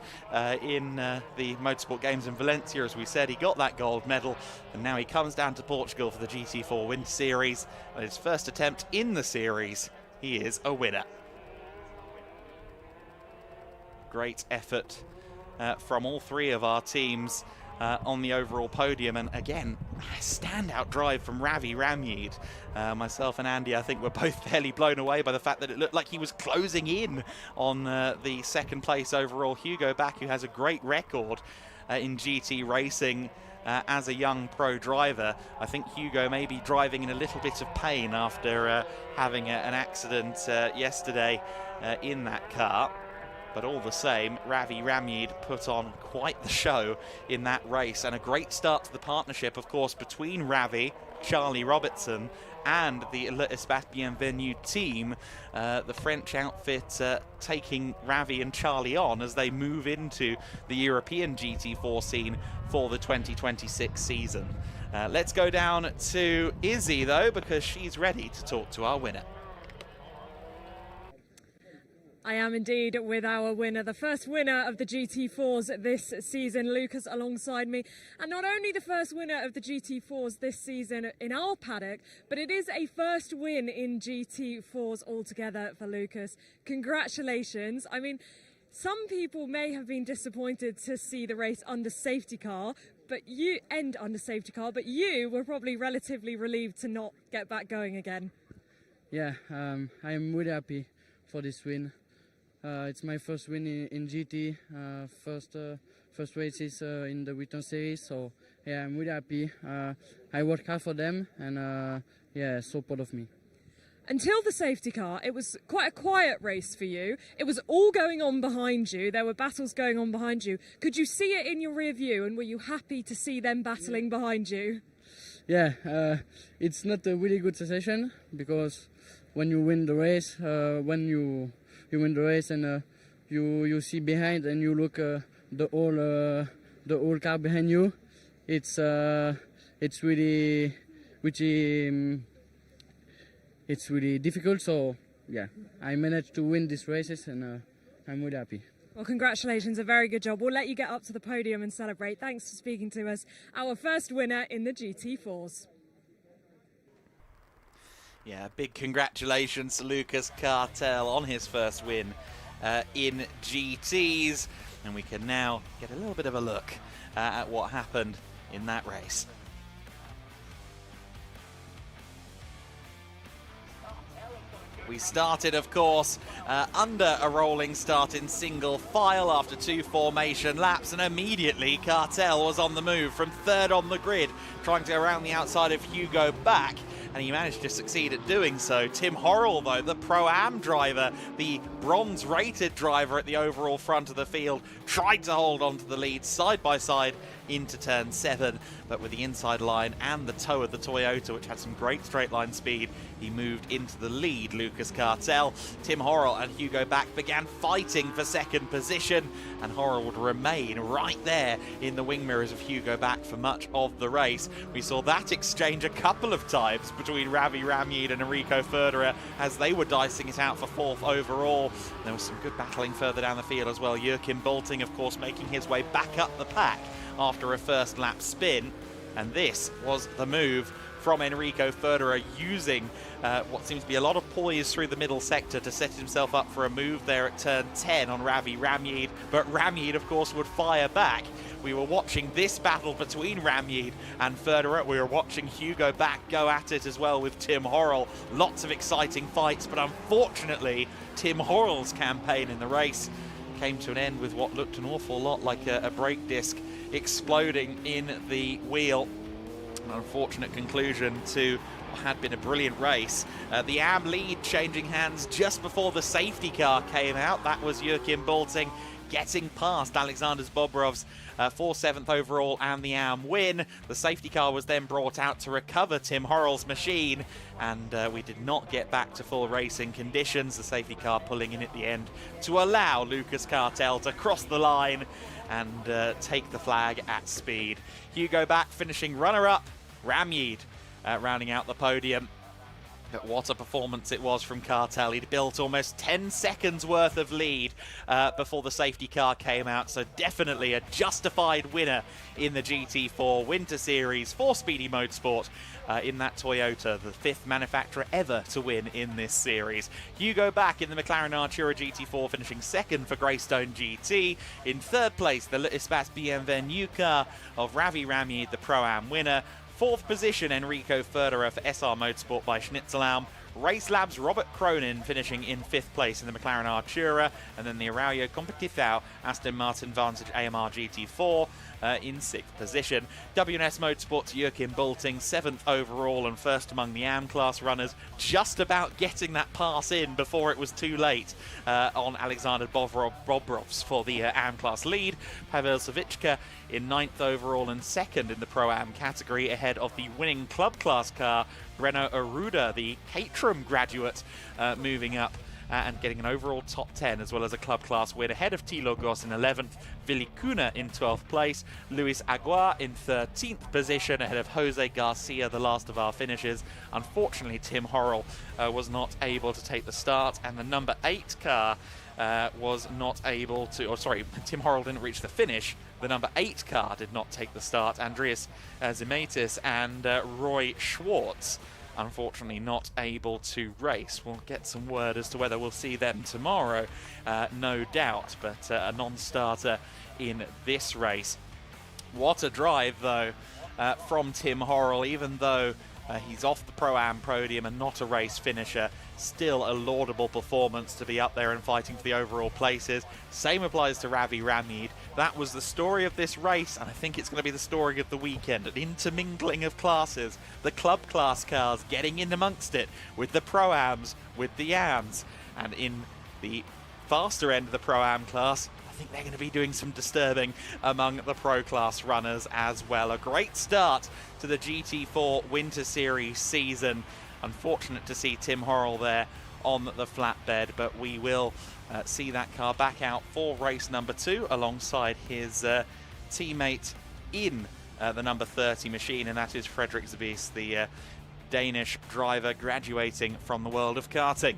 in the Motorsport Games in Valencia. As we said, he got that gold medal, and now he comes down to Portugal for the GT4 Winter Series. And his first attempt in the series, he is a winner. Great effort from all three of our teams on the overall podium, and again, a standout drive from Ravi Ramyeed. Myself and Andy, I think, were both fairly blown away by the fact that it looked like he was closing in on the second place overall. Hugo Back, who has a great record in GT racing as a young pro driver. I think Hugo may be driving in a little bit of pain after having an accident yesterday in that car. But all the same, Ravi Ramyeed put on quite the show in that race, and a great start to the partnership, of course, between Ravi, Charlie Robertson, and the Le Espace Bienvenu team, the French outfit taking Ravi and Charlie on as they move into the European GT4 scene for the 2026 season. Let's go down to Izzy, though, because she's ready to talk to our winner. I am indeed with our winner, the first winner of the GT4s this season, Lucas alongside me. And not only the first winner of the GT4s this season in our paddock, but it is a first win in GT4s altogether for Lucas. Congratulations. I mean, some people may have been disappointed to see the race under safety car, but you were probably relatively relieved to not get back going again. Yeah, I'm really happy for this win. It's my first win in GT, first races in the Winter Series, so yeah, I'm really happy. I worked hard for them, and yeah, so proud of me. Until the safety car, it was quite a quiet race for you. It was all going on behind you. There were battles going on behind you. Could you see it in your rear view, and were you happy to see them battling behind you? Yeah, it's not a really good sensation, because when you win the race, you win the race and you see behind and you look the whole car behind you. It's really difficult. So yeah, I managed to win these races, and I'm really happy. Well, congratulations, a very good job. We'll let you get up to the podium and celebrate. Thanks for speaking to us. Our first winner in the GT4s. Yeah, big congratulations to Lucas Cartel on his first win in GTs. And we can now get a little bit of a look at what happened in that race. We started, of course, under a rolling start in single file after 2 formation laps, and immediately Cartel was on the move from third on the grid, trying to go around the outside of Hugo Back, and he managed to succeed at doing so. Tim Horrell, though, the Pro-Am driver, the bronze-rated driver at the overall front of the field, tried to hold on to the lead side by side into turn 7, but with the inside line and the toe of the Toyota, which had some great straight line speed, he moved into the lead. Lucas Cartel, Tim Horrell and Hugo Back began fighting for second position, and Horrell would remain right there in the wing mirrors of Hugo Back for much of the race. We saw that exchange a couple of times between Ravi Ramyeed and Enrico Ferderer as they were dicing it out for 4th overall. There was some good battling further down the field as well. Joachim Bolting, of course, making his way back up the pack after a first lap spin, and this was the move from Enrico Ferderer, using what seems to be a lot of poise through the middle sector to set himself up for a move there at turn 10 on Ravi Ramyeed, but Ramyeed, of course, would fire back. We were watching this battle between Ramyeed and Ferderer. We were watching Hugo Back go at it as well with Tim Horrell. Lots of exciting fights, but unfortunately, Tim Horrell's campaign in the race came to an end with what looked an awful lot like a brake disc exploding in the wheel. An unfortunate conclusion to what had been a brilliant race. The AM lead changing hands just before the safety car came out. That was Joachim Bolting getting past Alexander Bobrov's for 7th overall and the AM win. The safety car was then brought out to recover Tim Horrell's machine, and we did not get back to full racing conditions. The safety car pulling in at the end to allow Lucas Cartel to cross the line and take the flag at speed. Hugo Back finishing runner-up, Ramyeed rounding out the podium. But what a performance it was from Cartel. He'd built almost 10 seconds worth of lead before the safety car came out, so definitely a justified winner in the GT4 Winter Series for Speedy Motorsport in that Toyota, the 5th manufacturer ever to win in this series. Hugo Back in the McLaren Artura GT4 finishing 2nd for Greystone GT. In 3rd place, the Espace Bienvenue car of Ravi Ramyeed, the Pro-Am winner. 4th position, Enrico Ferderer for SR Motorsport by Schnitzelbaum. Race Labs' Robert Cronin finishing in 5th place in the McLaren Artura, and then the Araujo Competição Aston Martin Vantage AMR GT4 in 6th position. WNS Motorsport's Joachim Bulting 7th overall and first among the AM class runners, just about getting that pass in before it was too late on Alexander Bobrovs for the AM class lead. Pavel Savicka in 9th overall and 2nd in the Pro-Am category, ahead of the winning club class car Breno Aruda, the Caterham graduate, moving up and getting an overall top 10 as well as a club class win, ahead of Thilo Goss in 11th, Vili Kuna in 12th place, Luis Aguar in 13th position, ahead of Jose Garcia, the last of our finishers. Unfortunately, Tim Horrell was not able to take the start, and the number 8 car was not able to, or sorry, Tim Horrell didn't reach the finish. The number 8 car did not take the start. Andreas Zemaitis and Roy Schwartz, unfortunately not able to race. We'll get some word as to whether we'll see them tomorrow, no doubt, but a non-starter in this race. What a drive, though, from Tim Horrell, even though he's off the Pro-Am podium and not a race finisher. Still a laudable performance to be up there and fighting for the overall places. Same applies to Ravi Ramyeed. That was the story of this race, and I think it's going to be the story of the weekend. An intermingling of classes. The club class cars getting in amongst it with the Pro-Ams, with the AMs, and in the faster end of the Pro-Am class, I think they're going to be doing some disturbing among the Pro Class runners as well. A great start to the GT4 Winter Series season. Unfortunate to see Tim Horrell there on the flatbed, but we will see that car back out for race number 2 alongside his teammate in the number 30 machine, and that is Frederik Zabis, the Danish driver graduating from the world of karting.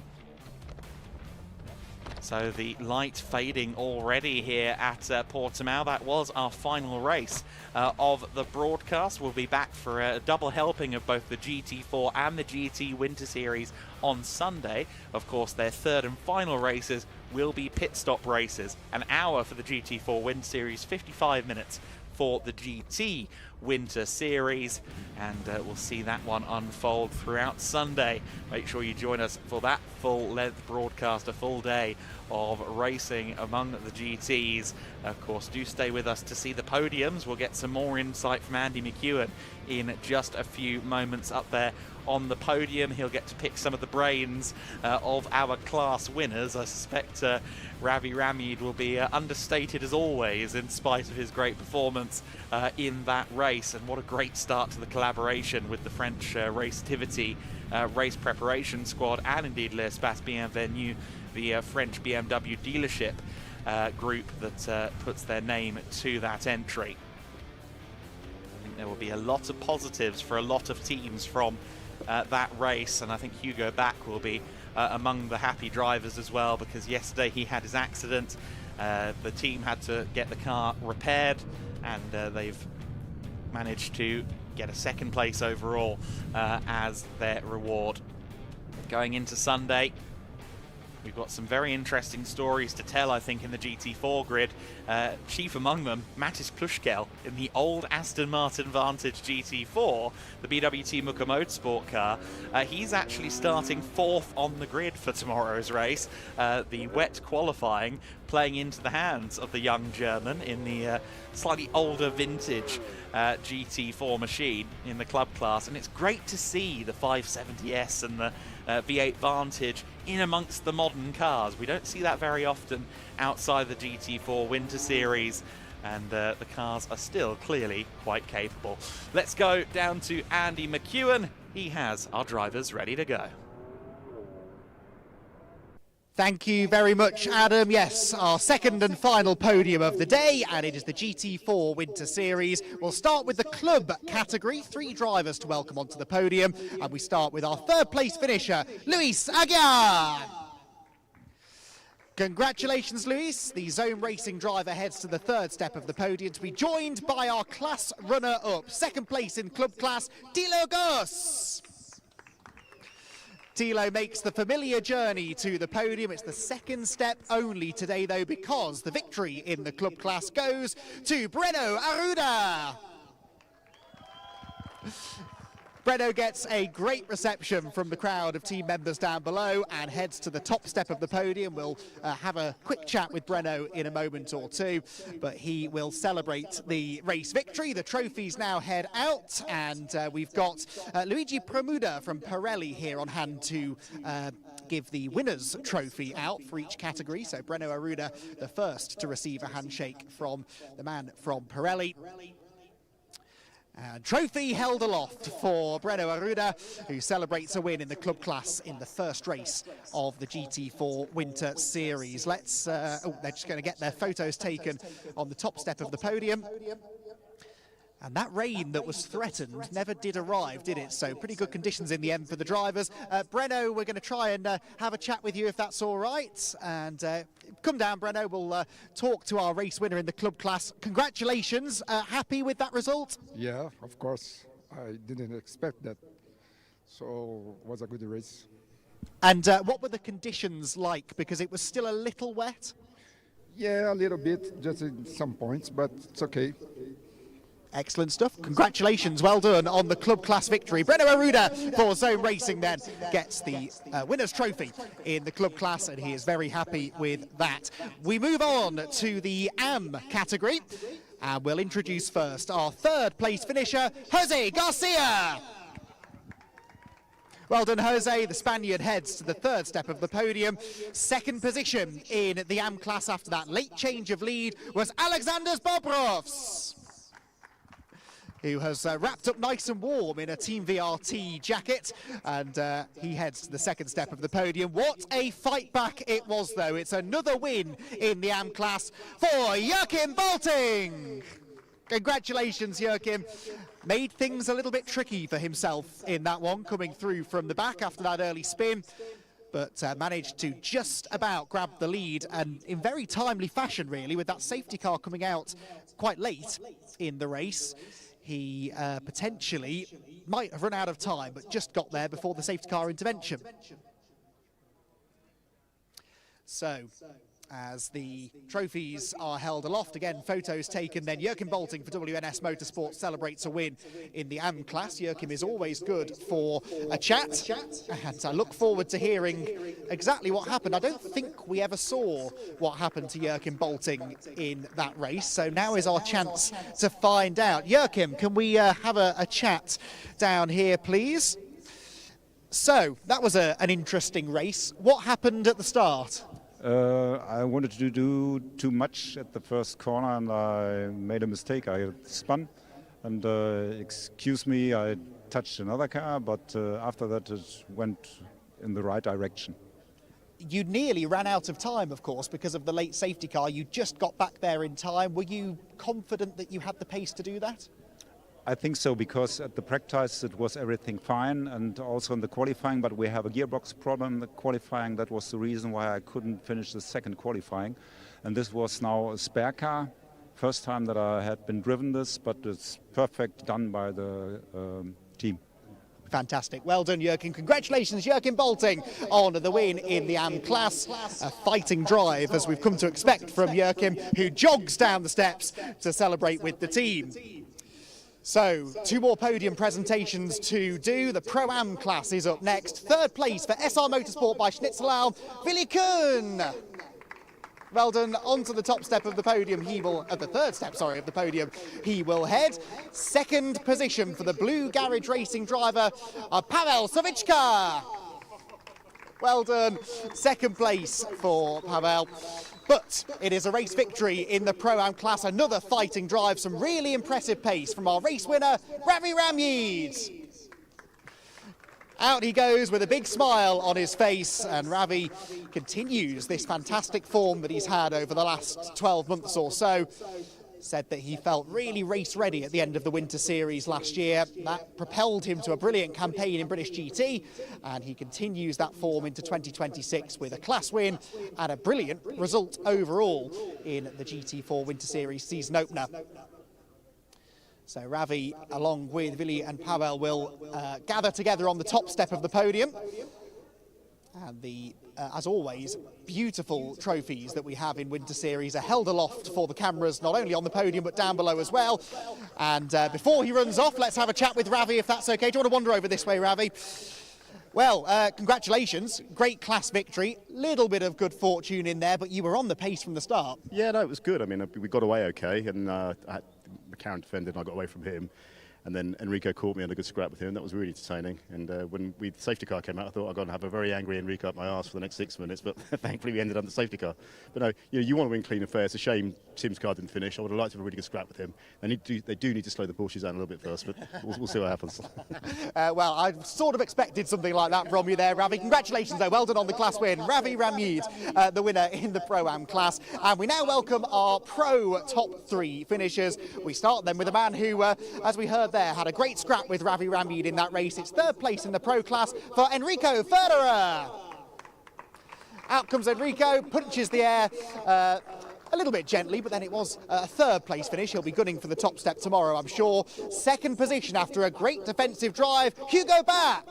So the light fading already here at Portimão. That was our final race of the broadcast. We'll be back for a double helping of both the GT4 and the GT Winter Series on Sunday. Of course, their third and final races will be pit stop races. An hour for the GT4 Winter Series, 55 minutes for the GT Winter Series, and we'll see that one unfold throughout Sunday. Make sure you join us for that full-length broadcast, a full day of racing among the GTs. Of course, do stay with us to see the podiums. We'll get some more insight from Andy McEwen in just a few moments up there on the podium. He'll get to pick some of the brains of our class winners. I suspect Ravi Ramyeed will be understated as always, in spite of his great performance in that race. And what a great start to the collaboration with the French Racetivity race preparation squad, and indeed L'Espace Bienvenue, the French BMW dealership group that puts their name to that entry. I think there will be a lot of positives for a lot of teams from that race, and I think Hugo Back will be among the happy drivers as well, because yesterday he had his accident. The team had to get the car repaired, and they've managed to get a second place overall as their reward. Going into Sunday, we've got some very interesting stories to tell, I think, in the GT4 grid. Chief among them, Mattis Plushkel in the old Aston Martin Vantage GT4, the BWT Muka Motorsport car. He's actually starting 4th on the grid for tomorrow's race. The wet qualifying playing into the hands of the young German in the slightly older vintage GT4 machine in the club class. And it's great to see the 570S and the V8 Vantage in amongst the modern cars. We don't see that very often outside the GT4 Winter Series, and the cars are still clearly quite capable. Let's go down to Andy McEwen. He has our drivers ready to go. Thank you very much, Adam. Yes, our second and final podium of the day, and it is the GT4 Winter Series. We'll start with the club category, 3 drivers to welcome onto the podium, and we start with our third place finisher, Luis Aguiar. Congratulations, Luis. The Zone Racing driver heads to the third step of the podium to be joined by our class runner-up. Second place in club class, Tilo Goss. Tilo makes the familiar journey to the podium. It's the second step only today, though, because the victory in the club class goes to Breno Arruda. Breno gets a great reception from the crowd of team members down below and heads to the top step of the podium. We'll have a quick chat with Breno in a moment or two, but he will celebrate the race victory. The trophies now head out, and we've got Luigi Premuda from Pirelli here on hand to give the winner's trophy out for each category. So Breno Arruda, the first to receive a handshake from the man from Pirelli. Trophy held aloft for Breno Arruda, who celebrates a win in the club class in the first race of the GT4 Winter Series. Let's, they're just going to get their photos taken on the top step of the podium. And that rain that was threatened never did arrive, did it? So pretty good conditions in the end for the drivers. Breno, we're going to try and have a chat with you if that's all right. And come down, Breno. We'll talk to our race winner in the club class. Congratulations. Happy with that result? Yeah, of course. I didn't expect that. So it was a good race. And what were the conditions like? Because it was still a little wet? Yeah, a little bit, just in some points, but it's okay. Excellent stuff. Congratulations, well done on the club class victory. Breno Arruda for Zone Racing then gets the winner's trophy in the club class, and he is very happy with that. We move on to the AM category, and we'll introduce first our third place finisher, Jose Garcia. Well done, Jose. The Spaniard heads to the third step of the podium. Second position in the AM class after that late change of lead was Alexander Bobrovs, who has wrapped up nice and warm in a Team VRT jacket, and he heads to the second step of the podium. What a fight back it was, though. It's another win in the AM class for Joachim Balting. Congratulations, Joachim. Made things a little bit tricky for himself in that one, coming through from the back after that early spin, but managed to just about grab the lead, and in very timely fashion, really, with that safety car coming out quite late in the race. He potentially might have run out of time, but just got there before the safety car intervention. So, as the trophies are held aloft, again, photos taken, then Joachim Balting for WNS Motorsport celebrates a win in the AM class. Joachim is always good for a chat, and I look forward to hearing exactly what happened. I don't think we ever saw what happened to Joachim Balting in that race, so now is our chance to find out. Joachim, can we have a chat down here, please? So, that was an interesting race. What happened at the start? I wanted to do too much at the first corner, and I made a mistake. I spun, and excuse me, I touched another car, but after that it went in the right direction. You nearly ran out of time, of course, because of the late safety car. You just got back there in time. Were you confident that you had the pace to do that? I think so, because at the practice it was everything fine, and also in the qualifying, but we have a gearbox problem in the qualifying. That was the reason why I couldn't finish the second qualifying. And this was now a spare car. First time that I had been driven this, but it's perfect done by the team. Fantastic. Well done, Joachim. Congratulations, Joachim Balting, on the win in the AM class. A fighting drive, as we've come to expect from Joachim, who jogs down the steps to celebrate with the team. So, 2 more podium presentations to do. The Pro-Am class is up next. Third place for SR Motorsport by Schnitzelau, Willi Kuhn. Well done, onto the top step of the podium. He will, the third step, sorry, of the podium, he will head. Second position for the Blue Garage Racing driver, Pavel Savichka. Well done. Second place for Pavel. But it is a race victory in the Pro-Am class. Another fighting drive, some really impressive pace from our race winner, Ravi Ramyid. Out he goes with a big smile on his face, and Ravi continues this fantastic form that he's had over the last 12 months or so. Said that he felt really race ready at the end of the Winter Series last year. That propelled him to a brilliant campaign in British GT, and he continues that form into 2026 with a class win and a brilliant result overall in the GT4 Winter Series season opener. So Ravi, along with Vili and Pavel, will gather together on the top step of the podium. And the, as always, beautiful trophies that we have in Winter Series are held aloft for the cameras, not only on the podium but down below as well. And before he runs off, let's have a chat with Ravi, if that's okay. Do you want to wander over this way, Ravi? Well, congratulations. Great class victory. Little bit of good fortune in there, but you were on the pace from the start. Yeah, no, it was good. I mean, we got away okay, and McLaren defended and I got away from him. And then Enrico caught me on a good scrap with him. That was really entertaining. And when the safety car came out, I thought I'd going to have a very angry Enrico up my arse for the next 6 minutes. But thankfully, we ended up in the safety car. But no, you want to win clean and fair. It's a shame Tim's car didn't finish. I would have liked to have a really good scrap with him. They do need to slow the Porsches down a little bit first, but we'll see what happens. Well, I sort of expected something like that from you there, Ravi. Congratulations, though. Well done on the class win. Ravi Ramyid, the winner in the Pro-Am class. And we now welcome our Pro top 3 finishers. We start then with a man who, as we heard there, had a great scrap with Ravi Ramyid in that race. It's third place in the Pro class for Enrico Ferreira. Out comes Enrico, punches the air a little bit gently, but then it was a third place finish. He'll be gunning for the top step tomorrow, I'm sure. Second position after a great defensive drive, Hugo back.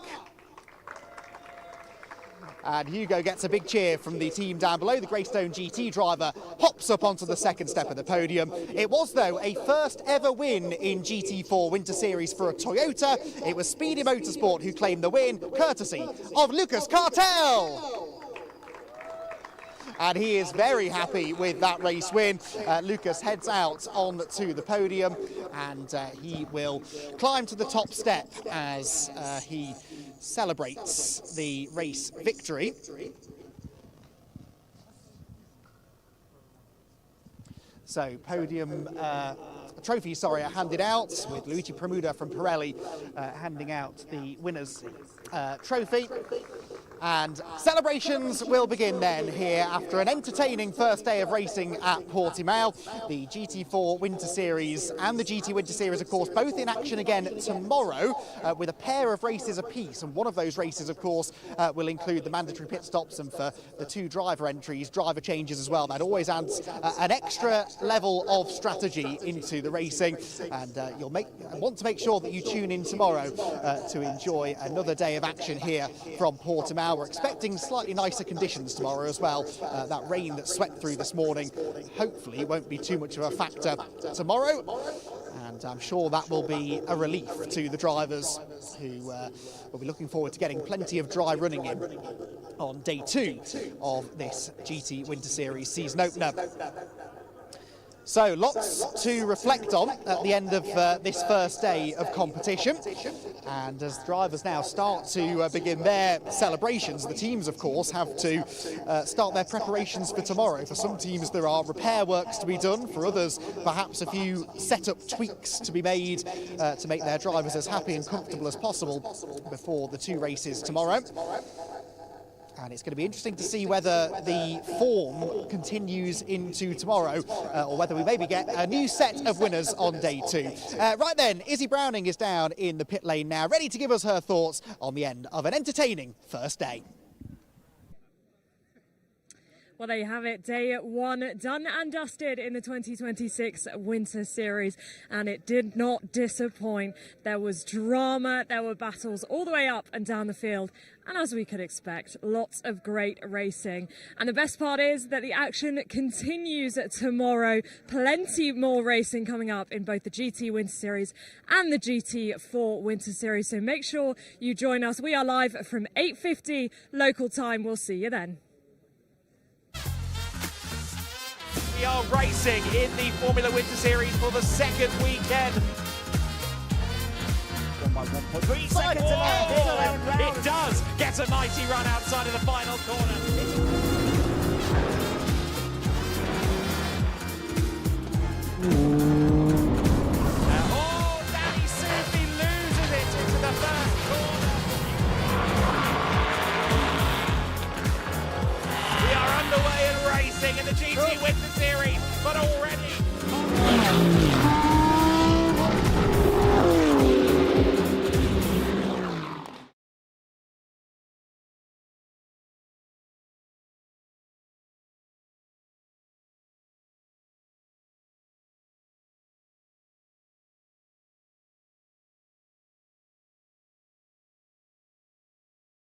And Hugo gets a big cheer from the team down below. The Greystone GT driver hops up onto the second step of the podium. It was, though, a first ever win in GT4 Winter Series for a Toyota. It was Speedy Motorsport who claimed the win, courtesy of Lucas Cartel. And he is very happy with that race win. Lucas heads out on to the podium, and he will climb to the top step as he celebrates the race victory. So podium trophies, are handed out, with Luigi Premuda from Pirelli handing out the winner's trophy. And celebrations will begin then here after an entertaining first day of racing at Portimão. The GT4 Winter Series and the GT Winter Series, of course, both in action again tomorrow with a pair of races apiece. And one of those races, of course, will include the mandatory pit stops, and for the 2 driver entries, driver changes as well. That always adds an extra level of strategy into the racing. And you'll want to make sure that you tune in tomorrow to enjoy another day of action here from Portimão. We're expecting slightly nicer conditions tomorrow as well. That rain that swept through this morning hopefully won't be too much of a factor tomorrow. And I'm sure that will be a relief to the drivers who will be looking forward to getting plenty of dry running in on day 2 of this GT Winter Series season opener. So lots to reflect on at the end of this first day of competition. And as drivers now start to begin their celebrations, the teams, of course, have to start their preparations for tomorrow. For some teams, there are repair works to be done. For others, perhaps a few setup tweaks to be made to make their drivers as happy and comfortable as possible before the 2 races tomorrow. And it's going to be interesting to see whether the form continues into tomorrow or whether we maybe get a new set of winners on day 2. Right then, Izzy Browning is down in the pit lane now, ready to give us her thoughts on the end of an entertaining first day. Well, there you have it. Day 1 done and dusted in the 2026 Winter Series, and it did not disappoint. There was drama, there were battles all the way up and down the field, and as we could expect, lots of great racing. And the best part is that the action continues tomorrow. Plenty more racing coming up in both the GT Winter Series and the GT4 Winter Series, so make sure you join us. We are live from 8:50 local time. We'll see you then. We are racing in the Formula Winter Series for the second weekend. On my 1.3 seconds to left. It does get a mighty run outside of the final corner.